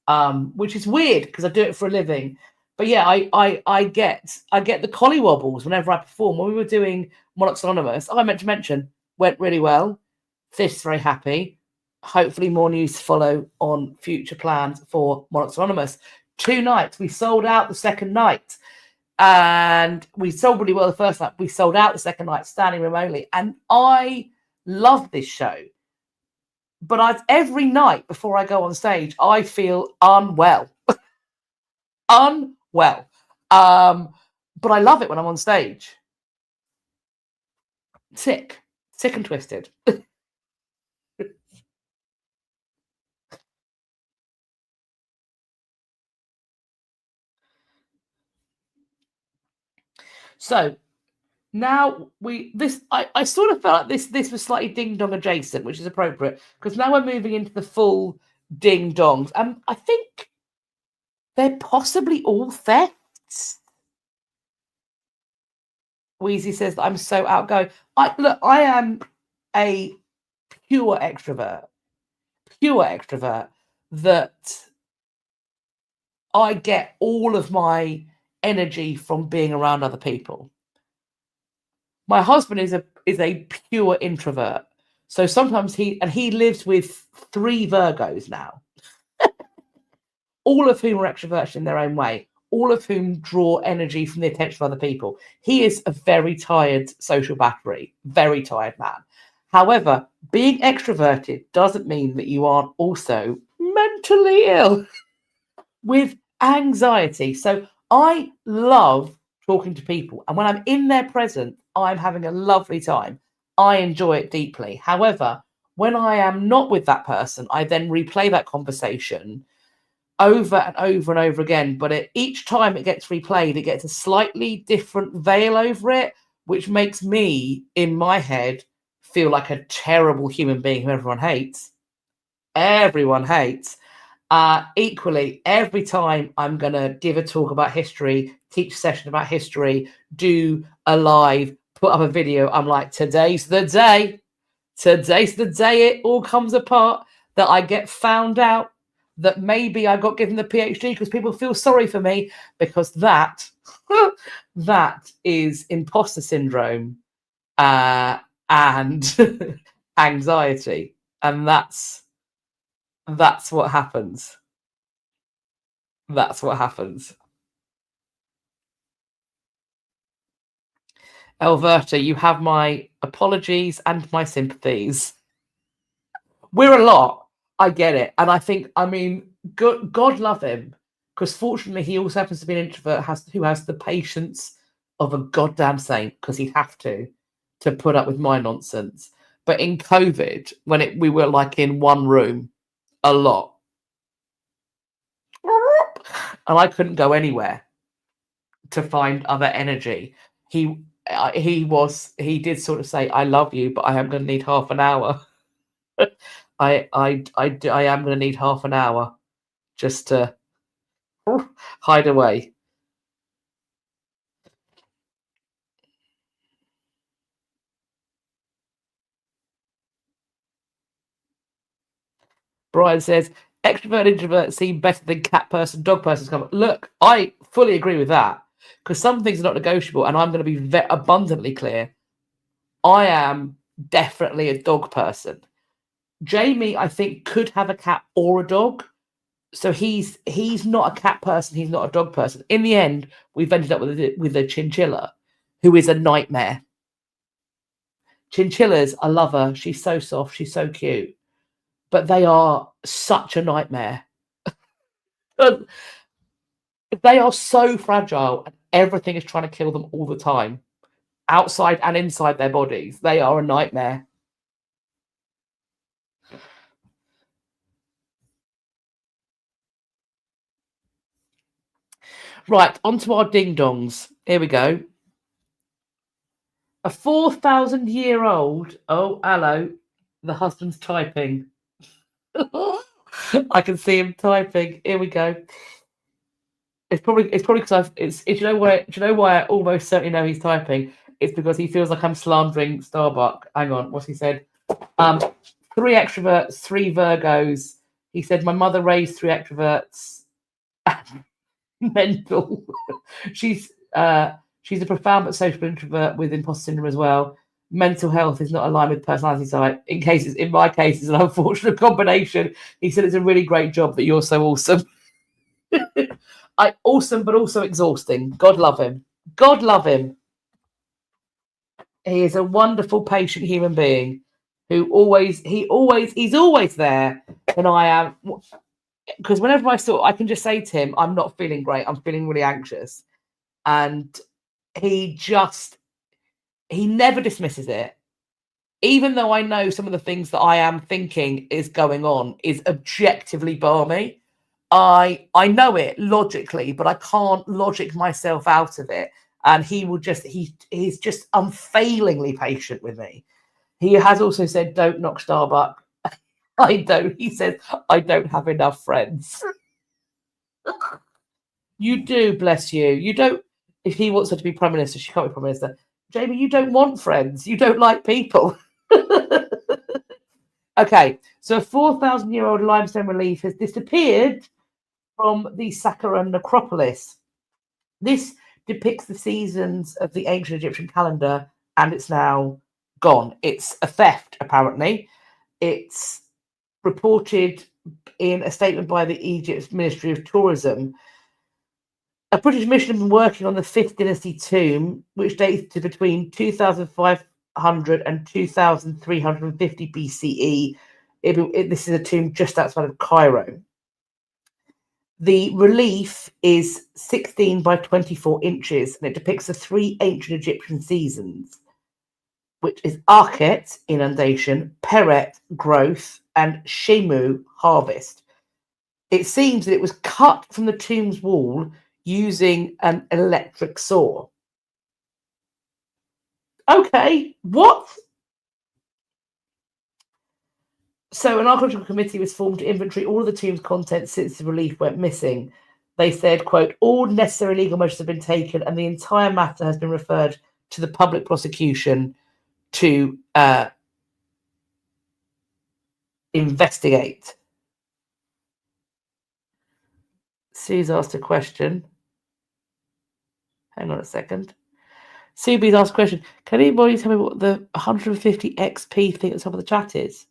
which is weird because I do it for a living. But yeah, I get the collywobbles whenever I perform. When we were doing Monarchs Anonymous, I meant to mention, went really well. Fif's very happy. Hopefully more news to follow on future plans for Monarchs Anonymous. 2 nights. We sold out the second night. And we sold really well the first night. We sold out the second night standing room only. And I love this show. But every night before I go on stage, I feel unwell. Unwell. But I love it when I'm on stage. Sick and twisted. So now I sort of felt like this was slightly ding dong adjacent, which is appropriate because now we're moving into the full ding dongs, and I think they're possibly all thefts. Wheezy says that I'm so outgoing. I am a pure extrovert that I get all of my energy from being around other people. My husband is a pure introvert. So sometimes he lives with 3 Virgos now, all of whom are extroverts in their own way. all of whom draw energy from the attention of other people. He is a very tired social battery, very tired man. However, being extroverted doesn't mean that you aren't also mentally ill with anxiety. So I love talking to people, and when I'm in their presence, I'm having a lovely time. I enjoy it deeply. However, when I am not with that person, I then replay that conversation over and over and over again. But each time it gets replayed, it gets a slightly different veil over it, which makes me, in my head, feel like a terrible human being who everyone hates. Everyone hates. Equally, every time I'm going to give a talk about history, teach a session about history, do a live, put up a video, I'm like, today's the day. Today's the day it all comes apart, that I get found out that maybe I got given the PhD because people feel sorry for me, because that is imposter syndrome and anxiety. And that's what happens. That's what happens. Elverta, you have my apologies and my sympathies. We're a lot. I get it. And I think, I mean, God love him, because fortunately he also happens to be an introvert who has the patience of a goddamn saint, because he'd have to put up with my nonsense. But in COVID, when we were like in one room a lot, and I couldn't go anywhere to find other energy, he did sort of say, I love you, but I am going to need half an hour. I am going to need half an hour just to hide away. Brian says, extrovert, introvert seem better than cat person, dog person. Look, I fully agree with that, because some things are not negotiable, and I'm going to be abundantly clear. I am definitely a dog person. Jamie, I think, could have a cat or a dog. So he's not a cat person. He's not a dog person. In the end, we've ended up with a chinchilla, who is a nightmare. Chinchillas, I love her. She's so soft. She's so cute. But they are such a nightmare. They are so fragile, and everything is trying to kill them all the time, outside and inside their bodies. They are a nightmare. Right, onto our ding-dongs. Here we go. A 4,000-year-old... Oh, hello. The husband's typing. I can see him typing. Here we go. It's probably because do you know why I almost certainly know he's typing? It's because he feels like I'm slandering Starbuck. Hang on, what's he said? 3 extroverts, 3 Virgos. He said my mother raised 3 extroverts. Mental. She's a profound but social introvert with imposter syndrome as well. Mental health is not aligned with personality type. In my case, it's an unfortunate combination. He said it's a really great job that you're so awesome. Awesome, but also exhausting. God love him. God love him. He is a wonderful, patient human being who he's always there when I am. Because whenever I can just say to him, I'm not feeling great. I'm feeling really anxious. And he never dismisses it. Even though I know some of the things that I am thinking is going on is objectively balmy. I know it logically, but I can't logic myself out of it. And he's just unfailingly patient with me. He has also said, don't knock Starbuck. I don't. He says, I don't have enough friends. You do, bless you. You don't. If he wants her to be Prime Minister, she can't be Prime Minister. Jamie, you don't want friends. You don't like people. Okay, so a 4,000-year-old limestone relief has disappeared from the Saqqara necropolis. This depicts the seasons of the ancient Egyptian calendar, and it's now gone. It's a theft, apparently. It's reported in a statement by the Egypt's Ministry of Tourism. A British mission had been working on the 5th dynasty tomb, which dates to between 2500 and 2350 BCE. This is a tomb just outside of Cairo. The relief is 16 by 24 inches, and it depicts the 3 ancient Egyptian seasons, which is Akhet, inundation, Peret, growth, and Shemu, harvest. It seems that it was cut from the tomb's wall using an electric saw. Okay, what? So an archaeological committee was formed to inventory all of the tomb's contents since the relief went missing. They said, quote, all necessary legal measures have been taken and the entire matter has been referred to the public prosecution to investigate. Sue's asked a question. Hang on a second. Sue's asked a question. Can anybody tell me what the 150 XP thing at the top of the chat is?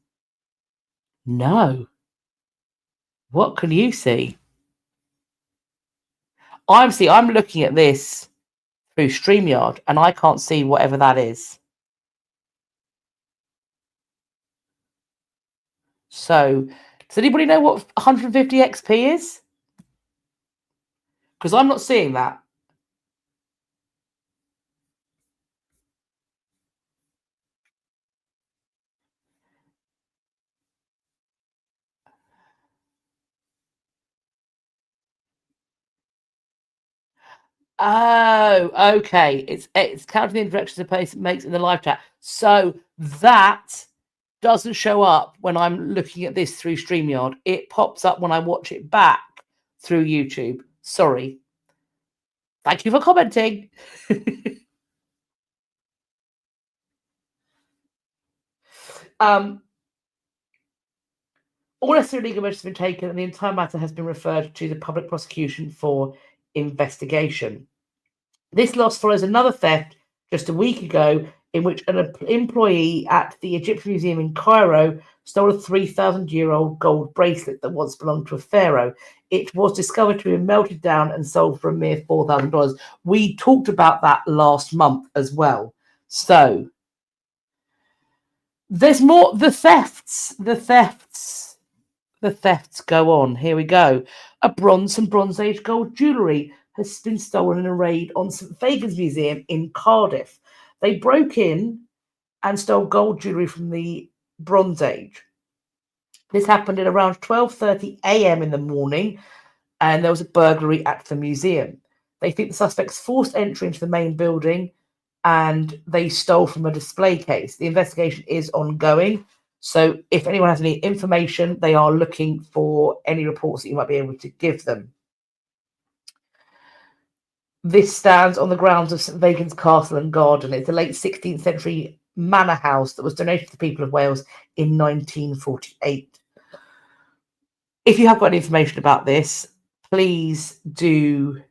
No. What can you see? I'm looking at this through StreamYard and I can't see whatever that is. So, does anybody know what 150 XP is? Because I'm not seeing that. Oh, okay. It's counting the interactions the person makes in the live chat. So that doesn't show up when I'm looking at this through StreamYard. It pops up when I watch it back through YouTube. Sorry. Thank you for commenting. All necessary legal measures have been taken and the entire matter has been referred to the public prosecution for investigation. This loss follows another theft just a week ago in which an employee at the Egyptian Museum in Cairo stole a 3,000-year-old gold bracelet that once belonged to a pharaoh. It was discovered to be melted down and sold for a mere $4,000. We talked about that last month as well. So there's more. The thefts go on. Here we go. Some Bronze Age gold jewellery has been stolen in a raid on St Fagan's Museum in Cardiff. They broke in and stole gold jewellery from the Bronze Age. This happened at around 12:30 a.m. in the morning, and there was a burglary at the museum. They think the suspects forced entry into the main building and they stole from a display case. The investigation is ongoing. So if anyone has any information, they are looking for any reports that you might be able to give them. This stands on the grounds of St Fagan's Castle and Garden. It's a late 16th century manor house that was donated to the people of Wales in 1948. If you have got any information about this, please do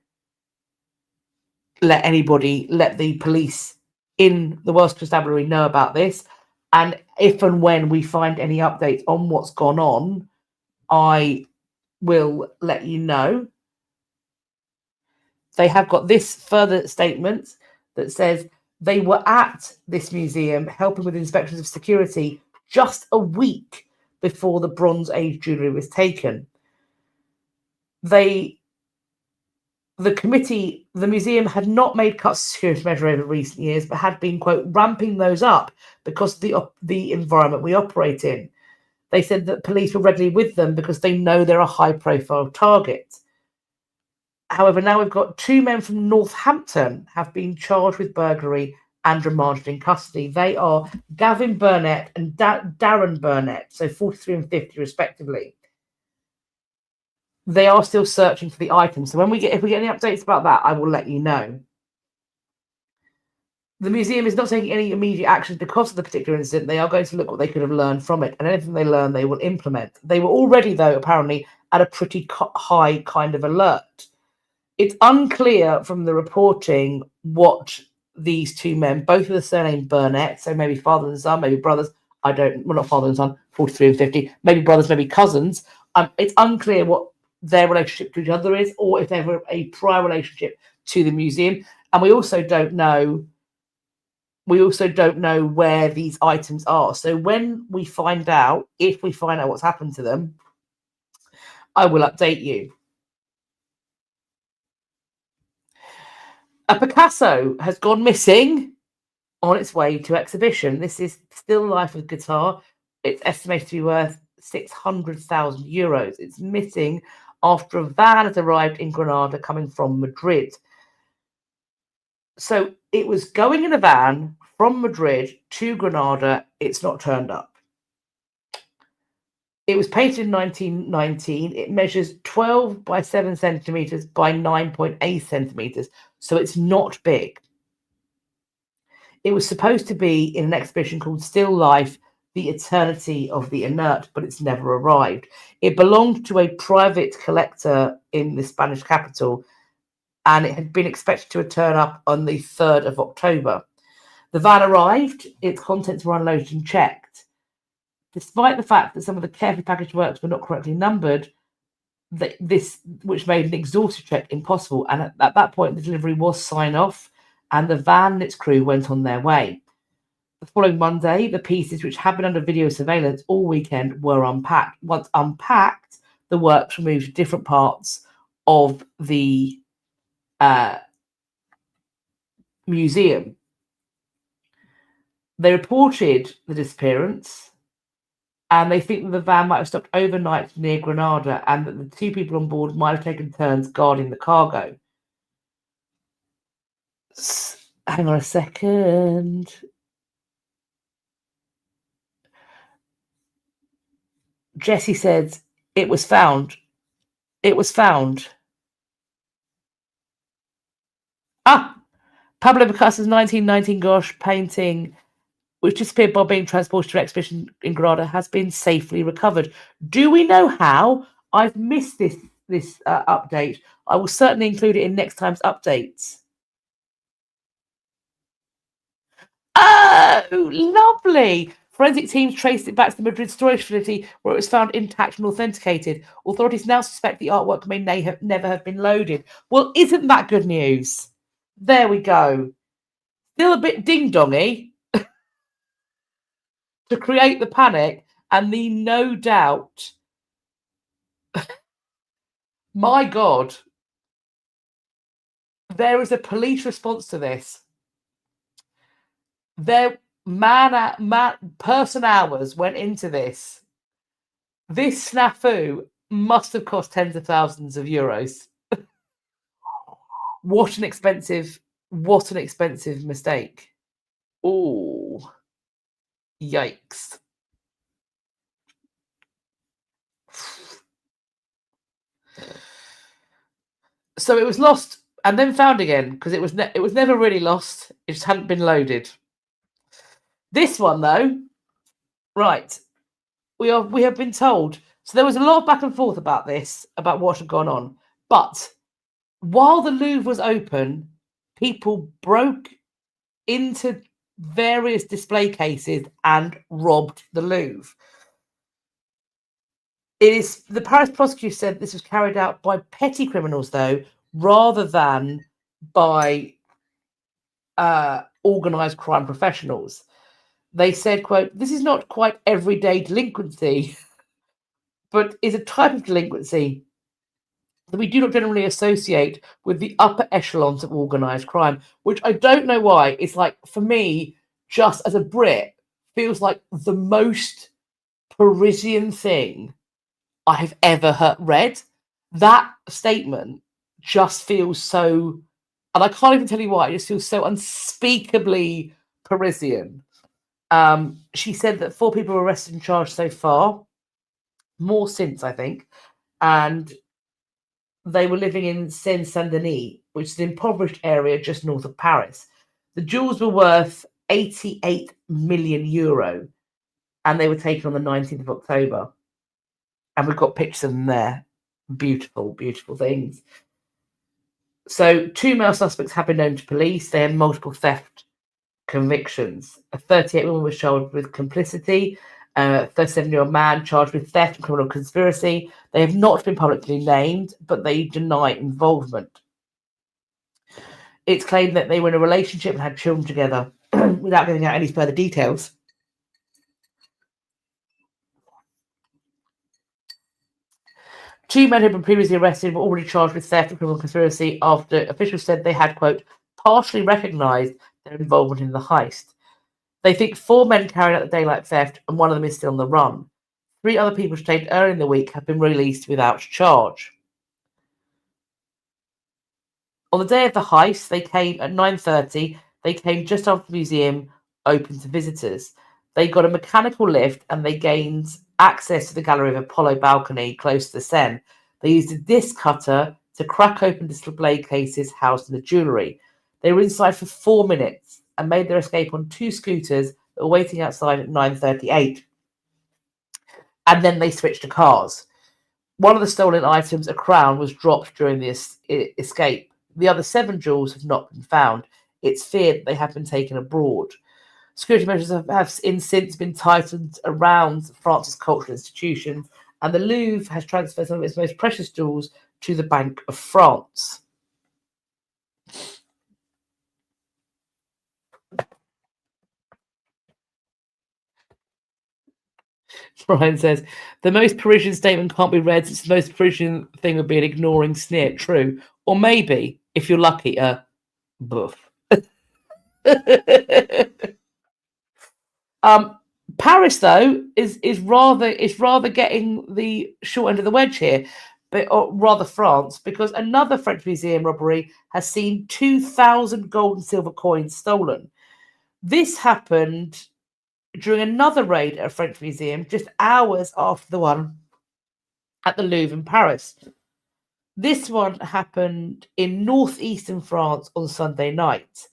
let the police in the Welsh Constabulary know about this. And if and when we find any updates on what's gone on, I will let you know. They have got this further statement that says they were at this museum helping with inspections of security just a week before the Bronze Age jewellery was taken. The museum had not made cuts to security measure over recent years, but had been, quote, ramping those up because of the environment we operate in. They said that police were regularly with them because they know they're a high-profile target. However, now we've got 2 men from Northampton have been charged with burglary and remanded in custody. They are Gavin Burnett and Darren Burnett, so 43 and 50 respectively. They are still searching for the items. So if we get any updates about that, I will let you know. The museum is not taking any immediate action because of the particular incident. They are going to look what they could have learned from it, and anything they learn, they will implement. They were already, though, apparently at a pretty high kind of alert. It's unclear from the reporting what these 2 men, both with the surname Burnett, so maybe father and son, maybe brothers. Not father and son, 43 and 50, maybe brothers, maybe cousins. It's unclear what their relationship to each other is, or if they have a prior relationship to the museum. And we also don't know where these items are. So when we find out, if we find out what's happened to them, I will update you. A Picasso has gone missing on its way to exhibition. This is Still Life of Guitar. It's estimated to be worth €600,000. It's missing after a van has arrived in Granada coming from Madrid. So it was going in a van from Madrid to Granada. It's not turned up. It was painted in 1919. It measures 12 by 7 centimeters by 9.8 centimeters. So it's not big. It was supposed to be in an exhibition called Still Life, The Eternity of the Inert, but it's never arrived. It belonged to a private collector in the Spanish capital, and it had been expected to turn up on the 3rd of October. The van arrived, its contents were unloaded and checked. Despite the fact that some of the carefully packaged works were not correctly numbered, which made an exhaustive check impossible. And at that point, the delivery was signed off, and the van and its crew went on their way. The following Monday, the pieces, which had been under video surveillance all weekend, were unpacked. Once unpacked, the works were moved to different parts of the museum. They reported the disappearance, and they think that the van might have stopped overnight near Granada, and that the two people on board might have taken turns guarding the cargo. Hang on a second. Jessie said, it was found. It was found. Pablo Picasso's 1919 gouache painting, which disappeared while being transported to an exhibition in Granada, has been safely recovered. Do we know how? I've missed this update. I will certainly include it in next time's updates. Oh, lovely. Forensic teams traced it back to the Madrid storage facility, where it was found intact and authenticated. Authorities now suspect the artwork may never have been loaded. Well, isn't that good news? There we go. Still a bit ding-dongy to create the panic and the no doubt. My God. There is a police response to this. Their person hours went into this. This snafu must have cost tens of thousands of euros. What an expensive mistake. Oh, yikes. So it was lost and then found again, because it was never really lost. It just hadn't been loaded. This one, though, right, we have been told. So there was a lot of back and forth about this, about what had gone on. But while the Louvre was open, people broke into various display cases and robbed the Louvre. The Paris prosecutor said this was carried out by petty criminals, though, rather than by organised crime professionals. They said, quote, "This is not quite everyday delinquency, but is a type of delinquency that we do not generally associate with the upper echelons of organised crime," which I don't know why. It's like, for me, just as a Brit, feels like the most Parisian thing I have ever read. That statement just feels so, and I can't even tell you why, it just feels so unspeakably Parisian. She said that 4 people were arrested and charged so far, more since, I think, and they were living in Seine-Saint-Denis, which is an impoverished area just north of Paris. The jewels were worth €88 million, and they were taken on the 19th of October. And we've got pictures of them there. Beautiful, beautiful things. So 2 male suspects have been known to police. They had multiple theft convictions. A 38-year-old woman was charged with complicity, 37-year-old man charged with theft and criminal conspiracy. They have not been publicly named, but they deny involvement. It's claimed that they were in a relationship and had children together without giving out any further details. Two men who had been previously arrested were already charged with theft and criminal conspiracy after officials said they had, quote, partially recognised their involvement in the heist. They think 4 men carried out the daylight theft and one of them is still on the run. 3 other people detained earlier in the week have been released without charge. On the day of the heist, they came at 9:30. They came just after the museum opened to visitors. They got a mechanical lift and they gained access to the Gallery of Apollo balcony close to the Seine. They used a disc cutter to crack open display cases housed in the jewellery. They were inside for 4 minutes and made their escape on 2 scooters that were waiting outside at 9:38. And then they switched to cars. One of the stolen items, a crown, was dropped during the escape. The other 7 jewels have not been found. It's feared they have been taken abroad. Security measures have since been tightened around France's cultural institutions, and the Louvre has transferred some of its most precious jewels to the Bank of France. Brian says, the most Parisian statement can't be read since the most Parisian thing would be an ignoring sneer. True. Or maybe, if you're lucky, a boof. Paris, though, is rather getting the short end of the wedge here, or rather France, because another French museum robbery has seen 2,000 gold and silver coins stolen. This happened during another raid at a French museum just hours after the one at the Louvre in Paris. This one happened in northeastern France on Sunday night.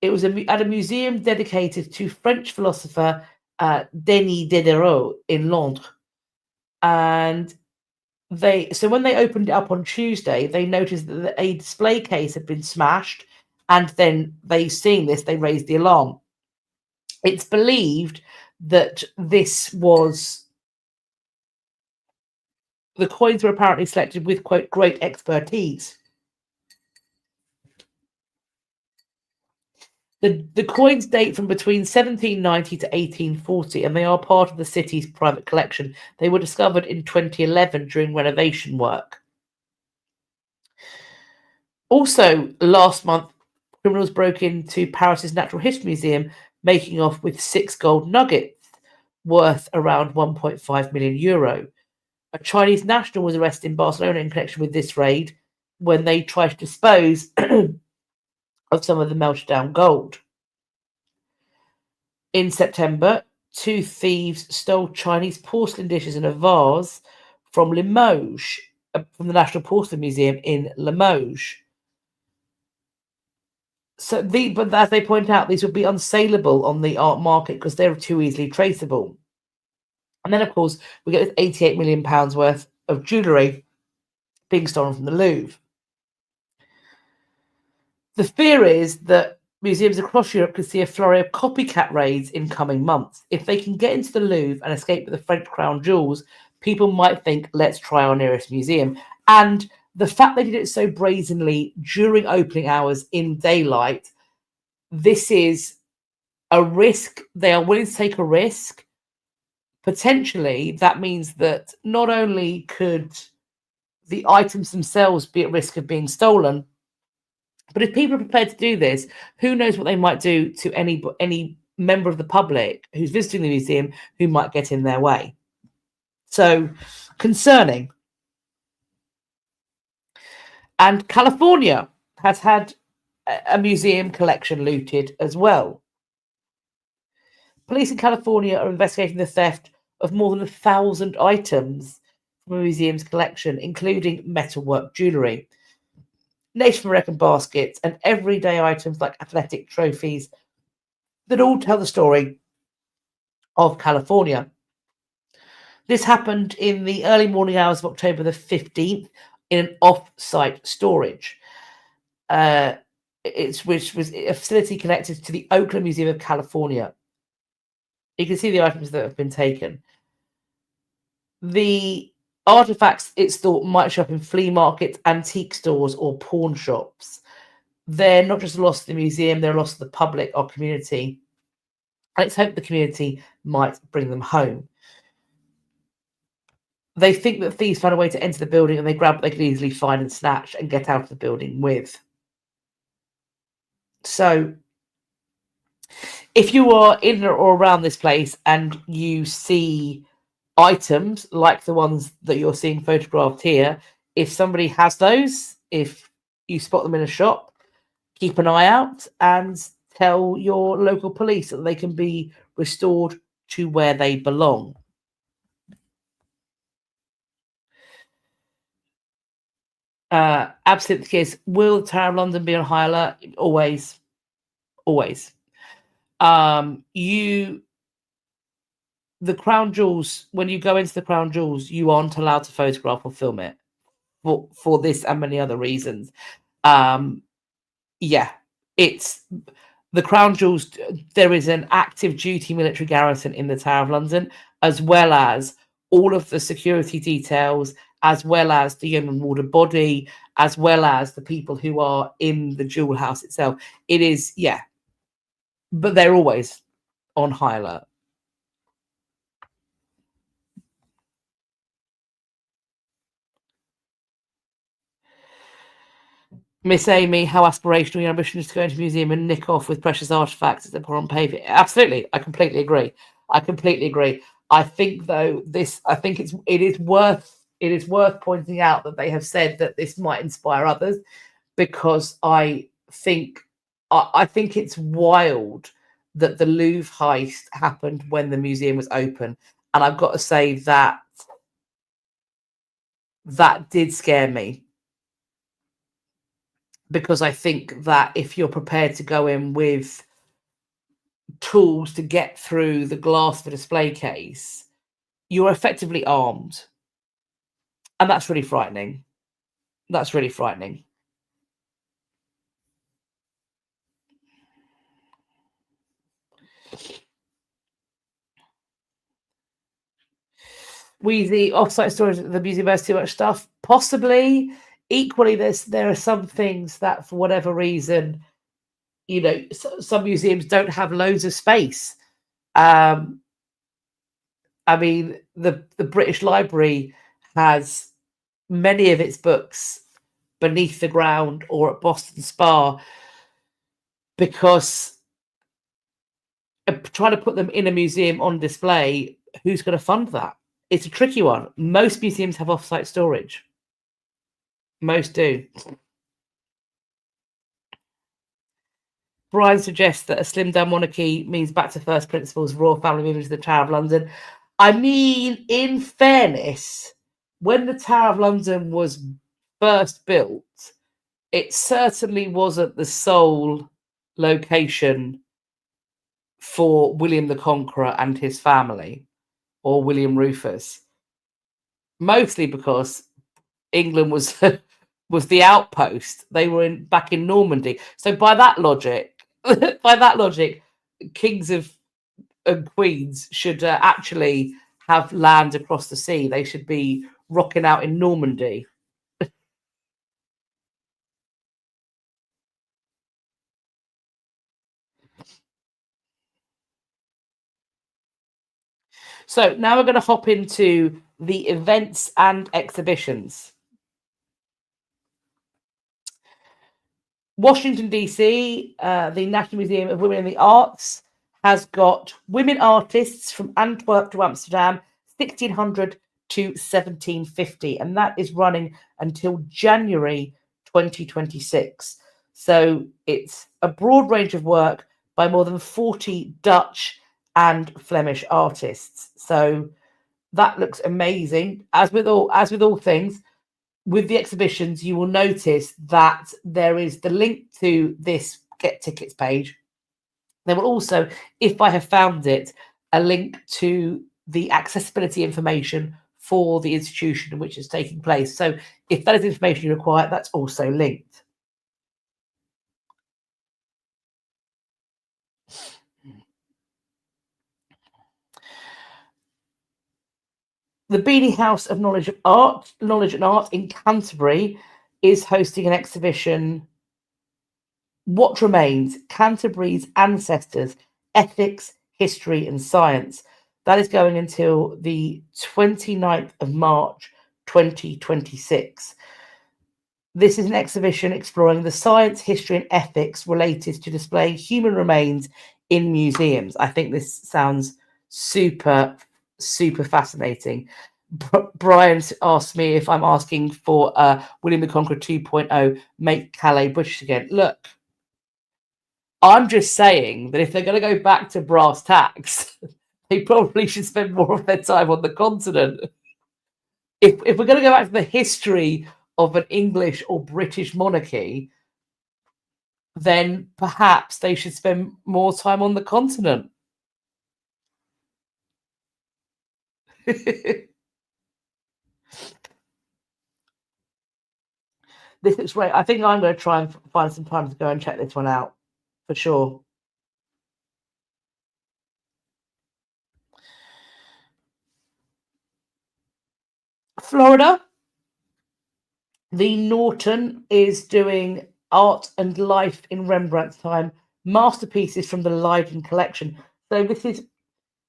It was at a museum dedicated to French philosopher Denis Diderot in Londres. And when they opened it up on Tuesday, they noticed that a display case had been smashed, and then they raised the alarm. It's believed that the coins were apparently selected with, quote, great expertise. The coins date from between 1790 to 1840, and they are part of the city's private collection. They were discovered in 2011 during renovation work. Also, last month, criminals broke into Paris's Natural History Museum, making off with 6 gold nuggets worth around 1.5 million euro. A Chinese national was arrested in Barcelona in connection with this raid when they tried to dispose of some of the melted down gold. In September, 2 thieves stole Chinese porcelain dishes and a vase from Limoges, from the National Porcelain Museum in Limoges. But as they point out, these would be unsaleable on the art market because they're too easily traceable. And then, of course, we get this £88 million worth of jewellery being stolen from the Louvre. The fear is that museums across Europe could see a flurry of copycat raids in coming months. If they can get into the Louvre and escape with the French crown jewels, people might think, let's try our nearest museum. And the fact they did it so brazenly during opening hours in daylight, this is a risk. They are willing to take a risk. Potentially, that means that not only could the items themselves be at risk of being stolen, but if people are prepared to do this, who knows what they might do to any member of the public who's visiting the museum who might get in their way. So, concerning. And California has had a museum collection looted as well. Police in California are investigating the theft of more than 1,000 items from a museum's collection, including metalwork jewellery, Native American baskets, and everyday items like athletic trophies that all tell the story of California. This happened in the early morning hours of October the 15th in an off-site storage. Which was a facility connected to the Oakland Museum of California. You can see the items that have been taken. The artifacts, it's thought, might show up in flea markets, antique stores, or pawn shops. They're not just lost to the museum, they're lost to the public or community. And it's hoped the community might bring them home. They think that thieves found a way to enter the building and they grab what they could easily find and snatch and get out of the building with. So, if you are in or around this place and you see items like the ones that you're seeing photographed here, if somebody has those, if you spot them in a shop, keep an eye out and tell your local police that they can be restored to where they belong. Absolute case. Will the Tower of London be on high alert? Always. Always. The crown jewels, when you go into the crown jewels, you aren't allowed to photograph or film it for this and many other reasons. Yeah, it's the crown jewels. There is an active duty military garrison in the Tower of London, as well as all of the security details, as well as the Yeoman Warder body, as well as the people who are in the jewel house itself. It is, yeah, but they're always on high alert. Miss Amy, how aspirational your ambition is to go into a museum and nick off with precious artifacts that pour on pavement. Absolutely, I completely agree. I think though it is worth pointing out that they have said that this might inspire others, because I think it's wild that the Louvre heist happened when the museum was open, and I've got to say that did scare me. Because I think that if you're prepared to go in with tools to get through the glass of a display case, you're effectively armed. And that's really frightening. That's really frightening. Wheezy, off-site storage at the museum has too much stuff. Possibly. Equally, there are some things that, for whatever reason, some museums don't have loads of space. I mean, the British Library has many of its books beneath the ground or at Boston Spa, because trying to put them in a museum on display, who's going to fund that? It's a tricky one. Most museums have off-site storage. Most do. Brian suggests that a slimmed-down monarchy means back to first principles, royal family moving to the Tower of London. I mean, in fairness, when the Tower of London was first built, it certainly wasn't the sole location for William the Conqueror and his family, or William Rufus. Mostly because England was was the outpost. They were back in Normandy. So by that logic, kings and queens should actually have land across the sea. They should be rocking out in Normandy. So now we're going to hop into the events and exhibitions. Washington, D.C., the National Museum of Women in the Arts has got women artists from Antwerp to Amsterdam, 1600 to 1750, and that is running until January 2026. So it's a broad range of work by more than 40 Dutch and Flemish artists. So that looks amazing. As with all things, with the exhibitions, you will notice that there is the link to this get tickets page. There will also, if I have found it, a link to the accessibility information for the institution in which it's taking place. So if that is information you require, that's also linked. The Beanie House of Knowledge and Art in Canterbury is hosting an exhibition, What Remains? Canterbury's Ancestors, Ethics, History and Science. That is going until the 29th of March 2026. This is an exhibition exploring the science, history and ethics related to displaying human remains in museums. I think this sounds super, super fascinating. Brian asked me if I'm asking for William the Conqueror 2.0, make Calais British again. Look, I'm just saying that if they're going to go back to brass tacks, they probably should spend more of their time on the continent. If we're going to go back to the history of an English or British monarchy, then perhaps they should spend more time on the continent. This looks great. I think I'm going to try and find some time to go and check this one out for sure. Florida, the Norton is doing Art and Life in Rembrandt's Time, masterpieces from the Leiden collection. So this is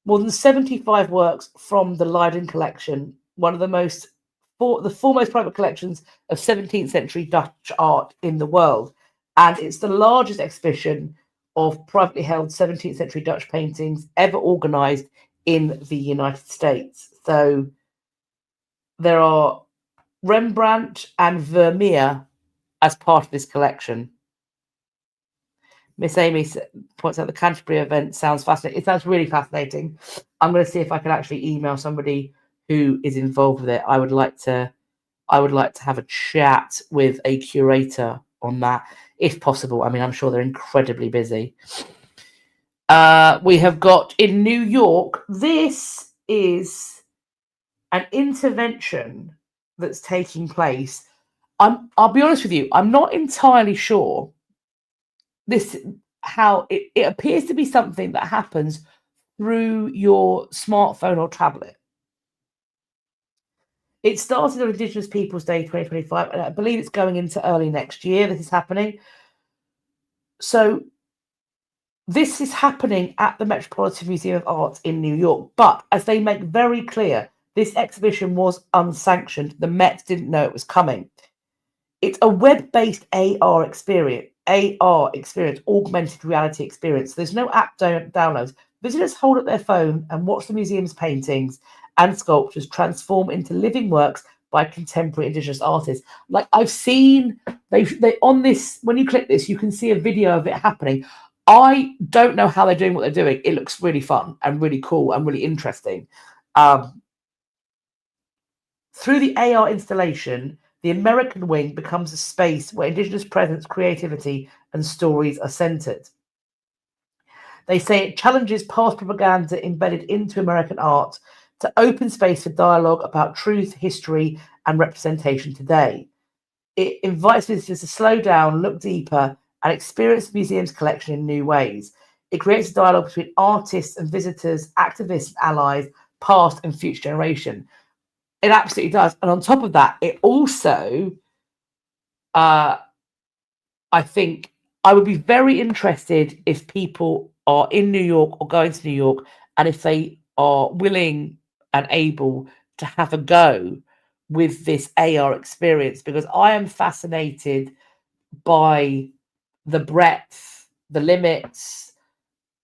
more than 75 works from the Leiden collection, one of the foremost private collections of 17th century Dutch art in the world. And it's the largest exhibition of privately held 17th century Dutch paintings ever organized in the United States. So there are Rembrandt and Vermeer as part of this collection. Miss Amy points out the Canterbury event sounds fascinating. It sounds really fascinating. I'm going to see if I can actually email somebody who is involved with it. I would like to have a chat with a curator on that, if possible. I mean, I'm sure they're incredibly busy. We have got in New York, this is an intervention that's taking place. I'll be honest with you, I'm not entirely sure how it appears to be something that happens through your smartphone or tablet. It started on Indigenous Peoples Day 2025, and I believe it's going into early next year. This is happening. So this is happening at the Metropolitan Museum of Art in New York. But as they make very clear, this exhibition was unsanctioned. The Met didn't know it was coming. It's a web-based AR experience, augmented reality experience. There's no app downloads. Visitors hold up their phone and watch the museum's paintings and sculptures transform into living works by contemporary Indigenous artists. Like I've seen, they on this, when you click this, you can see a video of it happening. I don't know how they're doing what they're doing. It looks really fun and really cool and really interesting. Through the AR installation, the American wing becomes a space where Indigenous presence, creativity, and stories are centered. They say it challenges past propaganda embedded into American art to open space for dialogue about truth, history, and representation today. It invites visitors to slow down, look deeper, and experience the museum's collection in new ways. It creates a dialogue between artists and visitors, activists and allies, past and future generation. It absolutely does. And on top of that, it also, I think, I would be very interested if people are in New York or going to New York, and if they are willing and able to have a go with this AR experience, because I am fascinated by the breadth, the limits,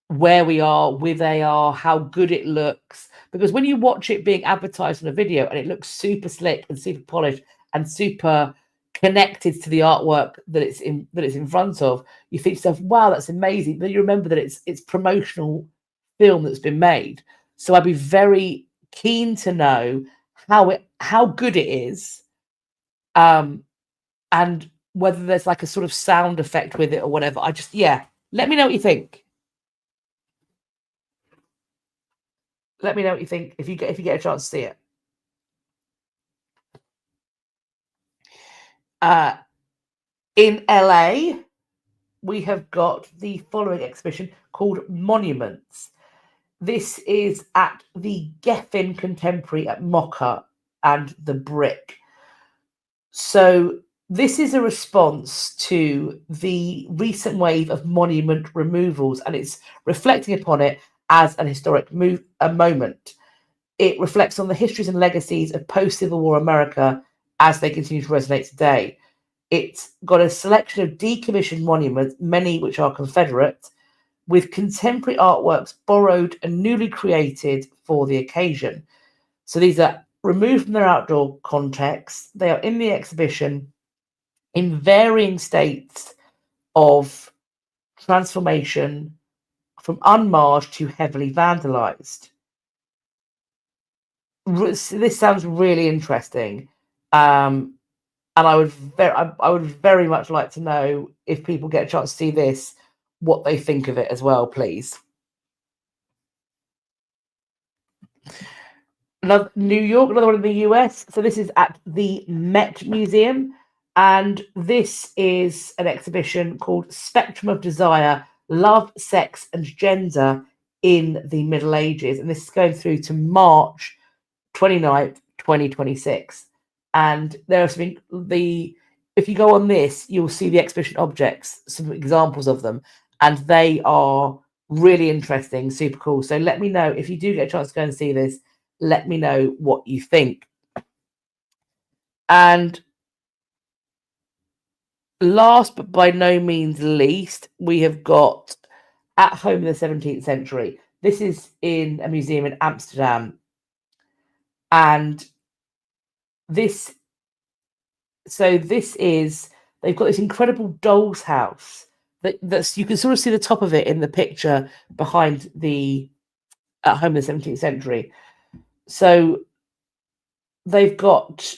where we are with AR, how good it looks. Because when you watch it being advertised on a video and it looks super slick and super polished and super connected to the artwork that it's in front of, you think to yourself, wow, that's amazing. But you remember that it's promotional film that's been made. So I'd be very keen to know how good it is, and whether there's like a sort of sound effect with it or whatever. Let me know what you think. Let me know what you think if you get a chance to see it. In LA, we have got the following exhibition called Monuments. This is at the Geffen Contemporary at Mocha and the Brick. So this is a response to the recent wave of monument removals, and it's reflecting upon it as an historic moment. It reflects on the histories and legacies of post-Civil War America as they continue to resonate today. It's got a selection of decommissioned monuments, many which are Confederate, with contemporary artworks borrowed and newly created for the occasion. So these are removed from their outdoor context. They are in the exhibition in varying states of transformation, from unmarred to heavily vandalized. This sounds really interesting, and I would very much like to know, if people get a chance to see this, what they think of it as well, please. New York, another one in the US. So this is at the Met Museum, and this is an exhibition called Spectrum of Desire, Love, Sex and Gender in the Middle Ages, and this is going through to March 29th, 2026. And there are some if you go on this, you'll see the exhibition objects, some examples of them, and they are really interesting, super cool. So let me know if you do get a chance to go and see this. Let me know what you think. And last but by no means least, we have got At Home in the 17th Century. This is in a museum in Amsterdam. And they've got this incredible doll's house that's you can sort of see the top of it in the picture behind the At Home in the 17th Century. So they've got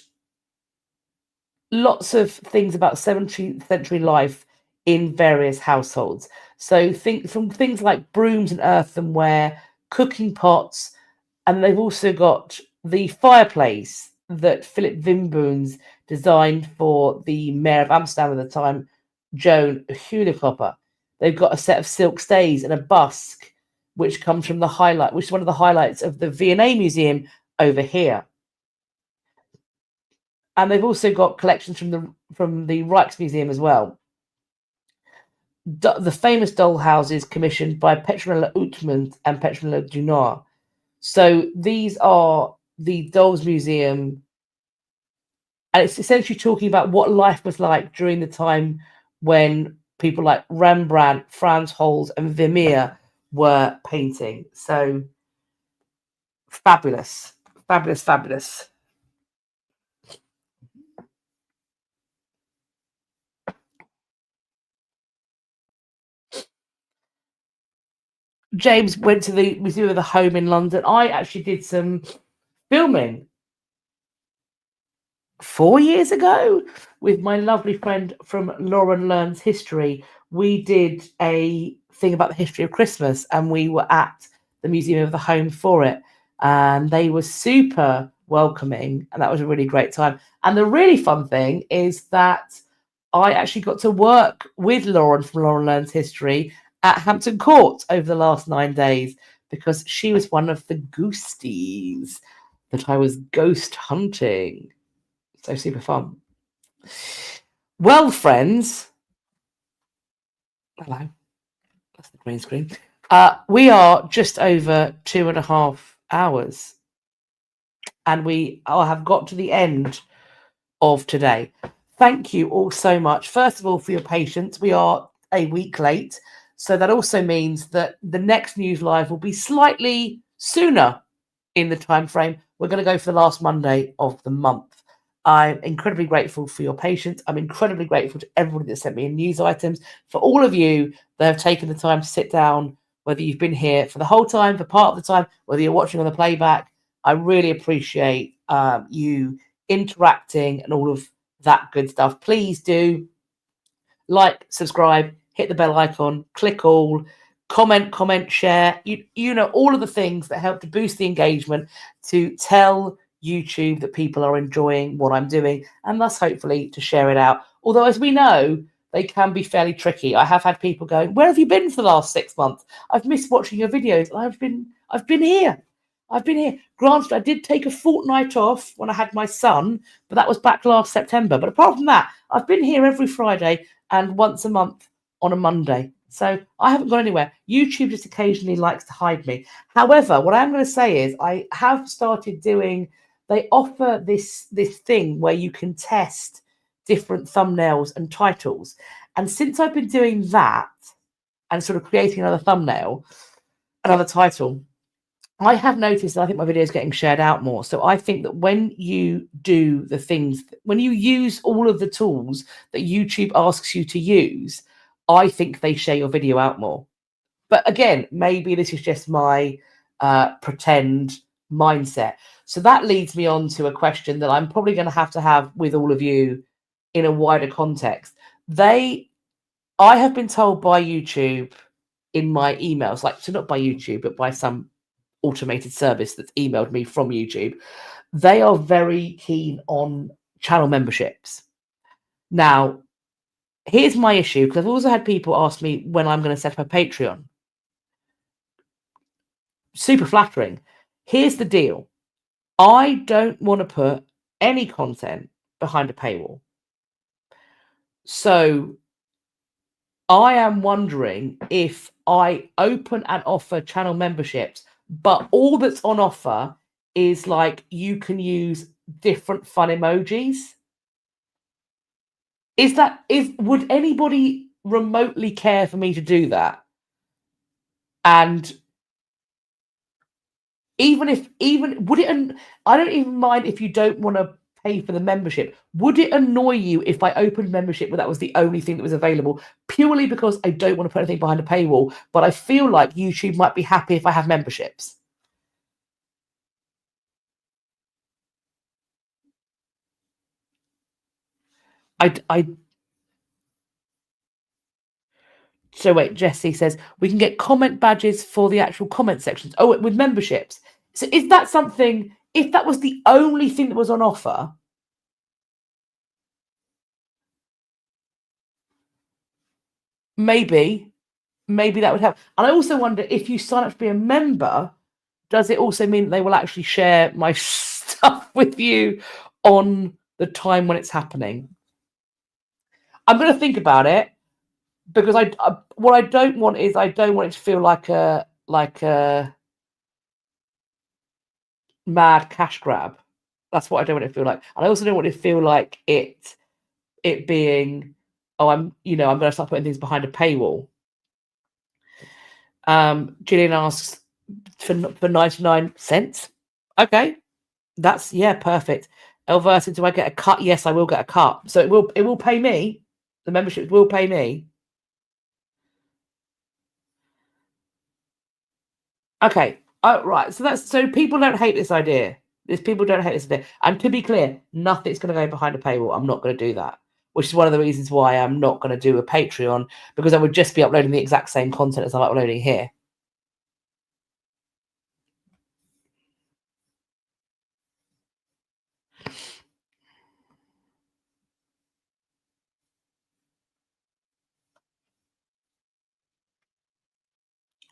lots of things about 17th century life in various households. So think from things like brooms and earthenware, cooking pots, and they've also got the fireplace that Philip Wimboons designed for the mayor of Amsterdam at the time, Joan Hulikopper. They've got a set of silk stays and a busk, which comes from which is one of the highlights of the V&A Museum over here. And they've also got collections from the Rijksmuseum as well. The famous doll houses commissioned by Petronella Outmunt and Petronella Dunard. So these are the Dolls Museum, and it's essentially talking about what life was like during the time when people like Rembrandt, Frans Hals, and Vermeer were painting. So fabulous, fabulous, fabulous. James went to the Museum of the Home in London. I actually did some filming 4 years ago with my lovely friend from Lauren Learns History. We did a thing about the history of Christmas, and we were at the Museum of the Home for it, and they were super welcoming, and that was a really great time. And the really fun thing is that I actually got to work with Lauren from Lauren Learns History at Hampton Court over the last 9 days, because she was one of the ghosties that I was ghost hunting. So super fun. Well, friends, hello. That's the green screen. We are just over 2.5 hours, and we have got to the end of today. Thank you all so much. First of all, for your patience. We are a week late, so that also means that the next news live will be slightly sooner in the time frame. We're going to go for the last Monday of the month. I'm incredibly grateful for your patience. I'm incredibly grateful to everybody that sent me in news items. For all of you that have taken the time to sit down, whether you've been here for the whole time, for part of the time, whether you're watching on the playback, I really appreciate you interacting and all of that good stuff. Please do like, subscribe, hit the bell icon, click all, comment, share. You know, all of the things that help to boost the engagement, to tell YouTube that people are enjoying what I'm doing, and thus hopefully to share it out. Although, as we know, they can be fairly tricky. I have had people going, "Where have you been for the last 6 months? I've missed watching your videos." I've been here. I've been here. Granted, I did take a fortnight off when I had my son, but that was back last September. But apart from that, I've been here every Friday and once a month on a Monday. So I haven't gone anywhere. YouTube just occasionally likes to hide me. However, what I'm going to say is I have started doing, they offer this thing where you can test different thumbnails and titles. And since I've been doing that and sort of creating another thumbnail, another title, I have noticed that I think my video is getting shared out more. So I think that when you do the things, when you use all of the tools that YouTube asks you to use, I think they share your video out more. But again, maybe this is just my pretend mindset. So that leads me on to a question that I'm probably going to have with all of you in a wider context. I have been told by YouTube in my emails, like, so not by YouTube, but by some automated service that's emailed me from YouTube, they are very keen on channel memberships. Now, here's my issue, because I've also had people ask me when I'm going to set up a Patreon. Super flattering. Here's the deal. I don't want to put any content behind a paywall. So I am wondering if I open and offer channel memberships, but all that's on offer is like you can use different fun emojis. Would anybody remotely care for me to do that? And I don't even mind if you don't want to pay for the membership. Would it annoy you if I opened membership where that was the only thing that was available, purely because I don't want to put anything behind a paywall, but I feel like YouTube might be happy if I have memberships? So wait, Jessie says we can get comment badges for the actual comment sections. Oh, with memberships. So is that something, if that was the only thing that was on offer, maybe that would help. And I also wonder, if you sign up to be a member, does it also mean that they will actually share my stuff with you on the time when it's happening? I'm going to think about it, because what I don't want is, I don't want it to feel like a mad cash grab. That's what I don't want it to feel like. And I also don't want it to feel like it being, oh, I'm going to start putting things behind a paywall. Gillian asks for 99 cents. Okay, that's, yeah, perfect. Elverta, do I get a cut? Yes, I will get a cut. So it will pay me. The membership will pay me. Okay. Oh, right. So people don't hate this idea. People don't hate this idea. And to be clear, nothing's going to go behind a paywall. I'm not going to do that, which is one of the reasons why I'm not going to do a Patreon, because I would just be uploading the exact same content as I'm uploading here.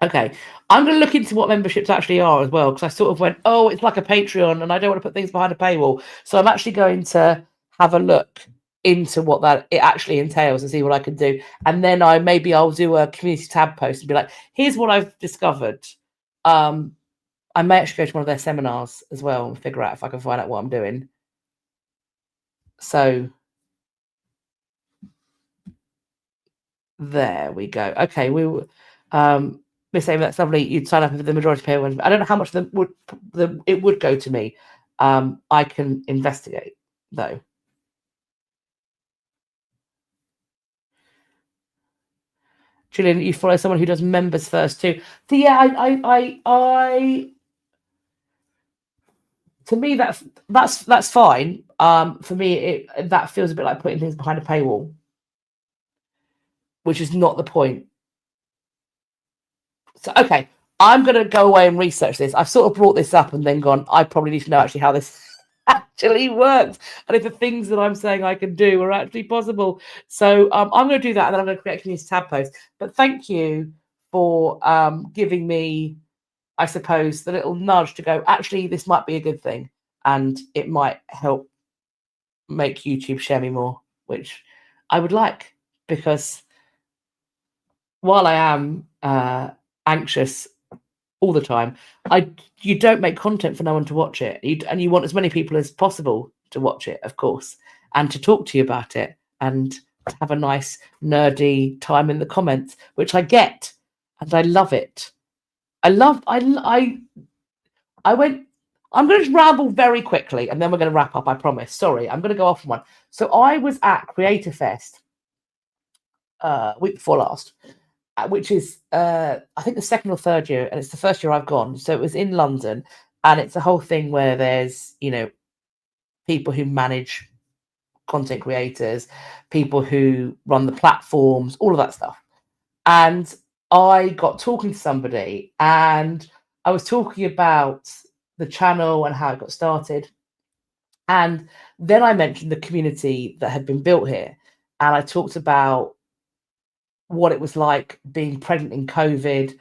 Okay, I'm going to look into what memberships actually are as well, because I sort of went, oh, it's like a Patreon, and I don't want to put things behind a paywall. So I'm actually going to have a look into what that it actually entails and see what I can do. And then I'll do a community tab post and be like, here's what I've discovered. I may actually go to one of their seminars as well and figure out if I can find out what I'm doing. So there we go. Okay, Miss Amy, that's lovely. You'd sign up for the majority pay one. I don't know how much it would go to me. I can investigate though. Julian, you follow someone who does members first too. So yeah, I to me that's fine. For me, that feels a bit like putting things behind a paywall, which is not the point. So okay, I'm going to go away and research this. I've sort of brought this up and then gone, I probably need to know actually how this actually works, and if the things that I'm saying I can do are actually possible. So I'm going to do that, and then I'm going to create a community tab post. But thank you for giving me, I suppose, the little nudge to go, actually, this might be a good thing, and it might help make YouTube share me more, which I would like, because while I am anxious all the time, you don't make content for no one to watch it, and you want as many people as possible to watch it, of course, and to talk to you about it, and to have a nice nerdy time in the comments, which I get, and I love it. I'm going to ramble very quickly, and then we're going to wrap up, I promise. Sorry, I'm going to go off on one. So I was at Creator Fest week before last, which is I think the second or third year, and it's the first year I've gone. So it was in London, and it's a whole thing where there's, people who manage content creators, people who run the platforms, all of that stuff. And I got talking to somebody, and I was talking about the channel and how it got started. And then I mentioned the community that had been built here, and I talked about what it was like being pregnant in COVID.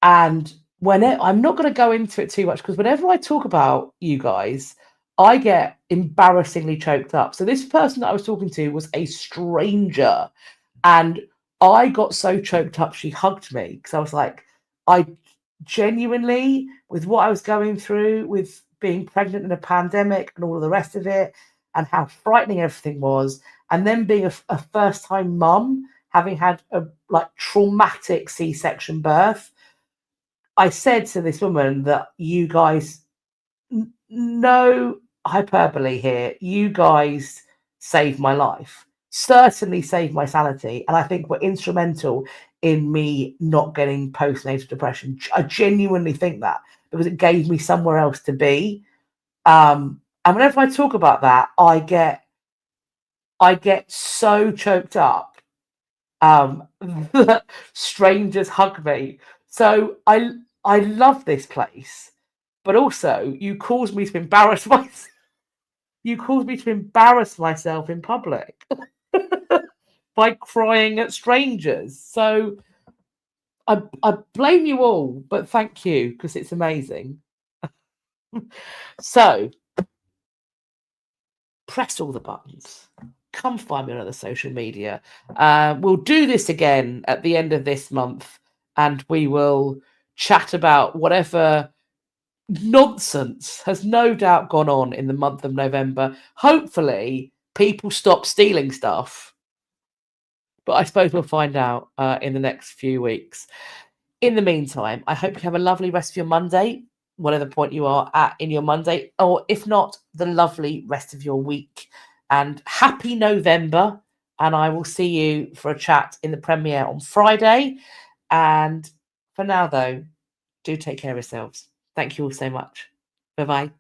And I'm not going to go into it too much, because whenever I talk about you guys, I get embarrassingly choked up. So this person that I was talking to was a stranger, and I got so choked up she hugged me, because I was like, I genuinely, with what I was going through with being pregnant in a pandemic and all of the rest of it, and how frightening everything was, and then being a first-time mum, having had a traumatic C-section birth, I said to this woman that you guys, no hyperbole here, you guys saved my life, certainly saved my sanity, and I think were instrumental in me not getting postnatal depression. I genuinely think that, because it gave me somewhere else to be. And whenever I talk about that, I get so choked up that strangers hug me. So I love this place, but also you caused me to embarrass myself. You caused me to embarrass myself in public by crying at strangers. So I blame you all, but thank you, because it's amazing. So press all the buttons. Come find me on other social media. We'll do this again at the end of this month, and we will chat about whatever nonsense has no doubt gone on in the month of November. Hopefully, people stop stealing stuff, but I suppose we'll find out in the next few weeks. In the meantime, I hope you have a lovely rest of your Monday, whatever point you are at in your Monday, or if not, the lovely rest of your week. And happy November. And I will see you for a chat in the premiere on Friday. And for now, though, do take care of yourselves. Thank you all so much. Bye-bye.